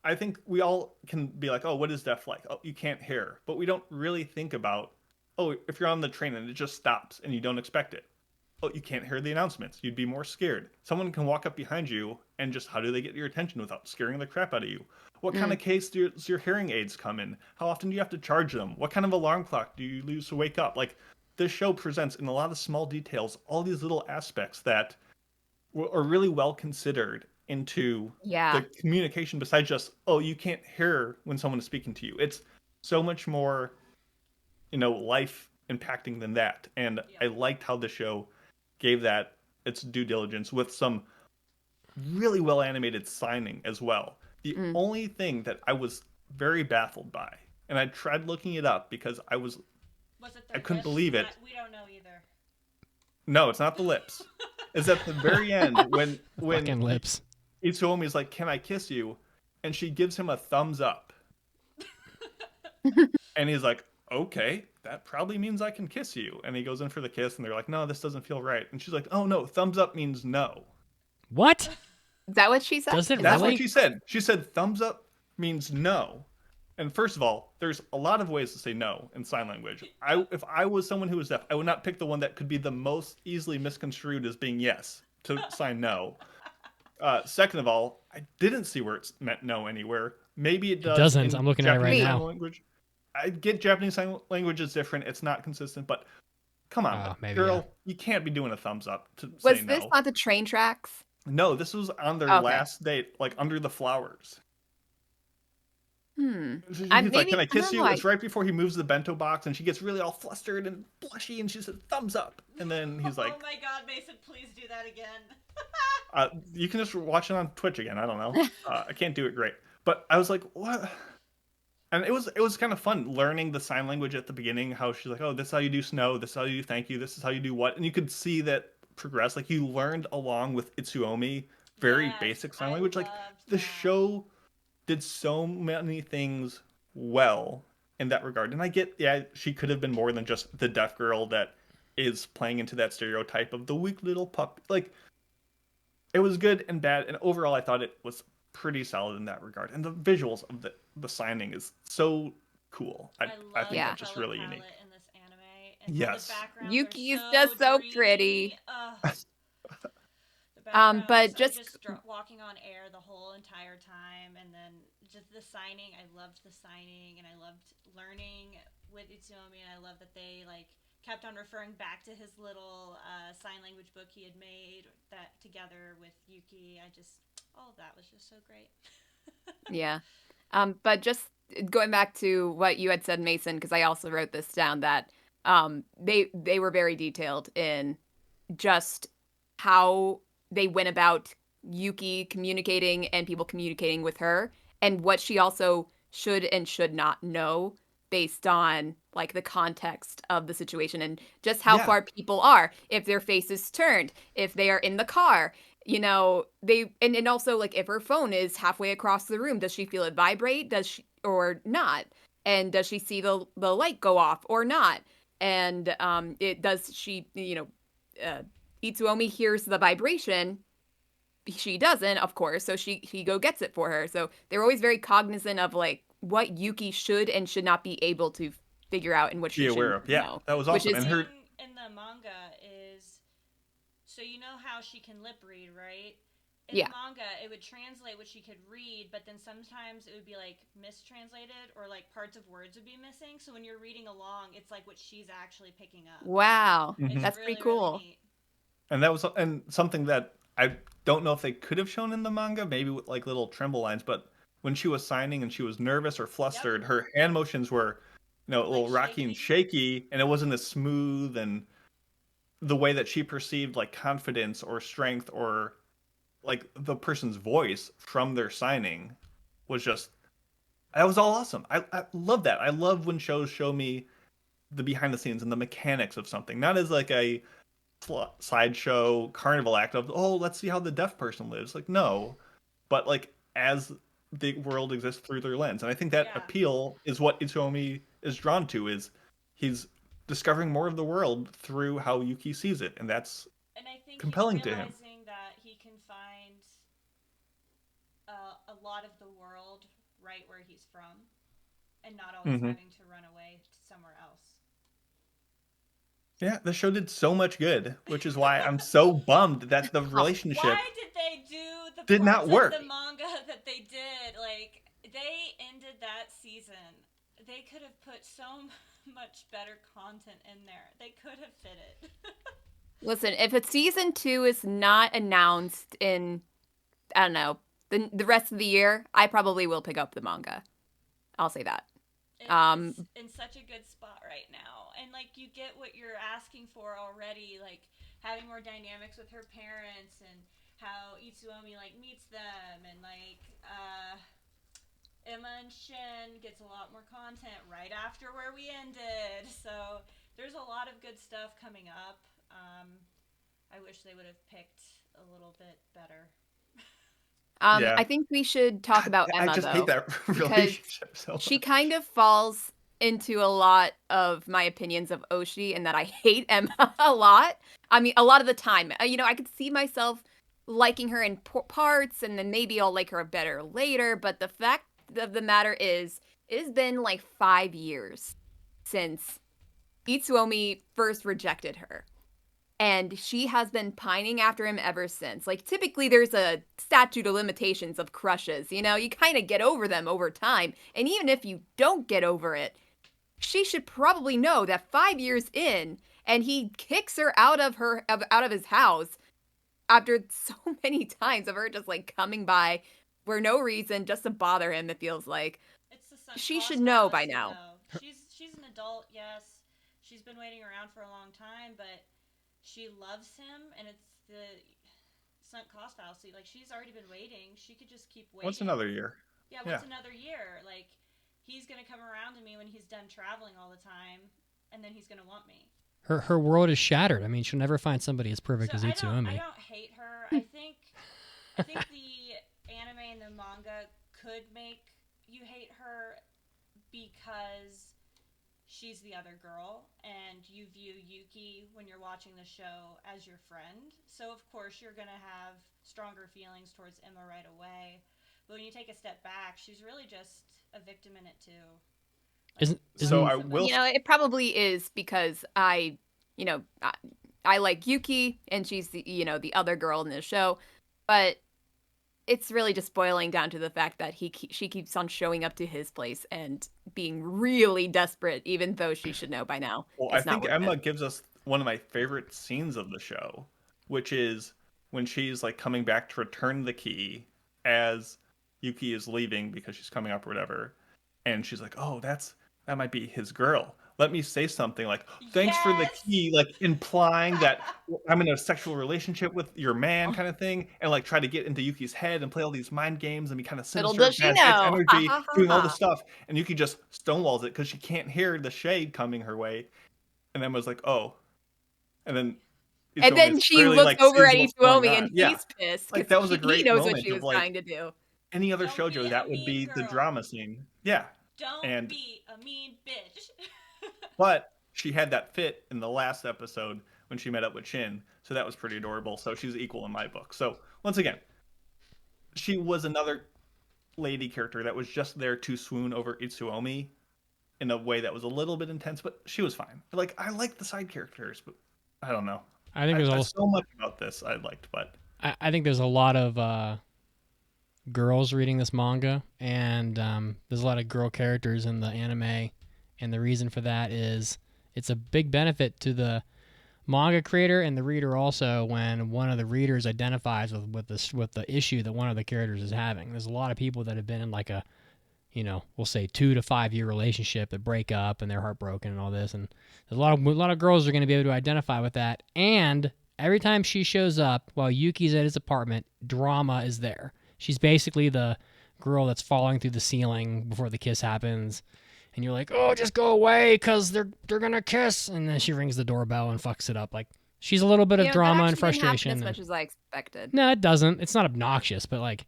I think we all can be like, oh, what is deaf like? Oh, you can't hear, but we don't really think about, oh, if you're on the train and it just stops and you don't expect it. Oh, you can't hear the announcements. You'd be more scared. Someone can walk up behind you and just how do they get your attention without scaring the crap out of you? What kind of case does your hearing aids come in? How often do you have to charge them? What kind of alarm clock do you use to wake up? Like, this show presents in a lot of small details all these little aspects that are really well considered into the communication besides just, oh, you can't hear when someone is speaking to you. It's so much more, life impacting than that. And I liked how the show gave that its due diligence with some really well animated signing as well. The only thing that I was very baffled by, and I tried looking it up because I couldn't lips? believe it. We don't know either. No, it's not the lips. It's at the very end when Fucking lips. Itsuomi's like, "Can I kiss you?" and she gives him a thumbs up. And he's like, "Okay, that probably means I can kiss you." And he goes in for the kiss and they're like, "No, this doesn't feel right." And she's like, "Oh no, thumbs up means no." What? Is that what she said? Does it That's really? what she said. She said thumbs up means no. And first of all, there's a lot of ways to say no in sign language. If I was someone who was deaf, I would not pick the one that could be the most easily misconstrued as being yes to sign no. Second of all, I didn't see where it's meant no anywhere. Maybe it does. It doesn't. in I'm looking at it right Japanese now. sign language. I get Japanese sign language is different. It's not consistent, but come on, maybe, girl, yeah. you can't be doing a thumbs up to Was say this no. not the train tracks? No, this was on their Okay. last date, like under the flowers. He's Maybe- like, "Can I I kiss don't you?" know, It's right before he moves the bento box, and she gets really all flustered and blushy, and she said, "Thumbs up." And then he's like, "Oh my God, Mason, please do that again." "You can just watch it on Twitch again." I don't know. I can't do it great, but I was like, "What?" And it was kind of fun learning the sign language at the beginning. How she's like, "Oh, this is how you do snow. This is how you do thank you. This is how you do what," and you could see that progress. Like you learned along with Itsuomi very basic sign language. Like the show did so many things well in that regard. And I get, she could have been more than just the deaf girl that is playing into that stereotype of the weak little pup. Like, it was good and bad, and overall I thought it was pretty solid in that regard. And the visuals of the signing is so cool. I think that's just really unique. In this anime, and yes. Yuki is just so pretty. But just walking on air the whole entire time, and then just the signing. I loved the signing, and I loved learning with Itsuomi, and I love that they like kept on referring back to his little sign language book he had made that together with Yuki. All of that was just so great. Yeah. But just going back to what you had said, Mason, because I also wrote this down, that they were very detailed in just how they went about Yuki communicating and people communicating with her, and what she also should and should not know based on like the context of the situation and just how Yeah. far people are, if their face is turned, if they are in the car, they and also like if her phone is halfway across the room, does she feel it vibrate? Does she or not? And does she see the light go off or not? And it does she, Itsuomi hears the vibration. She doesn't, of course, so he go gets it for her. So they're always very cognizant of like what Yuki should and should not be able to figure out and what Be she aware should of. Yeah, know. that was Which awesome. is And her in the manga is, so you know how she can lip read, right? In Yeah. the manga, it would translate what she could read, but then sometimes it would be like mistranslated or like parts of words would be missing. So when you're reading along, it's like what she's actually picking up. Wow. Mhm. It's That's really, pretty cool. really neat. And that was something that I don't know if they could have shown in the manga, maybe with like little tremble lines, but when she was signing and she was nervous or flustered, her hand motions were, a little rocky and shaky, and it wasn't as smooth, and the way that she perceived like confidence or strength or like the person's voice from their signing was just, that was all awesome. I love that. I love when shows show me the behind the scenes and the mechanics of something, not as like a sideshow carnival act of, oh, let's see how the deaf person lives. Like, no, but like as the world exists through their lens. And I think that appeal is what Itsuomi is drawn to, is he's discovering more of the world through how Yuki sees it, and that's compelling to him. Realizing that he can find a lot of the world right where he's from and not always having to run away to somewhere else. Yeah, the show did so much good, which is why I'm so bummed that the relationship Why did they do the did parts not work. of the manga that they did? Like, they ended that season. They could have put so much better content in there. They could have fit it. Listen, if a season 2 is not announced in, I don't know, the rest of the year, I probably will pick up the manga. I'll say that. It's in such a good spot right now, and like you get what you're asking for already, like having more dynamics with her parents and how Itsuomi like meets them, and like Emma and Shin gets a lot more content right after where we ended. So there's a lot of good stuff coming up. I wish they would have picked a little bit better. Yeah. I think we should talk about Emma, I just though, hate that because relationship so much. she kind of falls into a lot of my opinions of Oshi, and that I hate Emma a lot. I mean, a lot of the time. I could see myself liking her in parts, and then maybe I'll like her better later. But the fact of the matter is, it has been like 5 years since Itsuomi first rejected her. And she has been pining after him ever since. Like, typically there's a statute of limitations of crushes, you kind of get over them over time. And even if you don't get over it, she should probably know that 5 years in, and he kicks her out of his house after so many times of her just like coming by for no reason, just to bother him, it feels like. She should know by now. She's an adult, yes. She's been waiting around for a long time, but she loves him, and it's the sunk cost fallacy. Like, she's already been waiting. She could just keep waiting. What's another year? Yeah, what's another year? Like, he's gonna come around to me when he's done traveling all the time, and then he's gonna want me. Her world is shattered. I mean, she'll never find somebody as perfect as Itsuomi. I don't hate her. I think the anime and the manga could make you hate her because she's the other girl, and you view Yuki when you're watching the show as your friend. So of course you're gonna have stronger feelings towards Emma right away. But when you take a step back, she's really just a victim in it too. It probably is because I like Yuki, and she's the other girl in the show, but it's really just boiling down to the fact that she keeps on showing up to his place and being really desperate, even though she should know by now. Well, I think Emma gives us one of my favorite scenes of the show, which is when she's like coming back to return the key as Yuki is leaving because she's coming up or whatever, and she's like, "Oh, that might be his girl." let me say something like, thanks for the Yes! key, like implying that I'm in a sexual relationship with your man kind of thing, and like try to get into Yuki's head and play all these mind games and be kind of Little sinister, does she bad bitch know. Ha energy, ha ha doing all this ha. stuff, and Yuki just stonewalls it because she can't hear the shade coming her way, and then was like, oh, and then And Itsuomi then is she clearly looks like over sees at what's going Ichiomi on. and Yeah, he's pissed like because that was a he great knows what moment she of was like trying to do. any other Don't be shoujo, a that would mean be the girl. drama scene. Yeah, Don't and be a mean bitch. but she had that fit in the last episode when she met up with Shin, so that was pretty adorable. So she's equal in my book. So once again, she was another lady character that was just there to swoon over Itsuomi in a way that was a little bit intense, but she was fine. Like I like the side characters, but I don't know. I think there's I also so much about this I liked, but I think there's a lot of girls reading this manga, and there's a lot of girl characters in the anime, and the reason for that is it's a big benefit to the manga creator and the reader also when one of the readers identifies with the issue that one of the characters is having. There's a lot of people that have been in like a, we'll say 2 to 5 year relationship that break up and they're heartbroken and all this, and there's a lot of girls are going to be able to identify with that. And every time she shows up while Yuki's at his apartment, drama is there. She's basically the girl that's falling through the ceiling before the kiss happens, and you're like, oh, just go away because they're gonna kiss, and then she rings the doorbell and fucks it up. Like she's a little bit of That drama and actually didn't happen frustration. as much as I expected. No, it doesn't. It's not obnoxious, but like,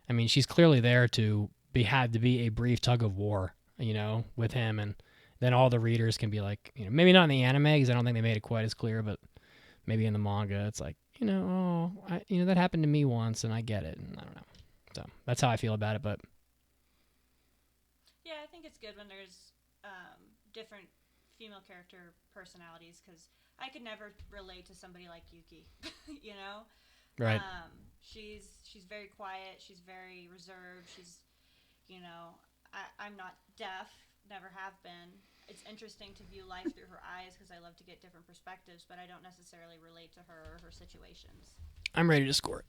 I mean, she's clearly there to had to be a brief tug of war, with him, and then all the readers can be like, maybe not in the anime because I don't think they made it quite as clear, but maybe in the manga, it's like, that happened to me once, and I get it, and I don't know. So that's how I feel about it. But Yeah, I think it's good when there's different female character personalities because I could never relate to somebody like Yuki. right. She's very quiet. She's very reserved. She's, I'm not deaf. Never have been. It's interesting to view life through her eyes because I love to get different perspectives, but I don't necessarily relate to her or her situations. I'm ready to score it.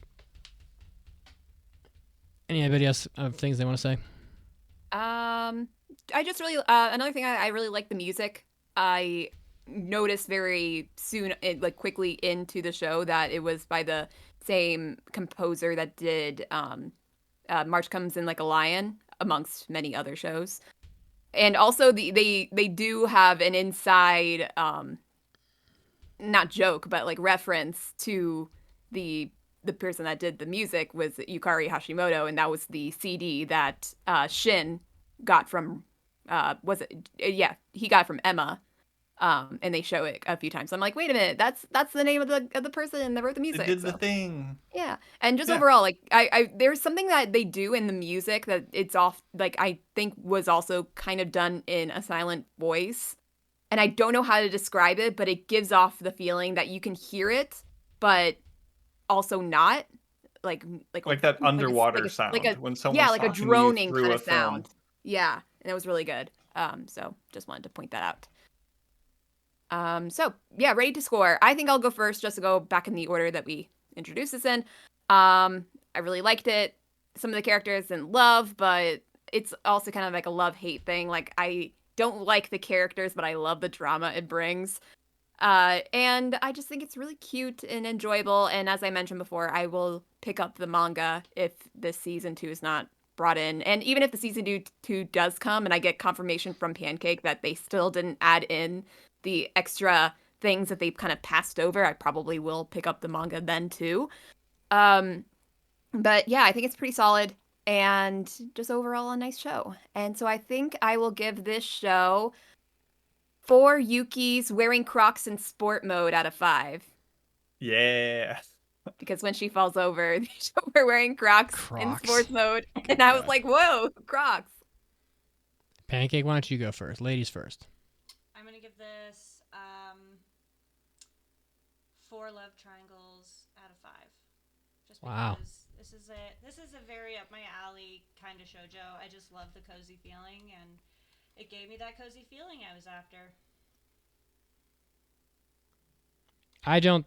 Anybody else have things they want to say? I just really another thing I really like the music. I noticed very soon, quickly into the show, that it was by the same composer that did March Comes in Like a Lion, amongst many other shows. And also they do have an inside not joke, but like reference to the person that did the music was Yukari Hashimoto, and that was the CD that Shin got from he got from Emma, and they show it a few times. So I'm like, wait a minute, that's the name of the person that wrote the music. they did the thing. Yeah, and just overall, like I there's something that they do in the music that it's off, like I think was also kind of done in a silent voice, and I don't know how to describe it, but it gives off the feeling that you can hear it, but also not like that underwater sound when someone's like a talking to you droning through kind a of film. sound. Yeah, and it was really good. So just wanted to point that out. So yeah, ready to score. I think I'll go first just to go back in the order that we introduced this in. I really liked it. Some of the characters didn't love, but it's also kind of like a love-hate thing. Like I don't like the characters, but I love the drama it brings. And I just think it's really cute and enjoyable. And as I mentioned before, I will pick up the manga if this season 2 is not brought in. And even if the season 2 does come and I get confirmation from Pancake that they still didn't add in the extra things that they've kind of passed over, I probably will pick up the manga then too. But yeah, I think it's pretty solid and just overall a nice show. And so I think I will give this show 4 Yukis wearing Crocs in sport mode out of 5. Yeah. Because when she falls over, they show her wearing Crocs in sports mode. And I was like, whoa, Crocs. Pancake, why don't you go first? Ladies first. I'm going to give this 4 love triangles out of 5. Just because this is a very up my alley kind of shoujo. I just love the cozy feeling, and it gave me that cozy feeling I was after. I don't.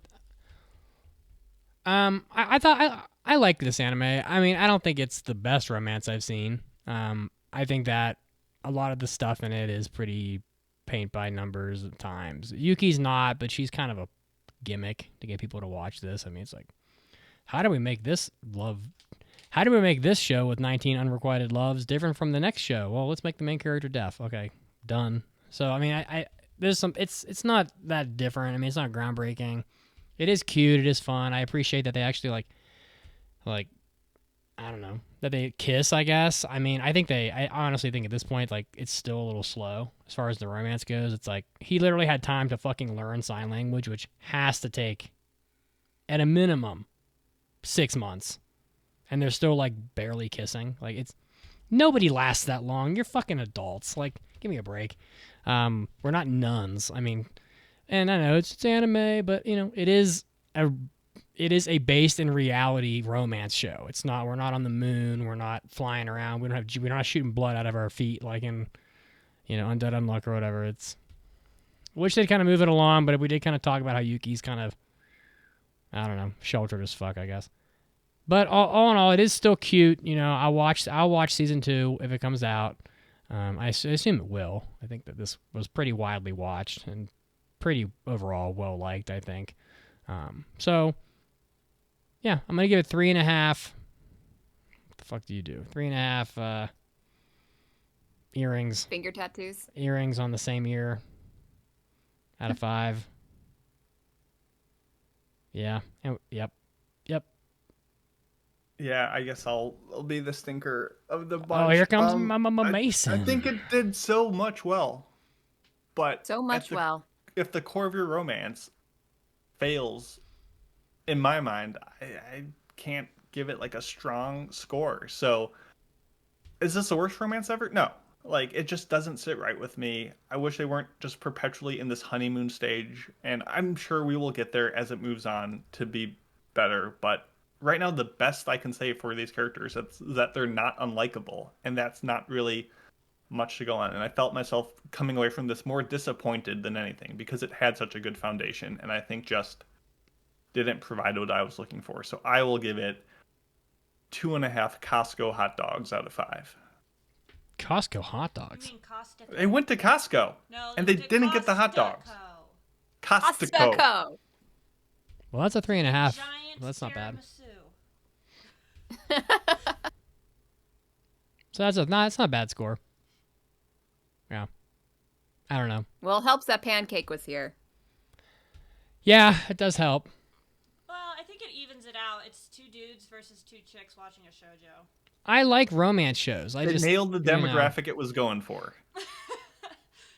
I thought I like this anime. I mean, I don't think it's the best romance I've seen. I think that a lot of the stuff in it is pretty paint by numbers at times. Yuki's not, but she's kind of a gimmick to get people to watch this. I mean, it's like, how do we make this show with 19 unrequited loves different from the next show? Well, let's make the main character deaf. Okay, done. So I mean, I there's some. It's not that different. I mean, it's not groundbreaking. It is cute. It is fun. I appreciate that they actually like I don't know, that they kiss, I guess. I mean, I honestly think at this point, like, it's still a little slow as far as the romance goes. It's like, he literally had time to fucking learn sign language, which has to take, at a minimum, 6 months. And they're still, like, barely kissing. Like, nobody lasts that long. You're fucking adults. Like, give me a break. We're not nuns. I mean, and I know it's anime, but, you know, it is a based in reality romance show. It's not. We're not on the moon. We're not flying around. We're not shooting blood out of our feet like in, you know, Undead Unluck or whatever. It's. Wish they'd kind of move it along, but we did kind of talk about how Yuki's kind of, I don't know, sheltered as fuck, I guess. But all in all, it is still cute. You know, I'll watch season 2 if it comes out. I assume it will. I think that this was pretty widely watched and pretty overall well liked, I think. So. Yeah, I'm going to give it 3.5. What the fuck do you do? 3.5 earrings. Finger tattoos. Earrings on the same ear. Out of 5. Yeah. Yep. Yeah, I guess I'll be the stinker of the bunch. Oh, here comes Mason. I think it did so much well. But so much if the core of your romance fails, in my mind, I can't give it like a strong score. So, is this the worst romance ever? No. Like, it just doesn't sit right with me. I wish they weren't just perpetually in this honeymoon stage. And I'm sure we will get there as it moves on to be better. But right now, the best I can say for these characters is that they're not unlikable. And that's not really much to go on. And I felt myself coming away from this more disappointed than anything because it had such a good foundation. And I think just didn't provide what I was looking for. So I will give it 2.5 Costco hot dogs out of 5. Costco hot dogs? You mean Costco? They went to Costco. No, and they didn't get the hot dogs. Costco. Well, that's a 3.5. Giant Well, that's not bad. tiramisu. So that's not a bad score. Yeah. I don't know. Well, it helps that Pancake was here. Yeah, it does help. Well, I think it evens it out. It's 2 dudes versus 2 chicks watching a shoujo. I like romance shows. It nailed the demographic it was going for.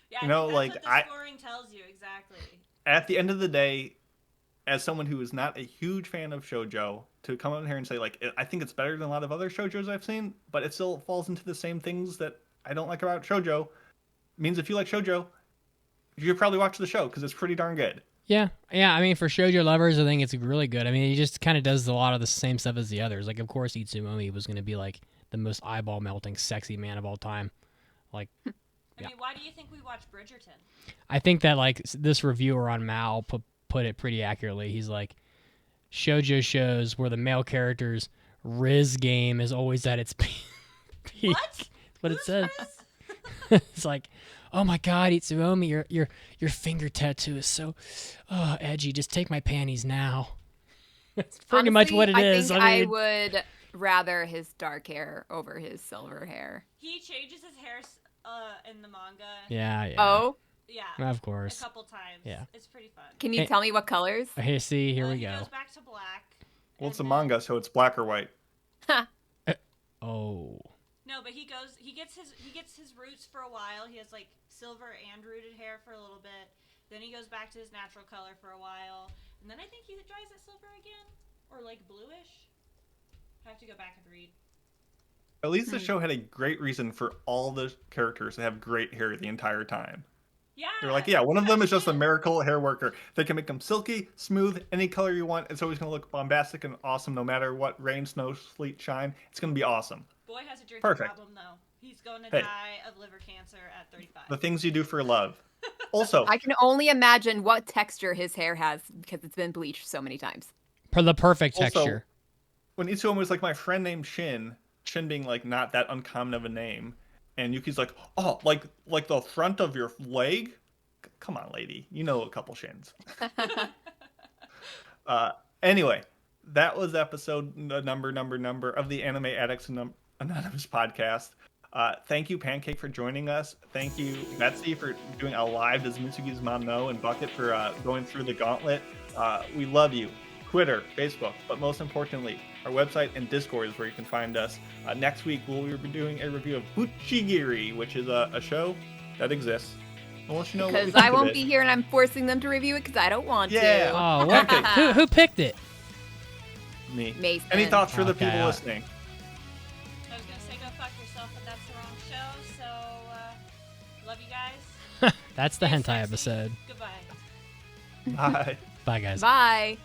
Yeah, you know, that's what the scoring tells you exactly. At the end of the day, as someone who is not a huge fan of shoujo, to come out here and say, like, I think it's better than a lot of other shoujos I've seen, but it still falls into the same things that I don't like about shoujo, means if you like shoujo, you should probably watch the show because it's pretty darn good. Yeah. I mean, for shoujo lovers, I think it's really good. I mean, he just kind of does a lot of the same stuff as the others. Like, of course, Itsumomi was going to be, like, the most eyeball-melting, sexy man of all time. Like, I mean, why do you think we watch Bridgerton? I think that, like, this reviewer on Mal put it pretty accurately. He's like, shoujo shows where the male character's Riz game is always at its peak. What? That's what it says. Riz? It's like, oh my God, Itsuomi, your finger tattoo is so edgy. Just take my panties now. That's pretty much what it is. I would rather his dark hair over his silver hair. He changes his hair in the manga. Yeah. Oh? Yeah. Of course. A couple times. Yeah. It's pretty fun. Can you tell me what colors? Here we He go. goes back to black. Well, it's a manga, so it's black or white. Oh. No, but he gets his roots for a while. He has like silver and rooted hair for a little bit. Then he goes back to his natural color for a while, and then I think he dries it silver again, or like bluish. I have to go back and read. At least the show had a great reason for all the characters to have great hair the entire time. Yeah. They're like, one of them is just a miracle hair worker. They can make them silky, smooth, any color you want. It's always going to look bombastic and awesome no matter what rain, snow, sleet, shine. It's going to be awesome. Boy has a drinking Perfect. problem, though. He's going to die of liver cancer at 35. The things you do for love. Also, I can only imagine what texture his hair has because it's been bleached so many times. For the perfect also, texture. When Itsuomi was like, my friend named Shin being like not that uncommon of a name, and Yuki's like, oh, like the front of your leg? Come on, lady. You know a couple shins. Anyway, that was episode number of the Anime Addicts Anonymous podcast. Thank you, Pancake, for joining us. Thank you, Betsy, for doing a live Does Mitsugi's Mom Know, and Bucket for going through the gauntlet. We love you. Twitter, Facebook, but most importantly, our website and Discord is where you can find us. Next week, we'll be doing a review of Buchigiri, which is a show that exists. Unless you know Because I won't be here and I'm forcing them to review it because I don't want to. Oh, what? Who picked it? Me. Mason. Any thoughts for the Okay, people listening? I was gonna say go fuck yourself, but that's the wrong show. So love you guys. That's the Stay hentai sexy. episode. Goodbye. Bye. Bye, guys. Bye.